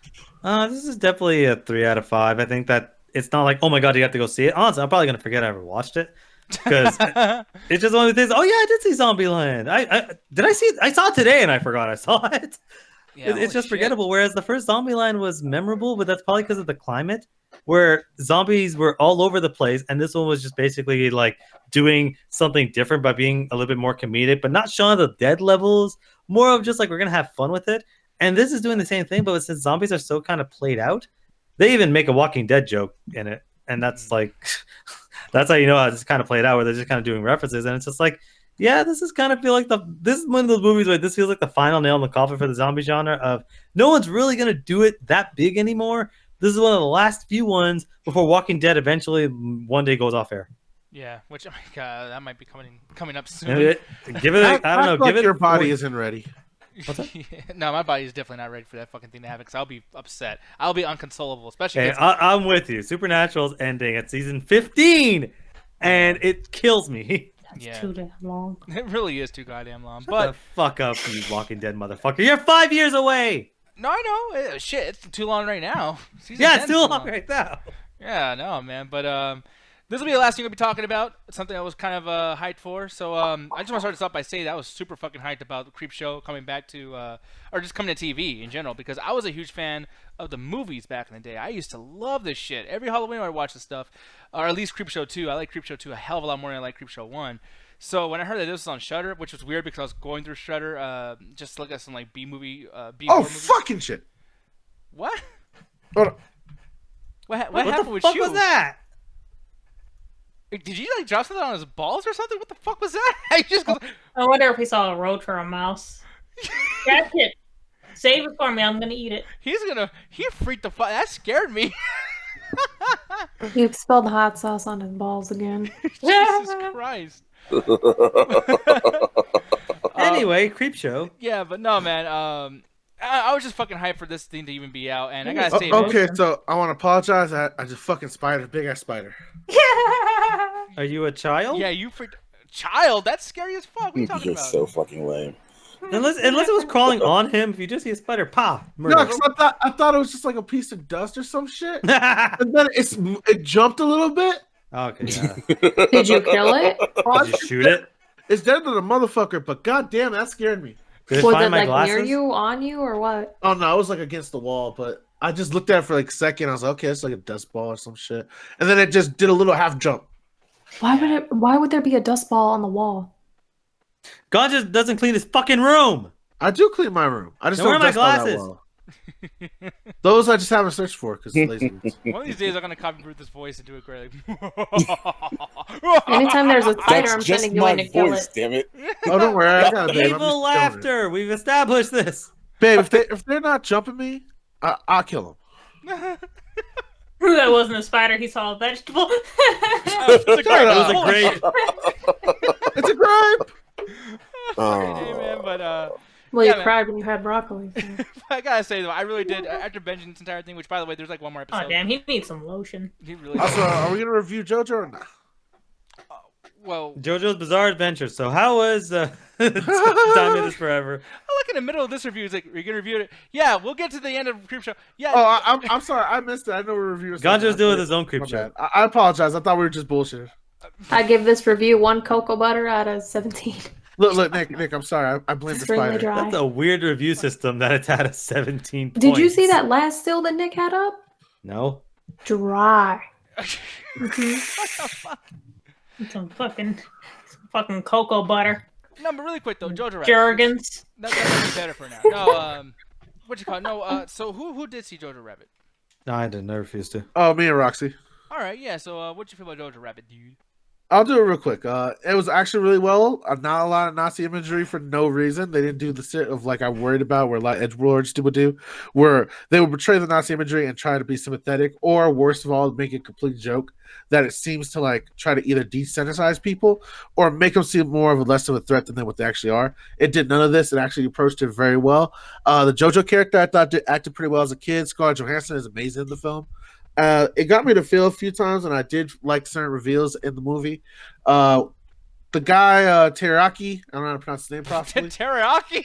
This is definitely a 3 out of 5. I think that it's not like, oh my god, you have to go see it. Honestly, I'm probably gonna forget I ever watched it because it's just one of the things. Oh yeah, I did see Zombieland. I saw it today and I forgot I saw it. Yeah, It's just forgettable. Whereas the first Zombieland was memorable, but that's probably because of the climate, where zombies were all over the place, and this one was just basically like doing something different by being a little bit more comedic, but not showing the dead levels. More of just like we're gonna have fun with it. And this is doing the same thing, but since zombies are so kind of played out, they even make a Walking Dead joke in it, and that's like that's how you know how it's kind of played out, where they're just kind of doing references, and it's just like. Yeah, this is kind of feel like this is one of those movies where this feels like the final nail in the coffin for the zombie genre of no one's really gonna do it that big anymore. This is one of the last few ones before Walking Dead eventually one day goes off air. Yeah, which oh my god, that might be coming up soon. Give it. I don't know. Like Give it. your body isn't ready. What's that? No, my body is definitely not ready for that fucking thing to happen because I'll be upset. I'll be unconsolable, especially. Hey, I'm with you. Supernatural's ending at season 15, and it kills me. Yeah. Too damn long. It really is too goddamn long. Shut But the fuck up, you Walking Dead motherfucker. You're 5 years away. no, I know. Shit, it's too long right now. Season Yeah, 10 it's is too long right now. Yeah, no, man. But this will be the last thing we'll be talking about. It's something I was kind of hyped for. So I just want to start this off by saying that I was super fucking hyped about the Creepshow coming back to, or just coming to TV in general, because I was a huge fan of the movies back in the day. I used to love this shit. Every Halloween I would watch this stuff, or at least Creepshow 2. I like Creepshow 2 a hell of a lot more than I like Creepshow 1. So when I heard that this was on Shudder, which was weird because I was going through Shudder, just to look at some like B-movie, Oh, fucking shit! What? Hold on. What What happened the with fuck you? was that? Did you like drop something on his balls or something? What the fuck was that? I just goes, I wonder if he saw a roach or a mouse. That's it. Save it for me. I'm gonna eat it. he freaked the fuck. That scared me. You spilled hot sauce on his balls again. Jesus Christ. Anyway, Creepshow. Yeah, but no, man. I was just fucking hyped for this thing to even be out, and I gotta say, Okay, so I want to apologize. I just fucking spidered, big ass spider. Are you a child? yeah, you freaked. Child, that's scary as fuck. What are you talking You're about? so fucking lame. Unless it was crawling on him. If you just see a spider, murder. No, because I thought it was just like a piece of dust or some shit, and then it jumped a little bit. Okay, yeah. Did you kill it? Did you shoot it? It's dead to the motherfucker, but goddamn, that scared me. Did it Was find it my like glasses? near you, on you, or what? Oh no, it was like against the wall, but I just looked at it for like a second. I was like, okay, it's like a dust ball or some shit, and then it just did a little half jump. Why would there be a dust ball on the wall? God just doesn't clean his fucking room. I do clean my room. I just Then where don't are my dust all that glasses? well. Those I just haven't searched for because lazy. One of these days, I'm gonna copy Ruth's voice and do it great. Anytime there's a spider, That's I'm just sending you in my to kill voice, it. damn it. Oh, don't worry, I got it, babe. I'm just Evil killing it. laughter. We've established this. Babe. If they're not jumping me, I'll kill them. That wasn't a spider. He saw a vegetable. It's a Shut up. It was a great. It's a gripe. Hey, man, but Well, Yeah, you man. cried when you had broccoli. so. I gotta say though, I really did after binging this entire thing. Which, by the way, there's like one more episode. Oh damn, he needs some lotion. He really. Also, are we gonna review JoJo or not? Well, JoJo's Bizarre Adventure. So how was Time Is Forever? I like in the middle of this review. It's like, are you gonna review it? Yeah, we'll get to the end of Creepshow. Yeah. Oh, I'm sorry, I missed it. I know we're reviewing. Ganjo's doing his own My creep show. bad. I apologize. I thought we were just bullshit. I give this review 1 cocoa butter out of 17. Look, Nick. I'm sorry. I blame the Extremely spider. dry. That's a weird review system that it's at a 17 points. Did you see that last still that Nick had up? No. Dry. Some fucking cocoa butter. No, but really quick though, Jojo Rabbit. Jergens. That might be better for now. No, what you call it? No, so who did see Jojo Rabbit? No, I didn't. I refused to. Oh, me and Roxy. All right, yeah. So what'd you feel about Jojo Rabbit, dude? I'll do it real quick. It was actually really well. Not a lot of Nazi imagery for no reason. They didn't do the shit of like I'm worried about where like edgelords would do, where they would portray the Nazi imagery and try to be sympathetic, or worst of all, make a complete joke that it seems to like try to either desensitize people or make them seem more of a less of a threat than what they actually are. It did none of this. It actually approached it very well. The JoJo character I thought acted pretty well as a kid. Scarlett Johansson is amazing in the film. It got me to feel a few times, and I did like certain reveals in the movie. The guy, Teriyaki, I don't know how to pronounce his name properly. Teriyaki?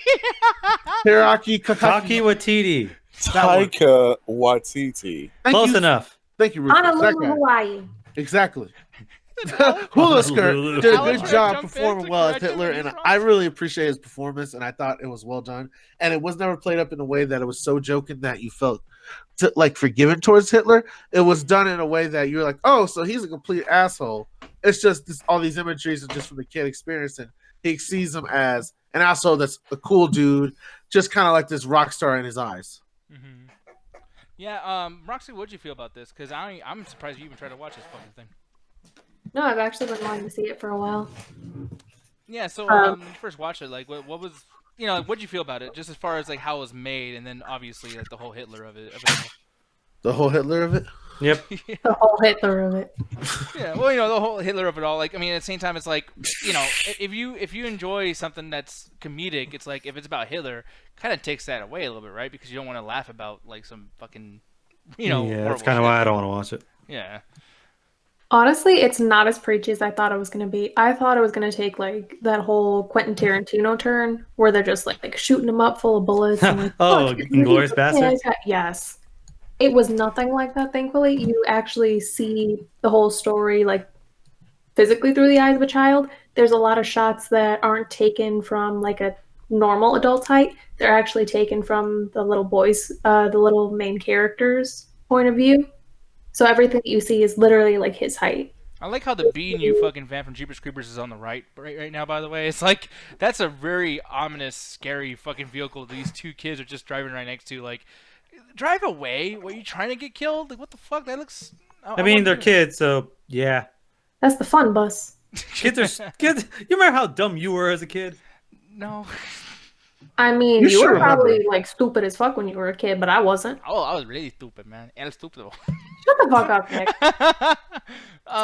Teriyaki Taki Watiti. Taika Waititi. Close enough. Thank you, Rufus. That Honolulu, guy. Hawaii. Exactly. Hula Skirt did a Alan good tried to job jump in performing to well as correct him, Hitler, and and he's wrong. I really appreciate his performance, and I thought it was well done. And it was never played up in a way that it was so joking that you felt like forgiven towards Hitler. It was done in a way that you're like, oh, so he's a complete asshole. It's just all these imageries are just from the kid experience, and he sees him as an asshole that's a cool dude, just kind of like this rock star in his eyes. Mm-hmm. Yeah, Roxy, what'd you feel about this? Because I'm surprised you even tried to watch this fucking thing. No, I've actually been wanting to see it for a while. Yeah, so when you first watched it, like, what was, like, what'd you feel about it? Just as far as like how it was made, and then obviously like the whole Hitler of it. The whole Hitler of it? Yep. The whole Hitler of it. Yeah, well, the whole Hitler of it all. Like, I mean, at the same time, it's like, if you enjoy something that's comedic, it's like if it's about Hitler, kind of takes that away a little bit, right? Because you don't want to laugh about like some fucking, Yeah, that's kind of why I don't want to watch it. Yeah. Honestly, it's not as preachy as I thought it was going to be. I thought it was going to take like that whole Quentin Tarantino turn where they're just like shooting him up full of bullets. And, like, Oh, "Fuck, Inglourious Basterds? Yes. It was nothing like that, thankfully. You actually see the whole story like physically through the eyes of a child. There's a lot of shots that aren't taken from like a normal adult height. They're actually taken from the little boys, the little main character's point of view. So everything that you see is literally like his height. I like how the being you fucking fan from Jeepers Creepers is on the right now, by the way. It's like, that's a very ominous, scary fucking vehicle these two kids are just driving right next to. Like, drive away. What, are you trying to get killed? Like, what the fuck? That looks... I mean, they're kids, so yeah. That's the fun bus. Kids are kids. You remember how dumb you were as a kid? No. I mean, You you should were probably remember. like stupid as fuck when you were a kid, but I wasn't. Oh, I was really stupid, man. El stupido. Shut the fuck up, Nick.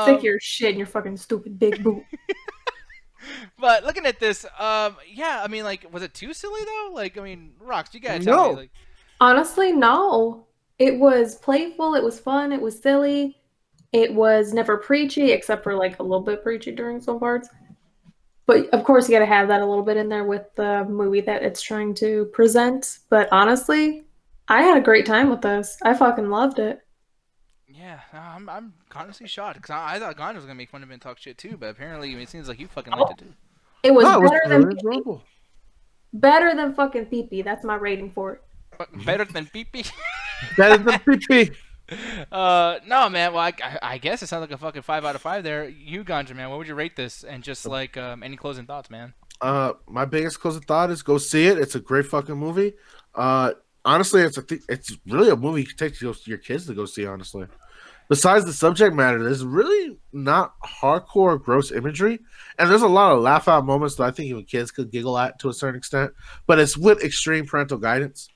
Stick your shit in your fucking stupid big boot. But looking at this, yeah, I mean, like, was it too silly, though? Like, I mean, Rox, you gotta No. tell me, like... Honestly, no. It was playful. It was fun. It was silly. It was never preachy, except for like a little bit preachy during some parts. But of course, you got to have that a little bit in there with the movie that it's trying to present. But honestly, I had a great time with this. I fucking loved it. Yeah, I'm honestly shocked, because I thought Gandhi was gonna make fun of it and talk shit, too, but apparently, I mean, it seems like you fucking liked it, too. It was No, it was better than really Pee-Pee. enjoyable. Better than fucking Pee-Pee. That's my rating for it. Better than Pee-Pee? Better than PP. No, man. Well, I guess it sounds like a fucking 5 out of 5 there. You, Ganja, man, what would you rate this? And just like any closing thoughts, man? My biggest closing thought is go see it. It's a great fucking movie. Honestly, it's really a movie you can take your kids to go see. Honestly, besides the subject matter, there's really not hardcore gross imagery, and there's a lot of laugh out moments that I think even kids could giggle at to a certain extent. But it's with extreme parental guidance.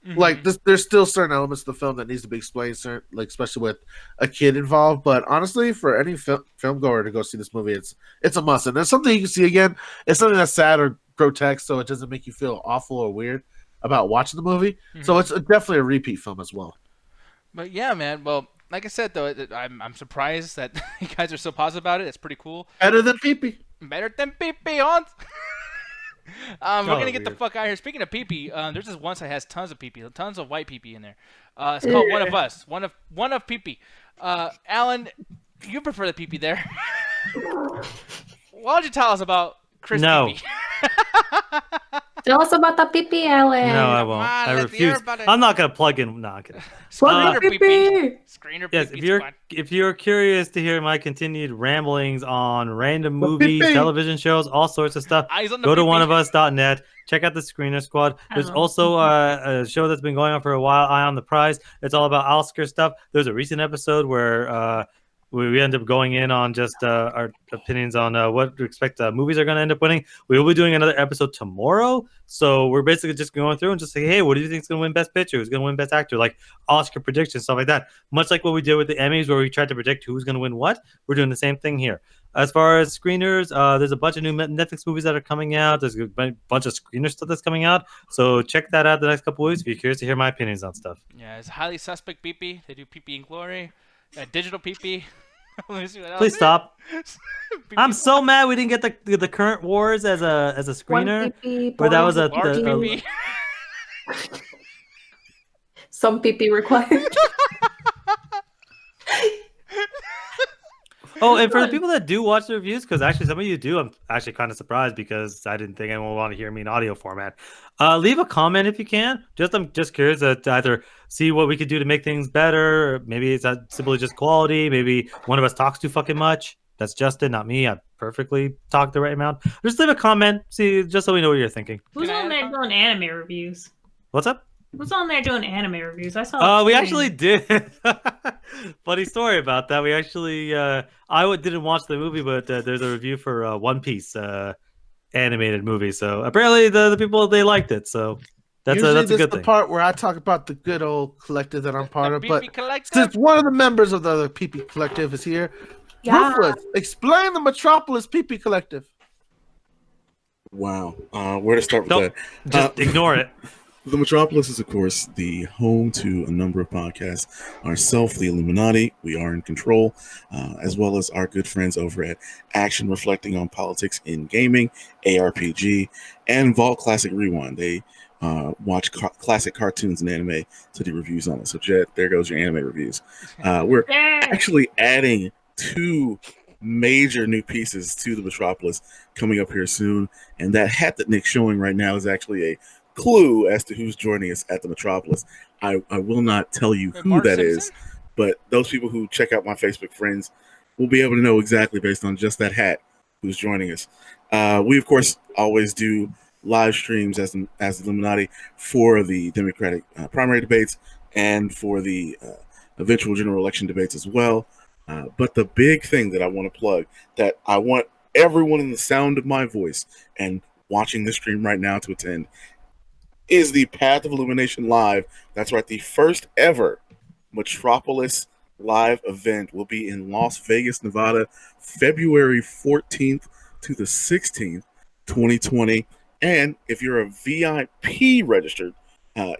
Mm-hmm. Like there's still certain elements of the film that needs to be explained, like especially with a kid involved. But honestly, for any film goer to go see this movie, it's a must. And there's something you can see again. It's something that's sad or grotesque, so it doesn't make you feel awful or weird about watching the movie. Mm-hmm. So it's definitely a repeat film as well. But yeah, man. Well, like I said, though, I'm surprised that you guys are so positive about it. It's pretty cool. Better than Pee-Pee. Better than Pee-Pee, Hans. We're gonna get the weird. fuck out of here. Speaking of pee-pee, there's this one site that has tons of pee-pee, tons of white pee-pee in there. It's called One of Us, one of pee-pee. Alan, you prefer the pee-pee there. Why don't you tell us about Chris No. Pee-Pee. Tell us about the pee-pee, Alan. No, I Come won't. on, I let's refuse. hear about it. I'm not gonna plug in. No, I'm kidding. Screener Pee-pee. Pee-Pee. Screener Yes, Pee-Pee. if you're curious to hear my continued ramblings on random movies, pee-pee. television shows, all sorts of stuff, Eyes on the go to Pee-Pee. oneofus.net. Check out the Screener Squad. There's Hello. also a show that's been going on for a while, Eye on the Prize. It's all about Oscar stuff. There's a recent episode where we end up going in on just our opinions on what to expect movies are going to end up winning. We will be doing another episode tomorrow. So we're basically just going through and just say, hey, what do you think is going to win Best Picture? Who's going to win Best Actor? Like Oscar predictions, stuff like that. Much like what we did with the Emmys where we tried to predict who's going to win what. We're doing the same thing here. As far as screeners, there's a bunch of new Netflix movies that are coming out. There's a bunch of screener stuff that's coming out. So check that out the next couple weeks if you're curious to hear my opinions on stuff. Yeah, it's highly suspect Pee-Pee. They do Pee-Pee in Glory. Digital Pee-Pee. Let me see what else. Please stop. Pee-Pee. I'm so mad we didn't get the current wars as a One screener. pee-pee, Where that boy, was a- Large the- Pee-Pee. some pee-pee required. Oh, and for the people that do watch the reviews, because actually some of you do, I'm actually kind of surprised because I didn't think anyone would want to hear me in audio format. Leave a comment if you can. I'm just curious to either see what we could do to make things better. Or maybe it's simply just quality. Maybe one of us talks too fucking much. That's Justin, not me. I perfectly talk the right amount. Just leave a comment, see, just so we know what you're thinking. Who's Can I on add there a doing anime reviews? What's up? Who's on there doing anime reviews? I saw. We two. actually did. Funny story about that. We actually, didn't watch the movie, but there's a review for One Piece animated movie. So apparently the people, they liked it. So that's Usually a this good is the thing. part where I talk about the good old collective that I'm part The of. But Pee-Pee Collective. since one of the members of the other PP Collective is here, Yeah. Ruthless, explain the Metropolis PP Collective. Wow. Where to start with Don't- that? Just ignore it. The Metropolis is, of course, the home to a number of podcasts. Ourself, the Illuminati, we are in control, as well as our good friends over at Action Reflecting on Politics in Gaming, ARPG, and Vault Classic Rewind. They watch classic cartoons and anime to do reviews on it. So, Jet, there goes your anime reviews. We're Yeah. actually adding 2 major new pieces to the Metropolis coming up here soon. And that hat that Nick's showing right now is actually a clue as to who's joining us at the Metropolis. I will not tell you who Mark that Simpson? is, but those people who check out my Facebook friends will be able to know exactly based on just that hat who's joining us. We, of course, always do live streams as the Illuminati for the Democratic primary debates and for the eventual general election debates as well. But the big thing that I want to plug, that I want everyone in the sound of my voice and watching this stream right now to attend, is the Path of Illumination Live. That's right, the first ever Metropolis live event will be in Las Vegas, Nevada, February 14th to the 16th, 2020. And if you're a VIP registered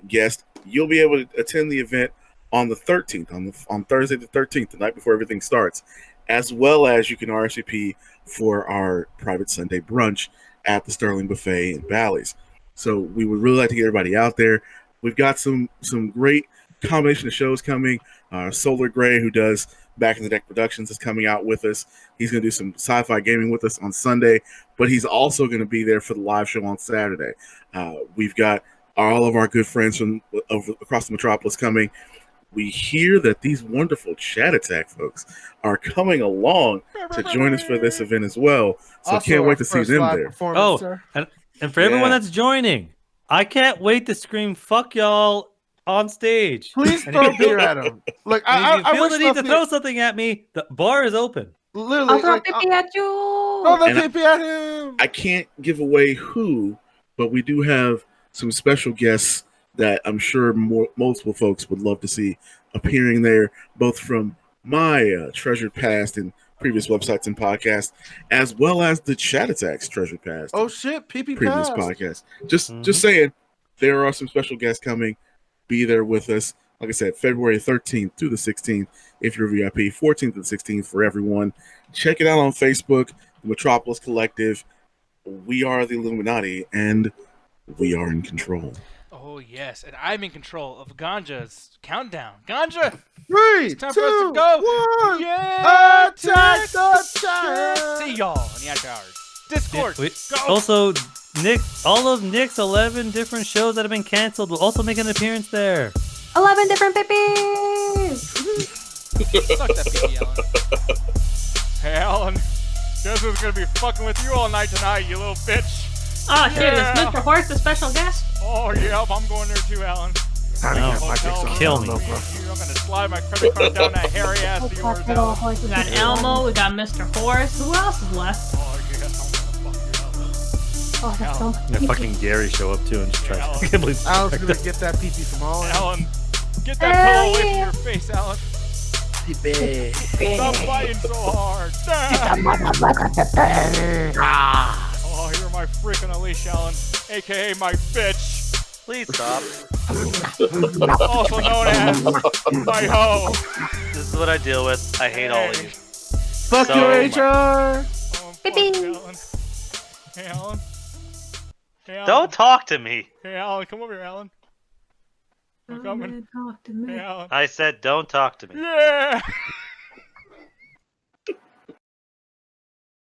guest, you'll be able to attend the event on the 13th, on Thursday the 13th, the night before everything starts, as well as you can RSVP for our private Sunday brunch at the Sterling Buffet in Bally's. So we would really like to get everybody out there. We've got some great combination of shows coming. Solar Gray, who does Back in the Deck Productions, is coming out with us. He's going to do some sci-fi gaming with us on Sunday, but he's also going to be there for the live show on Saturday. We've got all of our good friends from across the Metropolis coming. We hear that these wonderful Chat Attack folks are coming along to join us for this event as well. So Also, can't our wait to see first them live there. performance, Oh, sir. and for everyone Yeah. that's joining, I can't wait to scream "fuck y'all" on stage. Please And throw if you beer feel- at him. Like and if you I feel wish the need to the throw something at me, the bar is open. literally I'll throw like, pee-pee at you. throw the And I- pee-pee at him. I can't give away who, but we do have some special guests that I'm sure multiple folks would love to see appearing there, both from my treasured past and previous websites and podcasts, as well as the Chat Attacks treasured past Oh shit, pee-pee previous passed. podcasts. Just Mhm. saying, there are some special guests coming. Be there with us. Like I said, February 13th to the 16th, if you're VIP, 14th to the 16th for everyone. Check it out on Facebook, the Metropolis Collective. We are the Illuminati, and we are in control. Oh yes, and I'm in control of Ganja's countdown. Ganja, 3, it's time 2, for us to go. 1. Yeah, Attack the chat. See y'all in the after hours. Discord. Wait, Go. also, all of Nick's 11 different shows that have been canceled will also make an appearance there. 11 different pippies! Suck that pee, Alan. Hey, Alan. Guess who's gonna be fucking with you all night tonight, you little bitch? Oh shit, Yeah. is Mr. Horse the special guest? Oh, yep, I'm going there too, Alan. How to No. get my dicks on Kill the me. logo. I'm gonna slide my credit card down that hairy ass of yours, Alan. We got Elmo, we got Mr. Horse. Who else is left? Oh, yeah, I'm gonna fuck you, Alan. Oh, that's so much. Yeah, fucking Gary show up too and just try Alan. to can't believe Alan's gonna get that pee-pee from all ends. Alan, get that pillow away from your face, Alan. Pee-pee. Stop fighting so hard. Oh, you're my freak on a leash, Alan. AKA my bitch. Please stop. Also known as my hoe. This is what I deal with. I hate all of you. Fuck So your much. HR. Oh, fuck Beep. you, Alan. Hey, Alan. Hey, Alan. Don't talk to me. Hey, Alan, come over here, Alan. I'm coming. Talk to me. Hey, Alan. I said don't talk to me. Yeah.